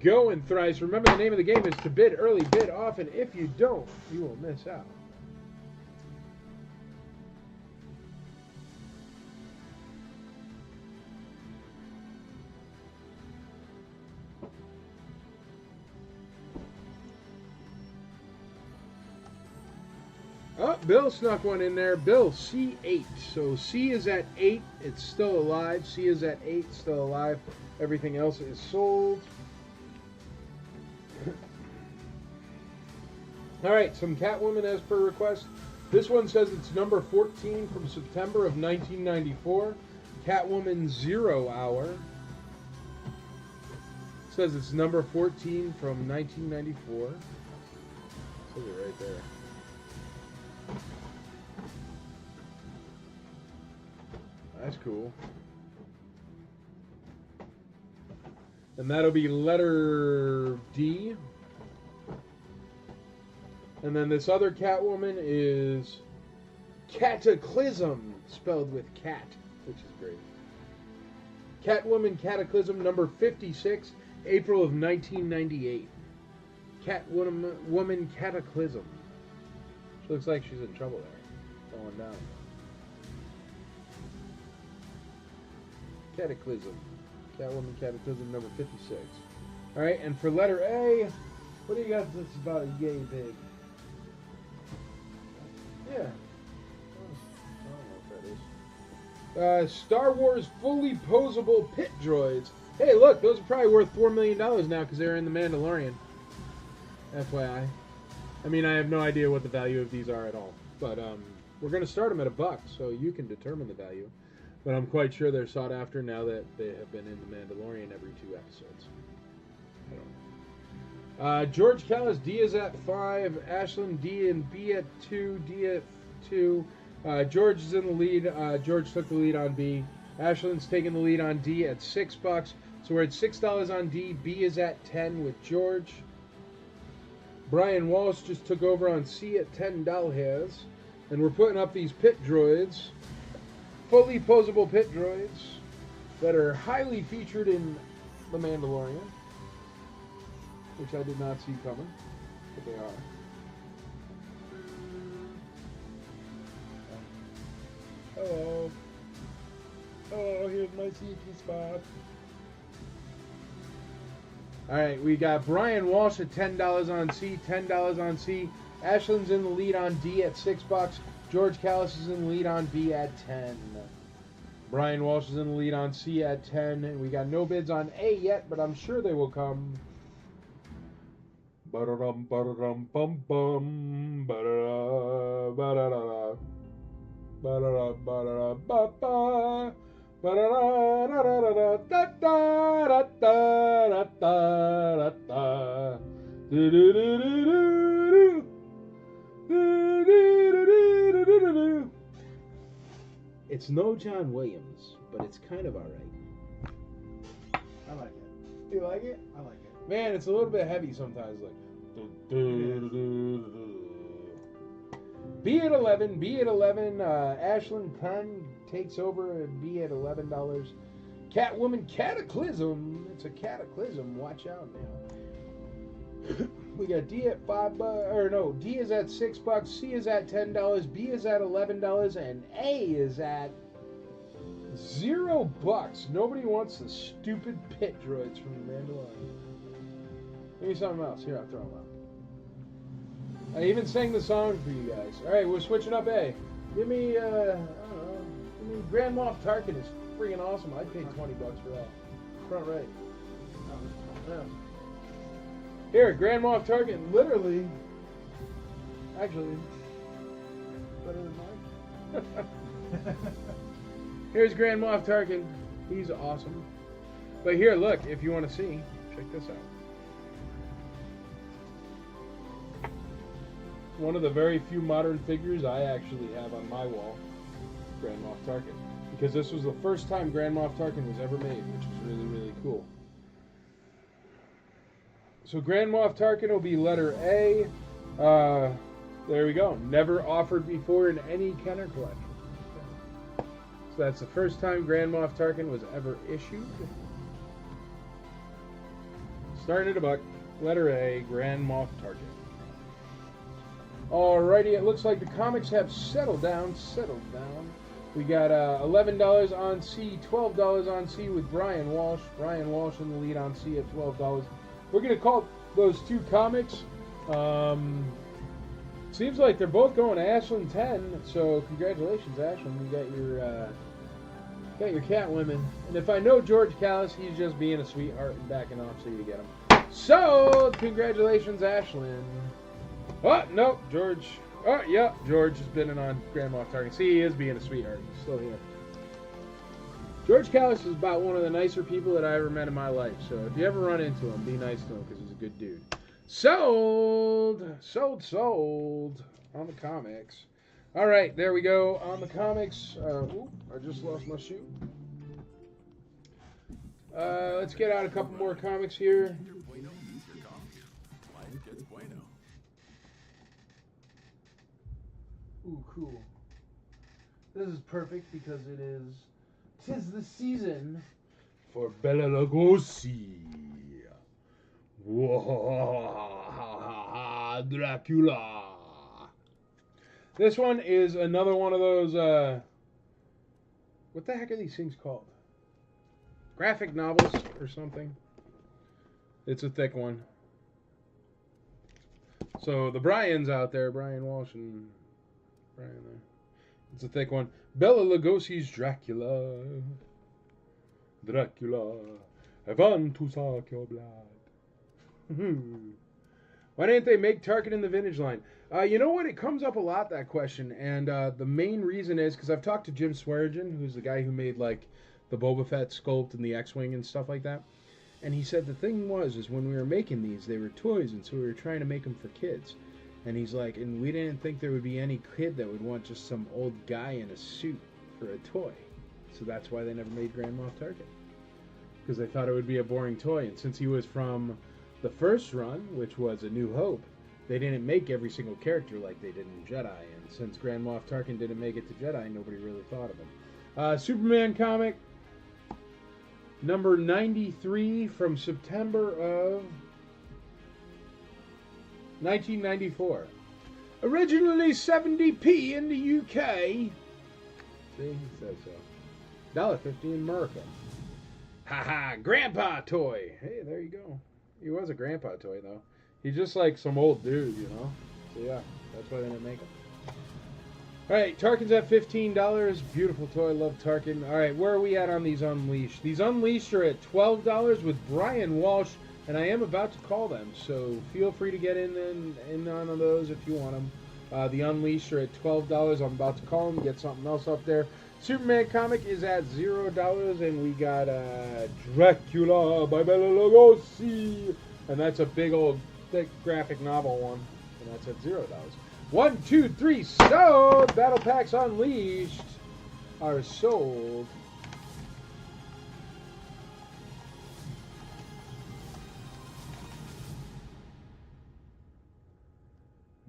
Going thrice. Remember, the name of the game is to bid early, bid often. If you don't, you will miss out. Oh, Bill snuck one in there. Bill, C8. So C is at 8. It's still alive. C is at 8. Still alive. Everything else is sold. All right, some Catwoman as per request. This one says it's number 14 from September of 1994. Catwoman 0 Hour. Says it's number 14 from 1994. Says it right there. That's cool. And that'll be letter D. And then this other Catwoman is Cataclysm, spelled with cat, which is great. Catwoman Cataclysm, number 56, April of 1998. Catwoman Cataclysm. She looks like she's in trouble there. Falling down. Cataclysm. Catwoman Cataclysm, number 56. Alright, and for letter A, what do you got that's about a yay big? Yeah. I don't know what that is. Star Wars fully posable pit droids. Hey, look, those are probably worth $4 million now because they're in The Mandalorian. FYI. I mean, I have no idea what the value of these are at all. But we're going to start them at $1, so you can determine the value. But I'm quite sure they're sought after now that they have been in The Mandalorian every 2 episodes. I don't know. George Callis, D is at 5. Ashlyn, D and B at 2. D at 2. George is in the lead. George took the lead on B. Ashlyn's taking the lead on D at $6. So we're at $6 on D. B is at 10 with George. Brian Walsh just took over on C at $10. And we're putting up these pit droids. Fully posable pit droids that are highly featured in The Mandalorian, which I did not see coming, but they are. Hello. Oh, here's my CG spot. Alright, we got Brian Walsh at $10 on C, $10 on C. Ashlyn's in the lead on D at $6. George Callis is in the lead on B at 10. Brian Walsh is in the lead on C at 10. And we got no bids on A yet, but I'm sure they will come. Ba-da-dum, ba-da-dum, bum, bum, ba-da-da, ba-da-da-da. Ba-da-da, ba-da-da, ba-ba. Ba-da-da-da-da-da-da, da-da-da-da-da-da-da. Do-do-do-do-do-do. Do-do-do-do-do-do. It's no John Williams, but it's kind of alright. I like it. You like it? I like it. Man, it's a little bit heavy sometimes. Like, B at 11. B at 11. Ashlyn 10 takes over. B at $11. Catwoman Cataclysm. It's a cataclysm. Watch out now. We got D at $5, or no, D is at $6, C is at $10, B is at $11, and A is at $0. Nobody wants the stupid pit droids from The Mandalorian. Give me something else. Here, I'll throw them out. I even sang the song for you guys. All right, we're switching up A. Give me, I don't know. Give me Grand Moff Tarkin is freaking awesome. I'd pay $20 for that. Front right. Yeah. Here, Grand Moff Tarkin, literally, actually, better than mine. Here's Grand Moff Tarkin. He's awesome. But here, look, if you want to see, check this out. One of the very few modern figures I actually have on my wall, Grand Moff Tarkin. Because this was the first time Grand Moff Tarkin was ever made, which was really, really cool. So Grand Moff Tarkin will be letter A. There we go. Never offered before in any Kenner collection. So that's the first time Grand Moff Tarkin was ever issued. Starting at $1. Letter A, Grand Moff Tarkin. Alrighty, it looks like the comics have settled down. We got $11 on C, $12 on C with Brian Walsh. Brian Walsh in the lead on C at $12. We're going to call those two comics. Seems like they're both going to Ashlyn 10, so congratulations, Ashlyn. You got your Catwomen. And if I know George Callis, he's just being a sweetheart and backing off so you get him. So, congratulations, Ashlyn. Oh, no, George. Oh, yeah, George is bidding on Grand Moff Tarkin. See, he is being a sweetheart. He's still here. George Callis is about one of the nicer people that I ever met in my life. So if you ever run into him, be nice to him because he's a good dude. Sold on the comics. All right, there we go on the comics. I just lost my shoe. Let's get out a couple more comics here. Ooh, cool. This is perfect because it is... 'Tis the season for Bela Lugosi. Dracula. This one is another one of those, what the heck are these things called? Graphic novels or something. It's a thick one. So the Bryans out there, Brian Walsh and Brian there. It's a thick one. Bela Lugosi's Dracula. Dracula. I want to suck your blood. Why didn't they make Tarkin in the vintage line? You know what? It comes up a lot, that question. And the main reason is because I've talked to Jim Swearigan, who's the guy who made like the Boba Fett sculpt and the X-Wing and stuff like that. And he said the thing is when we were making these, they were toys, and so we were trying to make them for kids. And he's like, and we didn't think there would be any kid that would want just some old guy in a suit for a toy. So that's why they never made Grand Moff Tarkin. Because they thought it would be a boring toy. And since he was from the first run, which was A New Hope, they didn't make every single character like they did in Jedi. And since Grand Moff Tarkin didn't make it to Jedi, nobody really thought of him. Superman comic, number 93 from September of 1994. Originally 70p in the UK. See, he says so. $1.50 in America. Haha, grandpa toy. Hey, there you go. He was a grandpa toy, though. He's just like some old dude, you know? So, yeah, that's why they didn't make him. Alright, Tarkin's at $15. Beautiful toy. Love Tarkin. Alright, where are we at on these Unleashed? These Unleashed are at $12 with Brian Walsh, and I am about to call them, so feel free to get in on those if you want them. The Unleashed are at $12. I'm about to call them, get something else up there. Superman comic is at $0, and we got Dracula by Bela Lugosi, and that's a big old thick graphic novel one, and that's at $0. 1, 2, 3, sold! Battle Packs Unleashed are sold.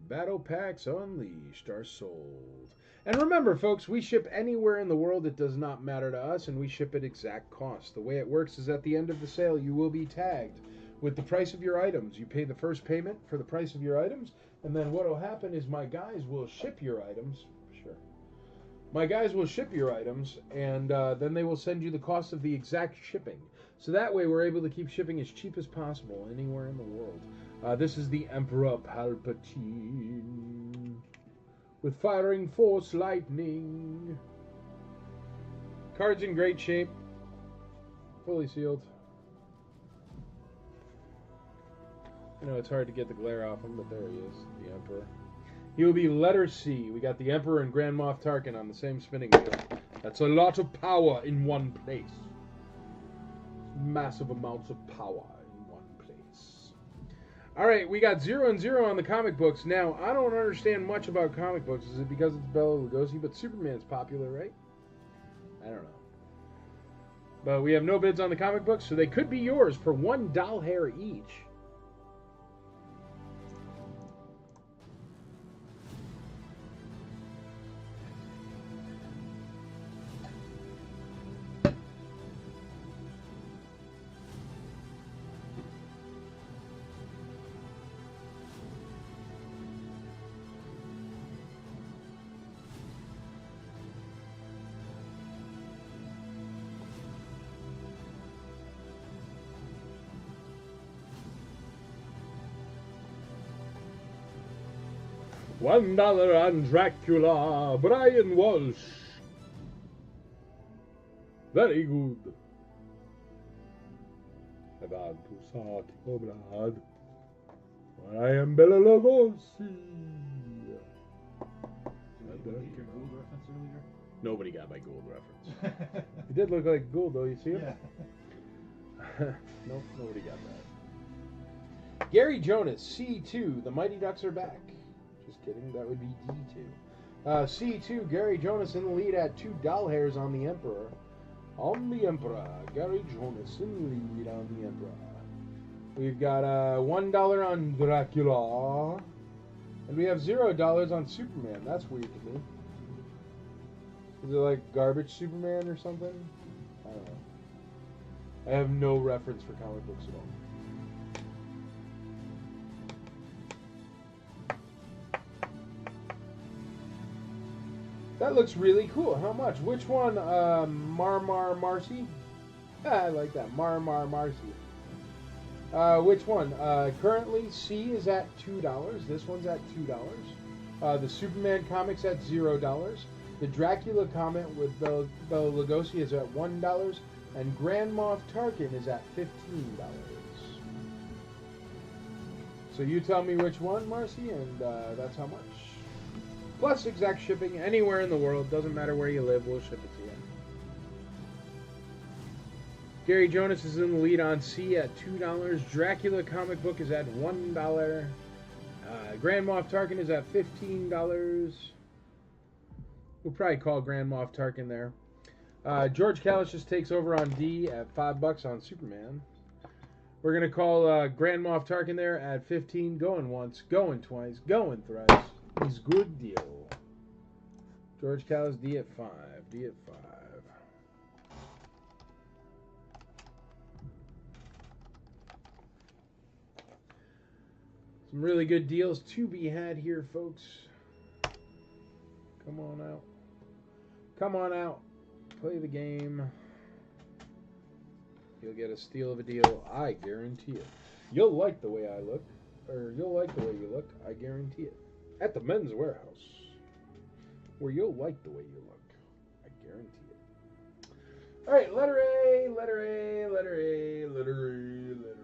Battle Packs Unleashed are sold. And remember, folks, we ship anywhere in the world. It does not matter to us, and we ship at exact cost. The way it works is at the end of the sale, you will be tagged with the price of your items. You pay the first payment for the price of your items, and then what will happen is my guys will ship your items. Sure. My guys will ship your items, and then they will send you the cost of the exact shipping. So that way we're able to keep shipping as cheap as possible anywhere in the world. This is the Emperor Palpatine with firing force lightning. Card's in great shape. Fully sealed. I know it's hard to get the glare off him, but there he is, the Emperor. He will be letter C. We got the Emperor and Grand Moff Tarkin on the same spinning wheel. That's a lot of power in one place. Massive amounts of power in one place. Alright, we got 0 and 0 on the comic books. Now, I don't understand much about comic books. Is it because it's Bela Lugosi? But Superman's popular, right? I don't know. But we have no bids on the comic books, so they could be yours for one doll hair each. $1 on Dracula, Brian Walsh. Very good. I want to suck your blood. I am Bela Lugosi. Did you get your Gould reference earlier? Nobody got my Gould reference. It did look like Gould, though. You see it? Yeah. Nope, nobody got that. Gary Jonas, C2. The Mighty Ducks are back. Just kidding. That would be D2. C2. Gary Jonas in the lead at 2 doll hairs on the Emperor. On the Emperor. Gary Jonas in the lead on the Emperor. We've got $1 on Dracula. And we have $0 on Superman. That's weird to me. Is it like garbage Superman or something? I don't know. I have no reference for comic books at all. That looks really cool. How much? Which one? Marcy? I like that. Marcy. Which one? Currently, C is at $2. This one's at $2. The Superman comics at $0. The Dracula comic with Bela Lugosi is at $1. And Grand Moff Tarkin is at $15. So you tell me which one, Marcy, and that's how much. Plus exact shipping anywhere in the world. Doesn't matter where you live, we'll ship it to you. Gary Jonas is in the lead on C at $2. Dracula comic book is at $1. Grand Moff Tarkin is at $15. We'll probably call Grand Moff Tarkin there. George Callis just takes over on D at $5 on Superman. We're going to call Grand Moff Tarkin there at $15. Going once, going twice, going thrice. He's good deal. George Callis, D at 5. D at 5. Some really good deals to be had here, folks. Come on out. Come on out. Play the game. You'll get a steal of a deal, I guarantee it. You'll like the way I look, or you'll like the way you look, I guarantee it. At the Men's Warehouse, where you'll like the way you look, I guarantee it. All right, letter A, letter A, letter A, letter A, letter A.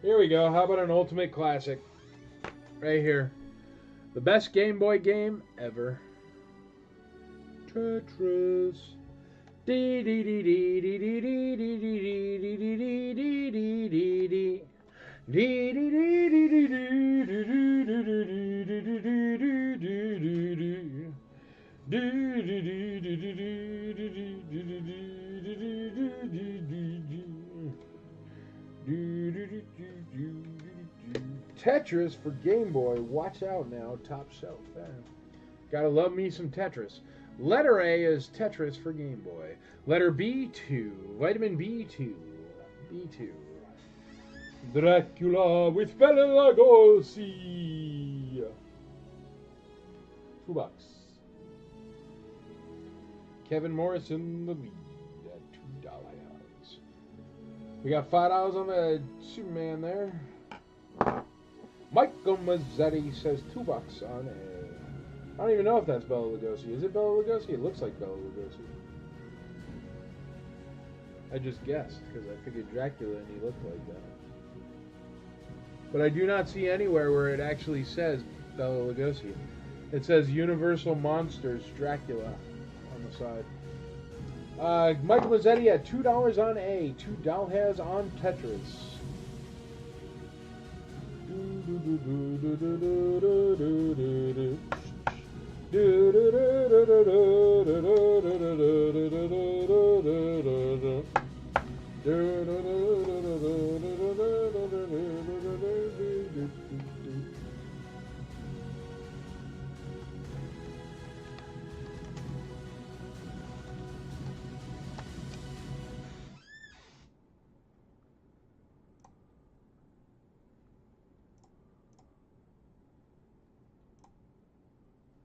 Here we go. How about an ultimate classic? Right here. The best Game Boy game ever. Tetris. Dee dee dee dee dee dee dee dee dee dee dee dee dee dee dee. Tetris for Game Boy. Watch out now, top shelf. Gotta love me some Tetris. Letter A is Tetris for Game Boy. Letter B2, vitamin B2. B2. Dracula with Bela Lugosi. $2. Kevin Morris in the lead at $2. We got $5 on the Superman there. Michael Mazzetti says $2 on it. I don't even know if that's Bela Lugosi. Is it Bela Lugosi? It looks like Bela Lugosi. I just guessed because I figured Dracula and he looked like that. But I do not see anywhere where it actually says Bela Lugosi. It says Universal Monsters Dracula on the side. Michael Mazzetti at $2 on A. $2 has on Tetris.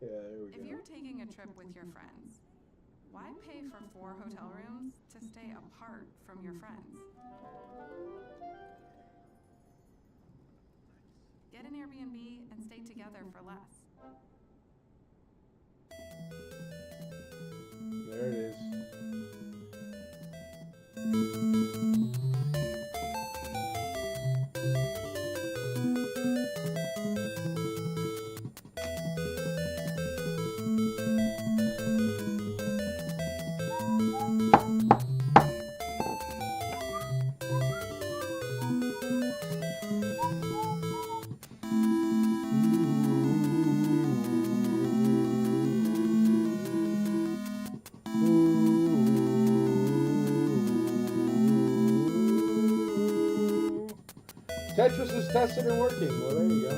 Yeah, there we go. If you're taking a trip with your friends, why pay for 4 hotel rooms to stay apart from your friends? Get an Airbnb and stay together for less. There it is. Tetris is tested and working. Well, there you go.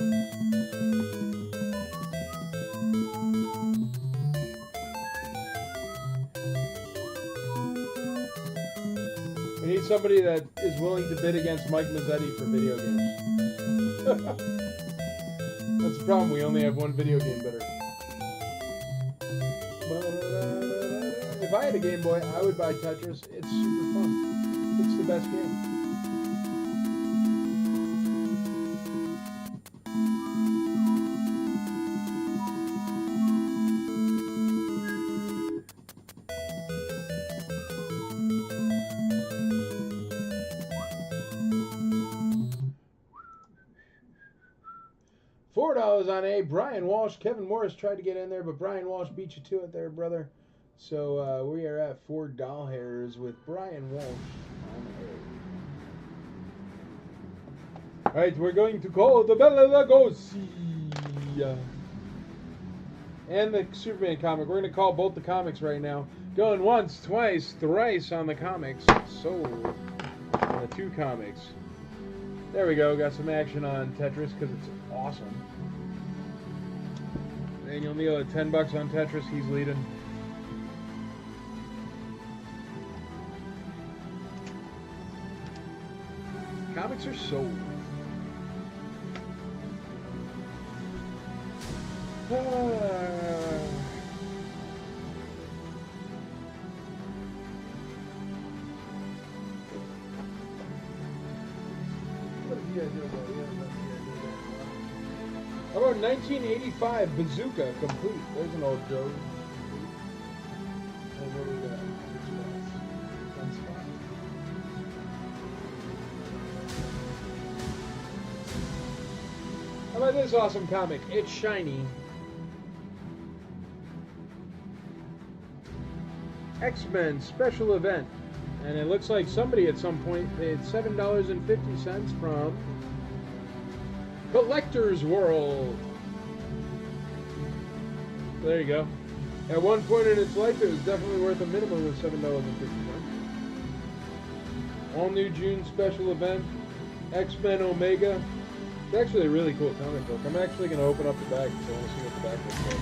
We need somebody that is willing to bid against Mike Mazzetti for video games. That's the problem. We only have one video game bidder. If I had a Game Boy, I would buy Tetris. It's super fun. It's the best game. $4 on A. Brian Walsh. Kevin Morris tried to get in there, but Brian Walsh beat you to it there, brother. So we are at $4 hairs with Brian Walsh on A. Alright, we're going to call the Bela Lugosi. And the Superman comic. We're going to call both the comics right now. Going once, twice, thrice on the comics. Sold on the two comics. There we go. Got some action on Tetris because it's awesome. Daniel Neal at $10 on Tetris. He's leading. Comics are sold. How about 1985 Bazooka complete? There's an old joke. And what do we got? One spot. How about this awesome comic? It's shiny. X-Men special event. And it looks like somebody at some point paid $7.50 from Collector's World. There you go. At one point in its life, it was definitely worth a minimum of $7.50. All new June special event, X-Men Omega. It's actually a really cool comic book. I'm actually going to open up the back because I want to see what the back looks like.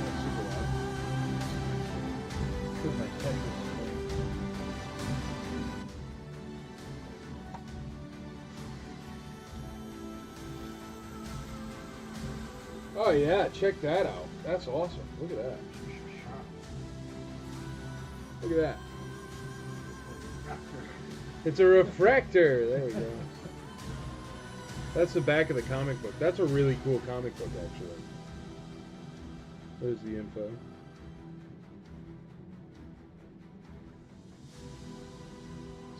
That's super loud. Put my Tetris away. Oh yeah, check that out. That's awesome. Look at that. Look at that. It's a refractor. There we go. That's the back of the comic book. That's a really cool comic book, actually. There's the info.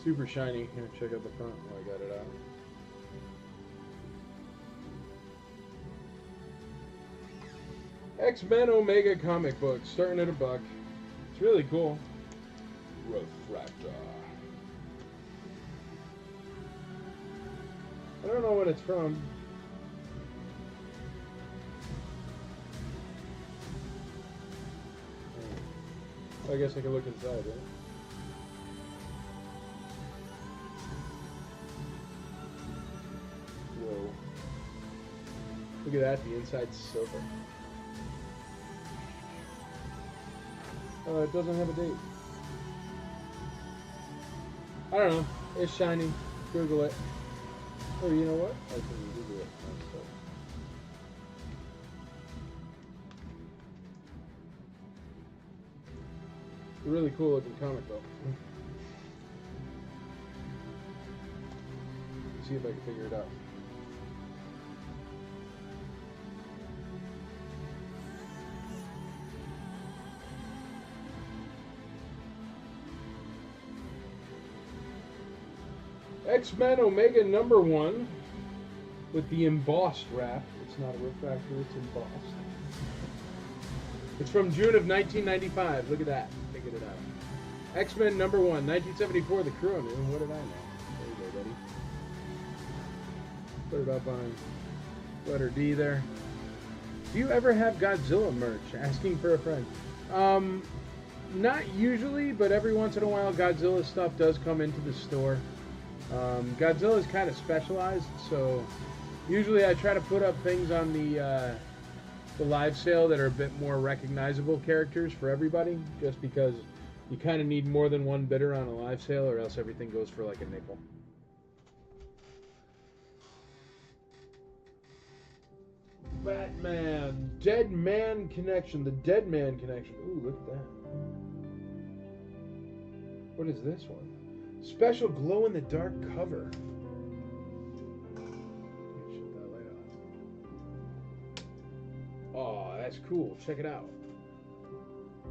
Super shiny. Here, check out the front while I got it out. X-Men Omega comic book, starting at $1. It's really cool. Refractor. I don't know what it's from. I guess I can look inside, right? Whoa. Look at that, the inside's silver. It doesn't have a date. I don't know. It's shiny. Google it. Oh, you know what? I can Google it. It's a really cool looking comic though. Let's see if I can figure it out. X-Men Omega #1 with the embossed wrap. It's not a refractor, it's embossed. It's from June of 1995. Look at that. Figured it out. X-Men #1, 1974, the crew knew. What did I know? There you go, buddy. Put it up on letter D there. Do you ever have Godzilla merch? Asking for a friend. Not usually, but every once in a while Godzilla stuff does come into the store. Godzilla's kind of specialized, so usually I try to put up things on the live sale that are a bit more recognizable characters for everybody, just because you kind of need more than one bidder on a live sale, or else everything goes for like a nickel. Batman, Dead Man Connection, the Dead Man Connection. Ooh, look at that. What is this one? Special glow-in-the-dark cover. Shut that light off. Oh, that's cool. Check it out.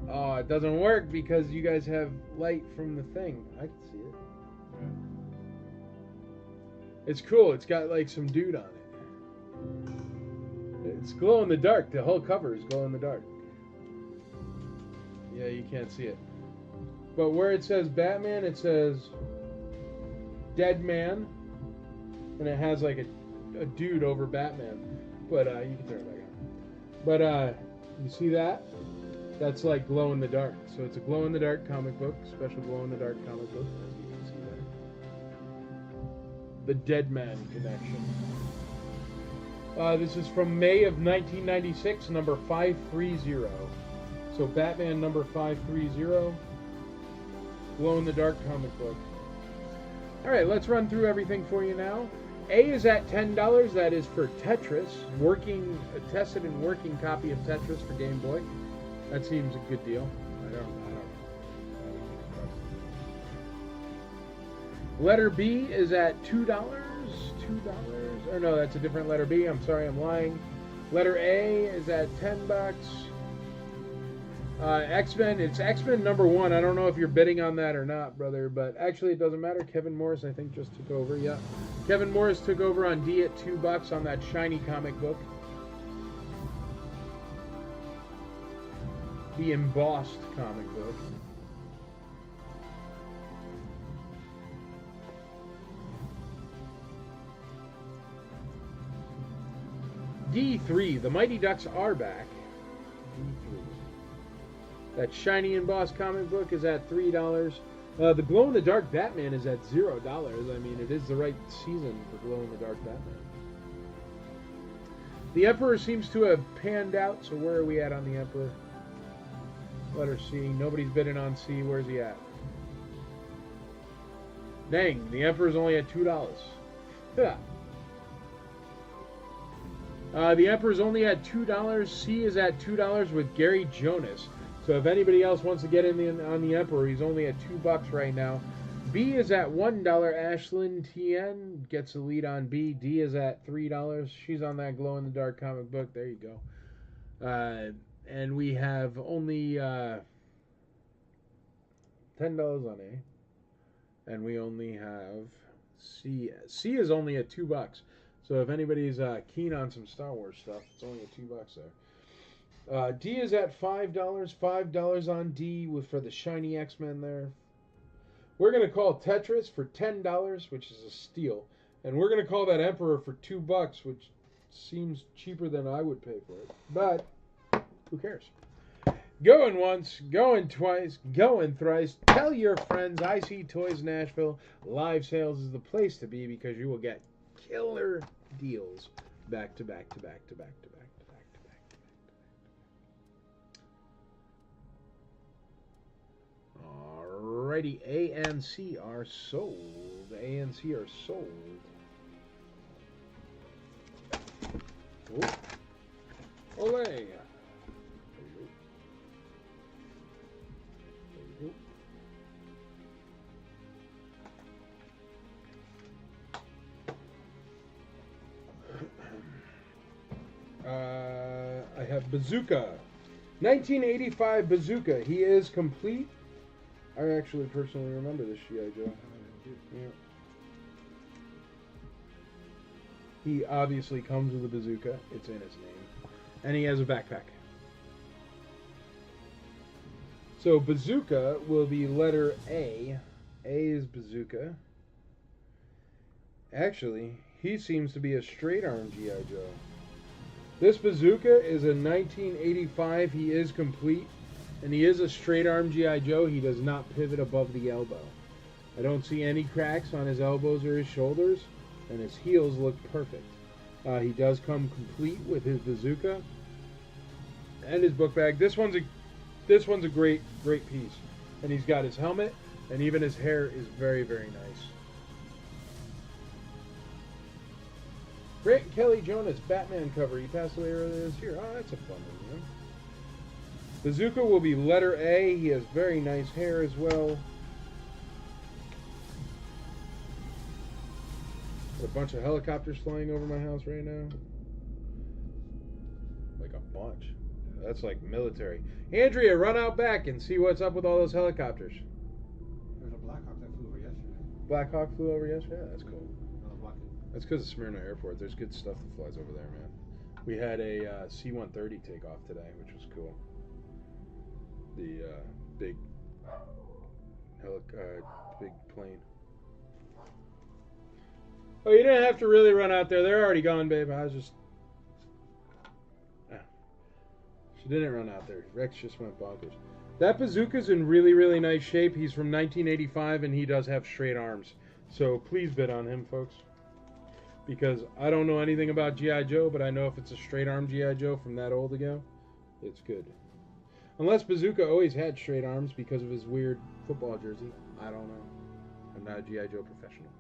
Oh, it doesn't work because you guys have light from the thing. I can see it. It's cool. It's got like some dude on it. It's glow in the dark. The whole cover is glow in the dark. Yeah, you can't see it. But where it says Batman, it says Dead Man. And it has like a dude over Batman. But you can turn it back on. But you see that? That's like glow in the dark. So it's a glow in the dark comic book, special glow in the dark comic book, as you can see there. The Dead Man Connection. This is from May of 1996, number 530. So Batman number 530, glow in the dark comic book. All right, let's run through everything for you now. A is at $10. That is for Tetris, a tested and working copy of Tetris for Game Boy. That seems a good deal. I don't know. Letter B is at $2. Or no, that's a different letter B. I'm sorry, I'm lying. Letter A is at $10. X-Men, it's X-Men number 1. I don't know if you're bidding on that or not, brother, but actually it doesn't matter. Kevin Morris, I think, just took over. Yeah. Kevin Morris took over on D at $2 on that shiny comic book. The embossed comic book. D3, the Mighty Ducks are back. D3. That shiny embossed comic book is at $3. The glow-in-the-dark Batman is at $0. I mean, it is the right season for glow-in-the-dark Batman. The Emperor seems to have panned out, so where are we at on the Emperor? Letter C. Nobody's bidding on C. Where's he at? Dang, the Emperor's only at $2. Yeah. The Emperor's only at $2. C is at $2 with Gary Jonas. So if anybody else wants to get in on the Emperor, he's only at $2 right now. B is at $1. Ashlyn TN gets the lead on B. D is at $3. She's on that glow-in-the-dark comic book. There you go. And we have only $10 on A. And we only have C. C is only at $2. So if anybody's keen on some Star Wars stuff, it's only at $2 there. D is at $5. $5 on D for the shiny X-Men there. We're going to call Tetris for $10, which is a steal. And we're going to call that Emperor for $2, which seems cheaper than I would pay for it. But who cares? Going once, going twice, going thrice. Tell your friends IC Toys Nashville. Live sales is the place to be because you will get killer deals back to back to back to back to back to back to back to back. Alrighty, A and C are sold. A and C are sold. Oh. Olé. There you go. There you go. I have Bazooka. 1985 Bazooka. He is complete. I actually personally remember this G.I. Joe. Yeah. He obviously comes with a bazooka. It's in his name. And he has a backpack. So Bazooka will be letter A. A is Bazooka. Actually, he seems to be a straight arm G.I. Joe. This Bazooka is a 1985. He is complete. And he is a straight arm G.I. Joe. He does not pivot above the elbow. I don't see any cracks on his elbows or his shoulders, and his heels look perfect. He does come complete with his bazooka and his book bag. This one's a great piece, and he's got his helmet, and even his hair is very, very nice. Grant Kelly Jonas Batman cover. He passed away earlier this year. Oh, that's a fun one. Yeah? Bazooka will be letter A. He has very nice hair as well. Got a bunch of helicopters flying over my house right now. Like a bunch. That's like military. Andrea, run out back and see what's up with all those helicopters. There's a Black Hawk that flew over yesterday. Black Hawk flew over yesterday? Yeah, that's cool. No, That's because of Smyrna Airport. There's good stuff that flies over there, man. We had a C-130 take off today, which was cool. The big plane. Oh, you didn't have to really run out there. They're already gone, babe. I was just... She didn't run out there. Rex just went bonkers. That bazooka's in really, really nice shape. He's from 1985, and he does have straight arms. So please bid on him, folks. Because I don't know anything about G.I. Joe, but I know if it's a straight arm G.I. Joe from that old ago, it's good. Unless Bazooka always had straight arms because of his weird football jersey. I don't know. I'm not a G.I. Joe professional.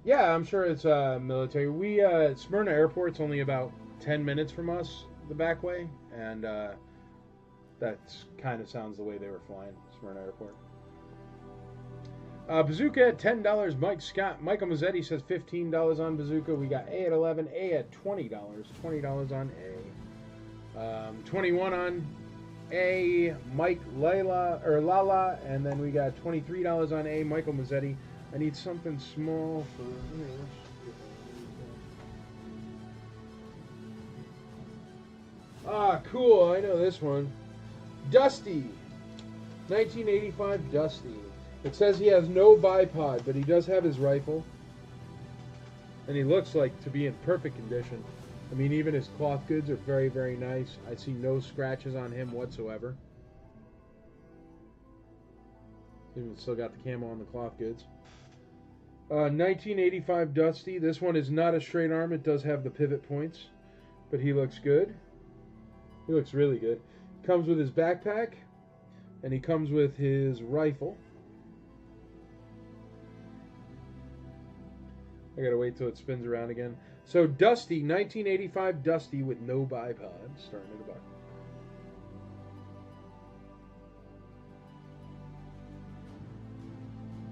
Yeah, I'm sure it's military. We Smyrna Airport's only about 10 minutes from us, the back way, and that kind of sounds the way they were flying, Smyrna Airport. Bazooka at $10. Mike Scott. Michael Mazzetti says $15 on Bazooka. We got A at $11. A at $20. $20 on A. 21 on A. Mike Lala. And then we got $23 on A. Michael Mazzetti. I need something small for... Ah, cool. I know this one. Dusty. 1985 Dusty. It says he has no bipod, but he does have his rifle. And he looks like to be in perfect condition. I mean, even his cloth goods are very, very nice. I see no scratches on him whatsoever. Even still got the camo on the cloth goods. 1985 Dusty. This one is not a straight arm. It does have the pivot points. But he looks good. He looks really good. Comes with his backpack. And he comes with his rifle. I gotta wait till it spins around again. So Dusty, 1985 Dusty with no bipod, starting at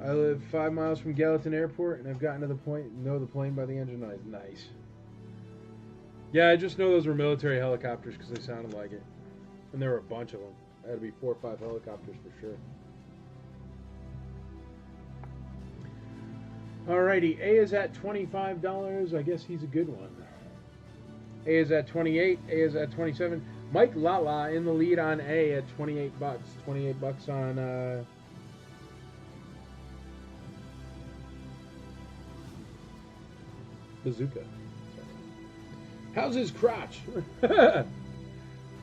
$1. I live 5 miles from Gallatin Airport, and I've gotten to the point, know the plane by the engine noise. Nice. Yeah, I just know those were military helicopters because they sounded like it. And there were a bunch of them. There had to be 4 or 5 helicopters for sure. Alrighty, A is at $25. I guess he's a good one. A is at 28. A is at 27. Mike Lala in the lead on A at 28 bucks. 28 bucks on Bazooka. How's his crotch?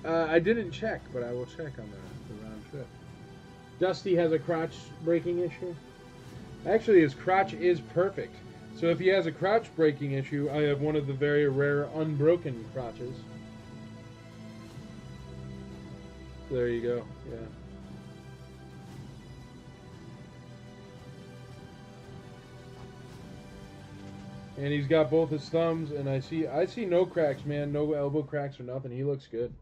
I didn't check, but I will check on the round trip. Dusty has a crotch breaking issue. Actually, his crotch is perfect. So if he has a crotch breaking issue, I have one of the very rare unbroken crotches. There you go. Yeah. And he's got both his thumbs, and I see no cracks, man. No elbow cracks or nothing. He looks good.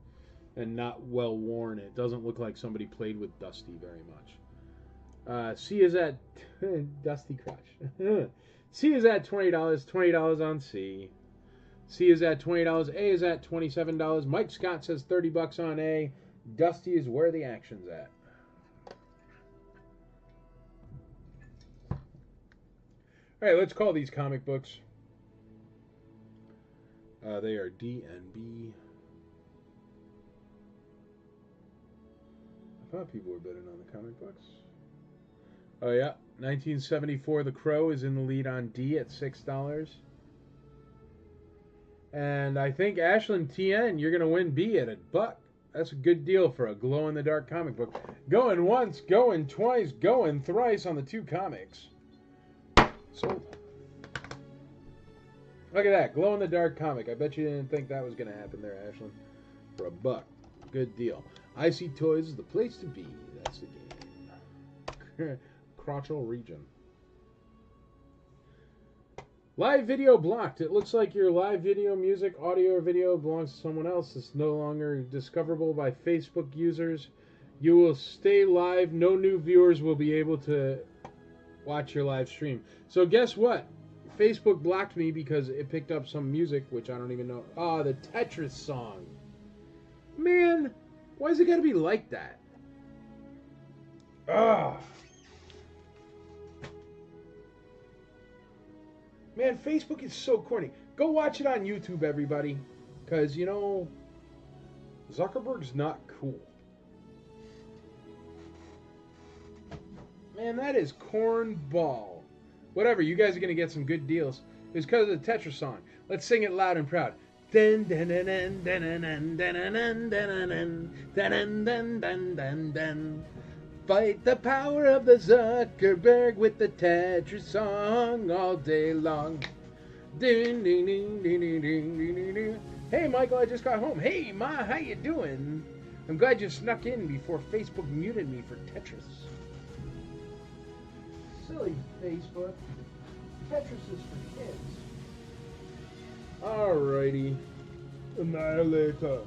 And not well worn. It doesn't look like somebody played with Dusty very much. C is at Dusty Crotch. C is at $20. $20 on C. C is at $20. A is at $27. Mike Scott says $30 on A. Dusty is where the action's at. All right, let's call these comic books. They are D and B. I thought people were bidding on the comic books. Oh yeah, 1974 The Crow is in the lead on D at $6. And I think Ashland TN, you're going to win B at $1. That's a good deal for a glow-in-the-dark comic book. Going once, going twice, going thrice on the 2 comics. Sold. Look at that, glow-in-the-dark comic. I bet you didn't think that was going to happen there, Ashlyn. For $1. Good deal. IC Toys is the place to be. That's the game. Crotchel region. Live video blocked. It looks like your live video, music, audio, or video belongs to someone else. It's no longer discoverable by Facebook users. You will stay live. No new viewers will be able to watch your live stream. So guess what? Facebook blocked me because it picked up some music, which I don't even know. Oh, the Tetris song. Man, why is it got to be like that? Ah. Man, Facebook is so corny. Go watch it on YouTube, everybody. Because, you know, Zuckerberg's not cool. Man, that is cornball. Whatever, you guys are going to get some good deals. It's because of the Tetris song. Let's sing it loud and proud. Dun dun dun dun dun dun dun dun dun dun dun dun dun dun dun. Fight the power of the Zuckerberg with the Tetris song all day long. Ding, ding, ding, ding, ding, ding, ding, ding. Hey, Michael, I just got home. Hey, Ma, how you doing? I'm glad you snuck in before Facebook muted me for Tetris. Silly Facebook. Tetris is for kids. Alrighty. Annihilator.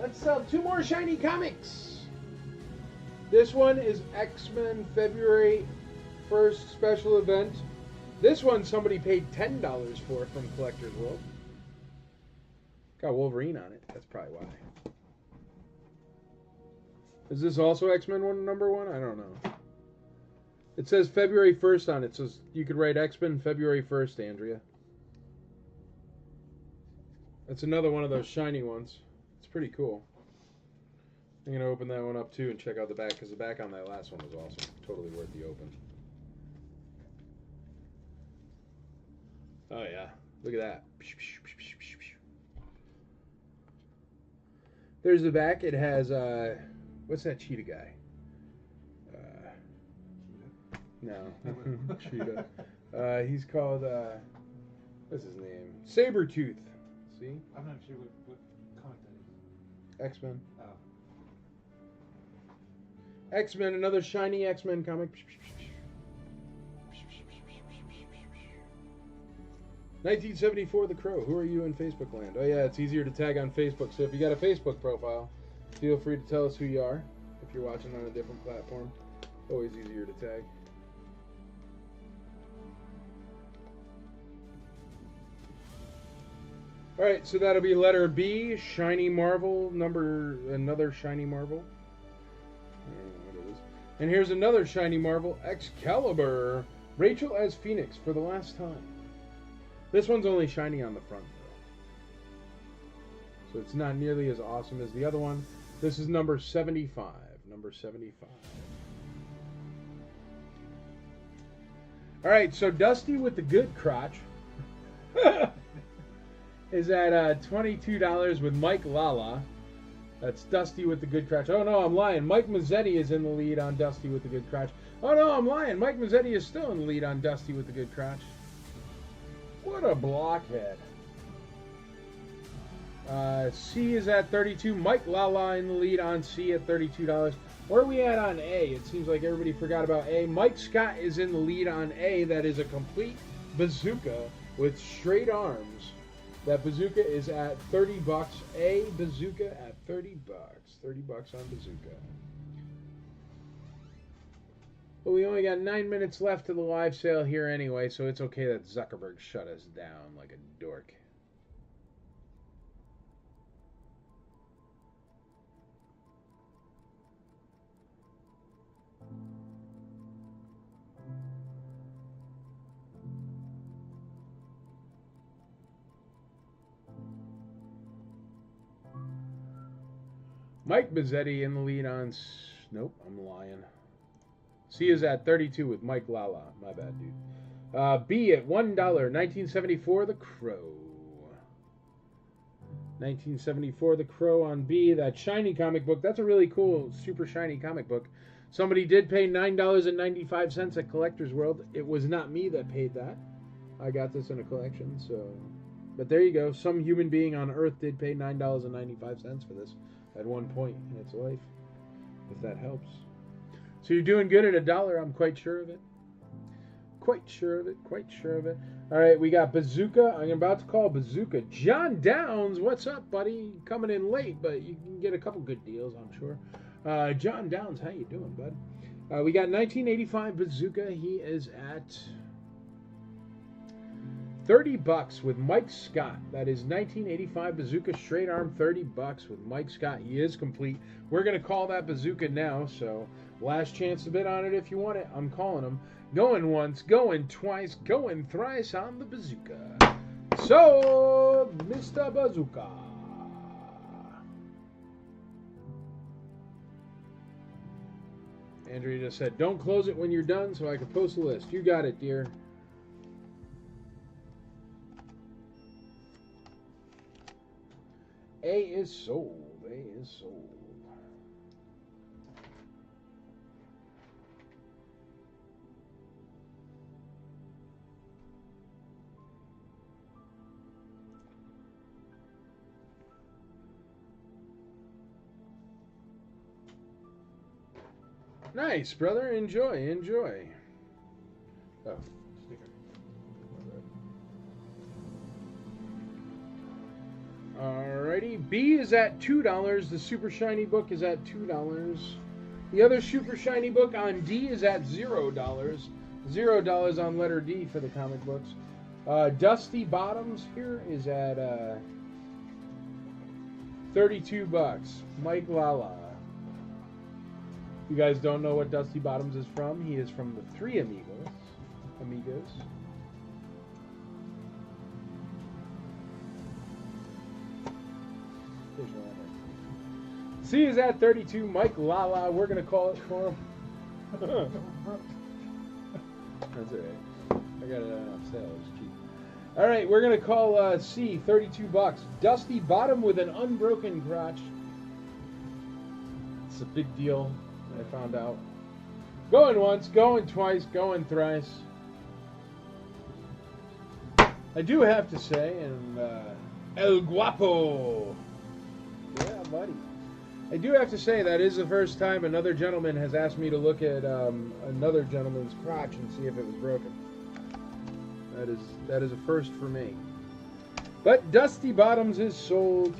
Let's sell 2 more shiny comics. This one is X-Men February 1st special event. This one somebody paid $10 for from Collector's World. Got Wolverine on it. That's probably why. Is this also X-Men #1? I don't know. It says February 1st on it, so you could write X-Men February 1st, Andrea. That's another one of those shiny ones. It's pretty cool. I'm going to open that one up too and check out the back, because the back on that last one was awesome. Totally worth the open. Oh yeah, look at that. There's the back. It has, what's that cheetah guy? No, cheetah. He's called, what's his name? Sabretooth. See? I'm not sure what comic that is. X-Men. Oh. X-Men, another shiny X-Men comic. 1974, The Crow. Who are you in Facebook land? Oh yeah, it's easier to tag on Facebook. So if you got a Facebook profile, feel free to tell us who you are. If you're watching on a different platform, always easier to tag. Alright, so that'll be letter B, Shiny Marvel, another Shiny Marvel. I don't know what it is. And here's another Shiny Marvel, Excalibur. Rachel as Phoenix for the last time. This one's only shiny on the front, though. So it's not nearly as awesome as the other one. This is number 75. Number 75. Alright, so Dusty with the good crotch is at $22 with Mike Lala. That's Dusty with the good crotch. Oh no, I'm lying. Mike Mazzetti is in the lead on Dusty with the good crotch. Oh no, I'm lying. Mike Mazzetti is still in the lead on Dusty with the good crotch. What a blockhead. C is at 32. Mike Lala in the lead on C at $32. Where are we at on A? It seems like everybody forgot about A. Mike Scott is in the lead on A. That is a complete bazooka with straight arms. That bazooka is at $30. A bazooka at $30. $30 on bazooka. But we only got 9 minutes left of the live sale here anyway, so it's okay that Zuckerberg shut us down like a dork. Mike Mazzetti in the lead on... Nope, I'm lying. C is at 32 with Mike Lala. My bad, dude. B at $1. 1974, The Crow. 1974, The Crow on B. That shiny comic book. That's a really cool, super shiny comic book. Somebody did pay $9.95 at Collector's World. It was not me that paid that. I got this in a collection, so... But there you go. Some human being on Earth did pay $9.95 for this at one point in its life, if that helps. So you're doing good at $1. I'm quite sure of it. Quite sure of it. Quite sure of it. All right, we got Bazooka. I'm about to call Bazooka. John Downs, what's up, buddy? Coming in late, but you can get a couple good deals, I'm sure. John Downs, how you doing, bud? We got 1985 Bazooka. He is at $30 with Mike Scott. That is 1985 Bazooka straight arm, $30 with Mike Scott. He is complete. We're going to call that Bazooka now, so last chance to bid on it if you want it. I'm calling him. Going once, going twice, going thrice on the Bazooka. So, Mr. Bazooka. Andrea just said, don't close it when you're done so I can post a list. You got it, dear. A is sold. A is sold. Nice, brother. Enjoy, enjoy. Oh, sticker. Alrighty. B is at $2. The super shiny book is at $2. The other super shiny book on D is at $0. $0 on letter D for the comic books. Dusty Bottoms here is at $32. Mike Lala. You guys don't know what Dusty Bottoms is from? He is from the Three Amigos. C is at 32. Mike Lala. We're going to call it for him. That's alright. I got it on sale. It's cheap. Alright, we're going to call C, $32. Dusty Bottom with an unbroken crotch. It's a big deal. I found out. Going once, going twice, going thrice. I do have to say, and El Guapo. Yeah, buddy. I do have to say that is the first time another gentleman has asked me to look at another gentleman's crotch and see if it was broken. That is a first for me. But Dusty Bottoms is sold.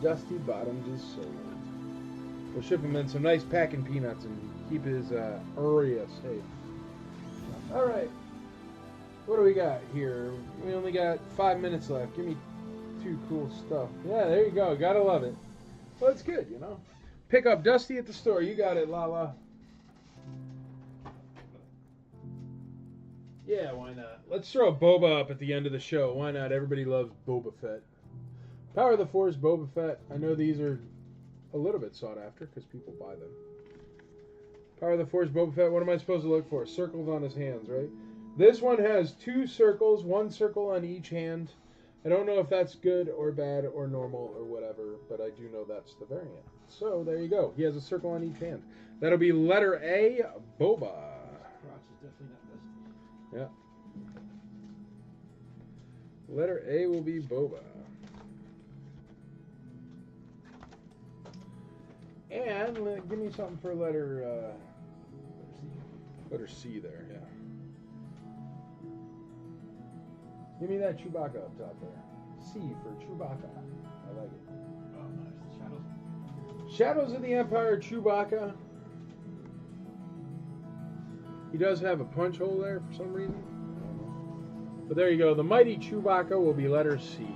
Dusty Bottoms is sold. We'll ship him in some nice packing peanuts and keep his area safe. All right. What do we got here? We only got 5 minutes left. Give me 2 cool stuff. Yeah, there you go. Gotta love it. Well, it's good, you know. Pick up Dusty at the store. You got it, Lala. Yeah, why not? Let's throw a Boba up at the end of the show. Why not? Everybody loves Boba Fett. Power of the Force, Boba Fett. I know these are a little bit sought after because people buy them. Power of the Force, Boba Fett. What am I supposed to look for? Circles on his hands, right? This one has 2 circles, 1 circle on each hand. I don't know if that's good or bad or normal or whatever, but I do know that's the variant. So there you go. He has a circle on each hand. That'll be letter A, Boba. Crotch is definitely not Dusty. Yeah. Letter A will be Boba. And give me something for letter C there, yeah. Give me that Chewbacca up top there. C for Chewbacca. I like it. Oh, nice. Shadows. Shadows of the Empire, Chewbacca. He does have a punch hole there for some reason. I don't know. But there you go. The mighty Chewbacca will be letter C.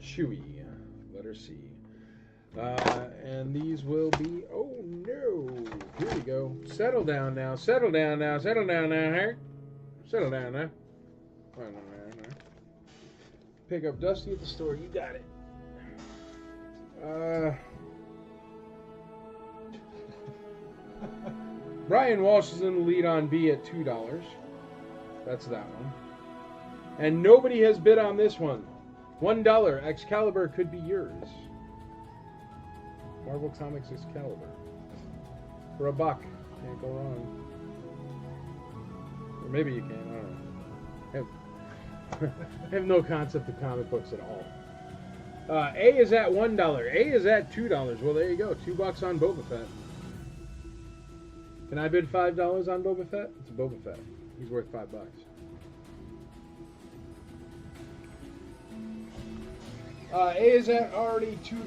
Chewie. Letter C. And these will be... Oh, no. Here we go. Settle down now. Settle down now. Settle down now, Hart. Settle down now. Pick up Dusty at the store. You got it. Brian Walsh is in the lead on B at $2. That's that one. And nobody has bid on this one. $1. Excalibur could be yours. Marvel Comics Excalibur. For $1. Can't go wrong. Or maybe you can. I don't know. I have no concept of comic books at all. A is at $1. A is at $2. Well, there you go. $2 on Boba Fett. Can I bid $5 on Boba Fett? It's Boba Fett. He's worth $5. A is at already $2.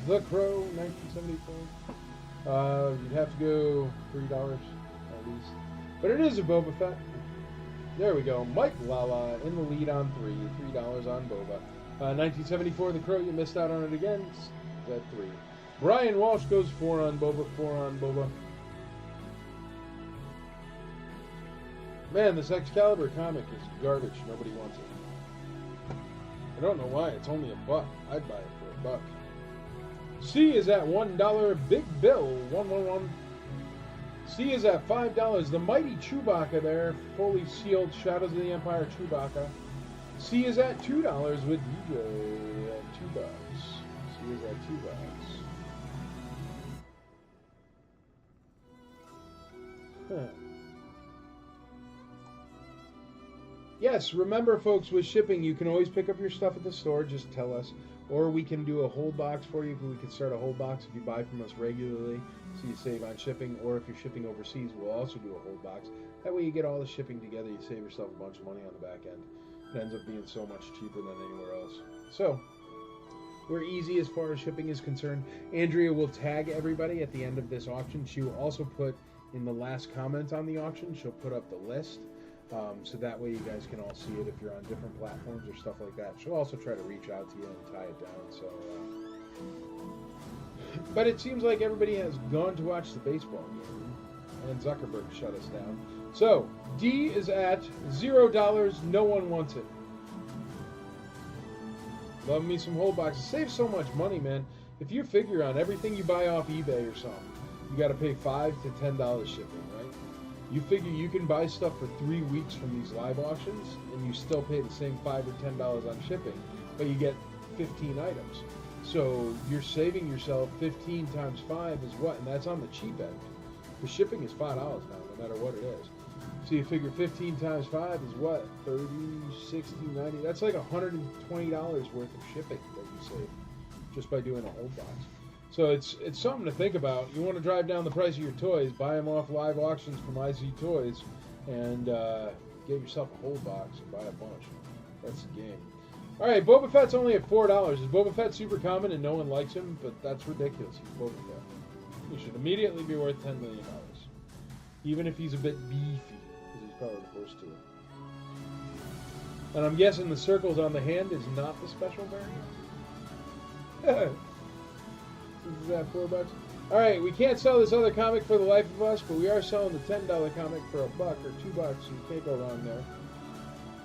The Crow, 1974. You'd have to go $3 at least. But it is a Boba Fett. There we go. Mike Lala in the lead on $3 on Boba. 1974, The Crow, you missed out on it again. It's at 3. Brian Walsh goes 4 on Boba, 4 on Boba. Man, this Excalibur comic is garbage. Nobody wants it. I don't know why. It's only $1. I'd buy it for $1. C is at $1. Big Bill, 111. C is at $5. The mighty Chewbacca there, fully sealed Shadows of the Empire Chewbacca. C is at $2 with DJ at $2. C is at $2. Huh. Yes, remember, folks, with shipping, you can always pick up your stuff at the store. Just tell us. Or we can do a hold box for you. We can start a hold box if you buy from us regularly, so you save on shipping. Or if you're shipping overseas, we'll also do a hold box. That way you get all the shipping together. You save yourself a bunch of money on the back end. It ends up being so much cheaper than anywhere else. So, we're easy as far as shipping is concerned. Andrea will tag everybody at the end of this auction. She will also put in the last comment on the auction, she'll put up the list. So that way you guys can all see it if you're on different platforms or stuff like that. She'll also try to reach out to you and tie it down. So, but it seems like everybody has gone to watch the baseball game, and Zuckerberg shut us down. So D is at $0. No one wants it. Love me some hold boxes. Save so much money, man. If you figure on everything you buy off eBay or something, you got to pay $5 to $10 shipping, right? You figure you can buy stuff for 3 weeks from these live auctions, and you still pay the same $5 or $10 on shipping, but you get 15 items. So you're saving yourself 15 times 5 is what? And that's on the cheap end. The shipping is $5 now, no matter what it is. So you figure 15 times 5 is what? 30, 60, 90. That's like $120 worth of shipping that you save just by doing a hold box. So it's something to think about. You want to drive down the price of your toys, buy them off live auctions from IZ Toys, and get yourself a hold box and buy a bunch. That's the game. All right, Boba Fett's only at $4. Is Boba Fett super common and no one likes him? But that's ridiculous. He's Boba Fett. He should immediately be worth $10 million. Even if he's a bit beefy, because he's probably forced to. And I'm guessing the circles on the hand is not the special variant? Is that $4? All right, we can't sell this other comic for the life of us, but we are selling the $10 comic for $1 or $2, so you can't go wrong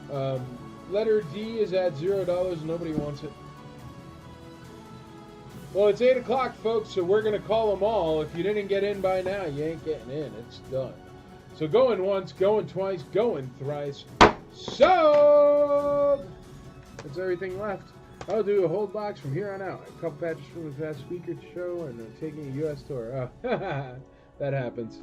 there. Letter D is at $0. Nobody wants it. Well, it's 8 o'clock, folks, so we're going to call them all. If you didn't get in by now, you ain't getting in. It's done. So going once, going twice, going thrice. Sold! That's everything left. I'll do a hold box from here on out. A couple patches from the past week or so, and then taking a U.S. tour. Oh, that happens.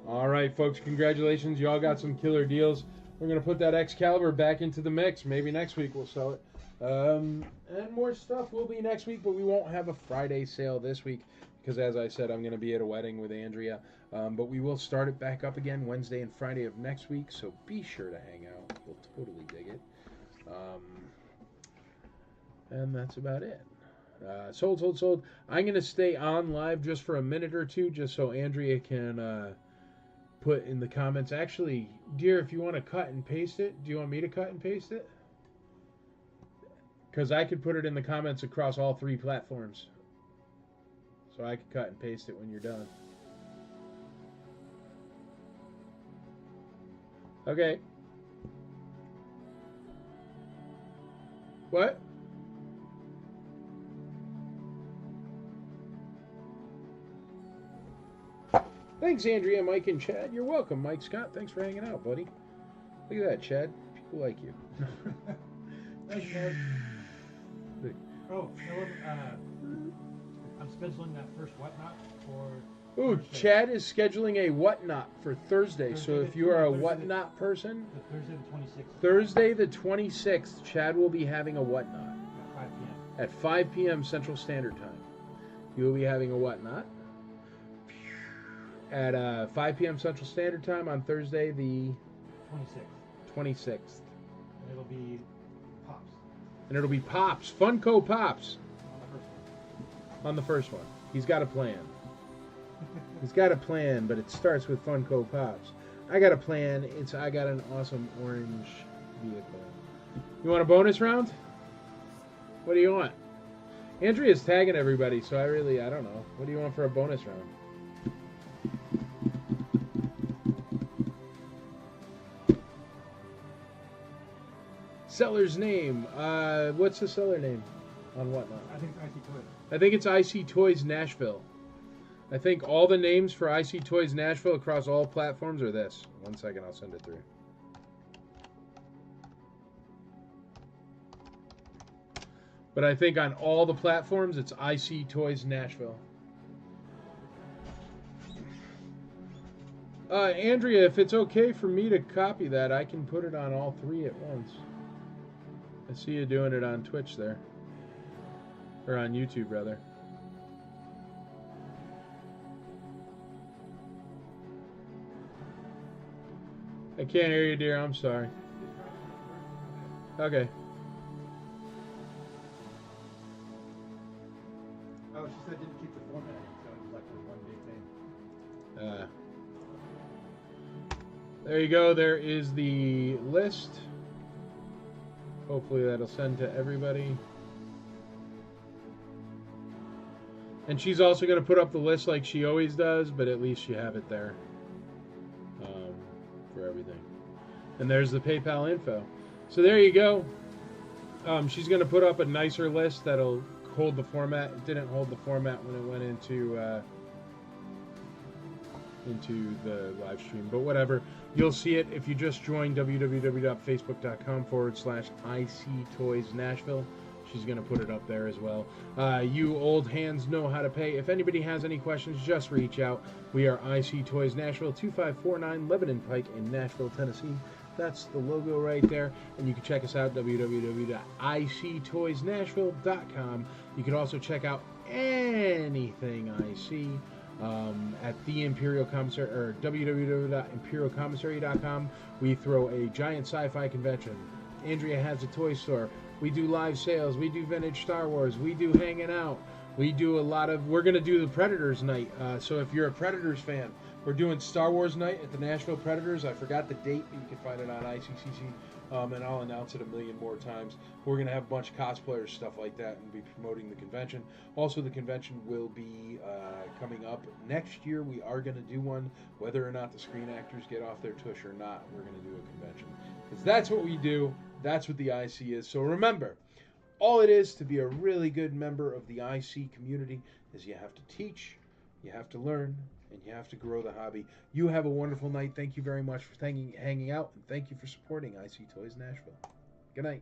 All right, folks, congratulations. You all got some killer deals. We're going to put that Excalibur back into the mix. Maybe next week we'll sell it. And more stuff will be next week, but we won't have a Friday sale this week because, as I said, I'm going to be at a wedding with Andrea. But we will start it back up again Wednesday and Friday of next week, so be sure to hang out. You'll totally dig it. And that's about it. Sold. I'm going to stay on live just for a minute or two, just so Andrea can put in the comments. Actually, dear, if you want to cut and paste it, do you want me to cut and paste it? Because I could put it in the comments across all 3 platforms. So I could cut and paste it when you're done. Okay. What? Thanks, Andrea, Mike, and Chad. You're welcome, Mike Scott. Thanks for hanging out, buddy. Look at that, Chad. People like you. Thanks, Chad. Oh, I'm scheduling that first whatnot for. Ooh, Thursday. Chad is scheduling a whatnot for Thursday. So Thursday if you are a Thursday whatnot person, Thursday the 26th. Thursday the 26th, Chad will be having a whatnot At 5 p.m. at 5 p.m. Central Standard Time. You will be having a whatnot at 5 p.m. Central Standard Time on Thursday the 26th. And it'll be Pops. And it'll be Pops, Funko Pops On the first one. on the first one. He's got a plan. He's got a plan, but it starts with Funko Pops. I got a plan. I got an awesome orange vehicle. You want a bonus round? What do you want? Andrea's tagging everybody, so I don't know. What do you want for a bonus round? Seller's name. What's the seller name on Whatnot? I think it's IC Toys. I think it's IC Toys Nashville. I think all the names for IC Toys Nashville across all platforms are this. 1 second, I'll send it through. But I think on all the platforms, it's IC Toys Nashville. Andrea, if it's okay for me to copy that, I can put it on all three at once. I see you doing it on Twitch there. Or on YouTube, rather. I can't hear you, dear. I'm sorry. Okay. Oh, she said didn't keep the format, so it was like one big thing. There you go. There is the list. Hopefully that'll send to everybody. And she's also going to put up the list like she always does, but at least you have it there for everything. And there's the PayPal info. So there you go. She's going to put up a nicer list that'll hold the format. It didn't hold the format when it went into the live stream, but whatever. You'll see it if you just join www.facebook.com/IC Toys Nashville. She's going to put it up there as well. You old hands know how to pay. If anybody has any questions, just reach out. We are IC Toys Nashville, 2549 Lebanon Pike in Nashville, Tennessee. That's the logo right there. And you can check us out, www.ictoysnashville.com. You can also check out anything IC at the Imperial Commissary, or www.imperialcommissary.com. We throw a giant sci-fi convention. Andrea has a toy store. We do live sales. We do vintage Star Wars. We do hanging out. We do a lot of... We're going to do the Predators night. So if you're a Predators fan, we're doing Star Wars night at the Nashville Predators. I forgot the date, but you can find it on ICCC. And I'll announce it a million more times. We're going to have a bunch of cosplayers, stuff like that, and be promoting the convention. Also, the convention will be coming up next year. We are going to do one. Whether or not the Screen Actors get off their tush or not, we're going to do a convention. Because that's what we do. That's what the IC is. So remember, all it is to be a really good member of the IC community is you have to teach, you have to learn, and you have to grow the hobby. You have a wonderful night. Thank you very much for hanging out, and thank you for supporting IC Toys Nashville. Good night.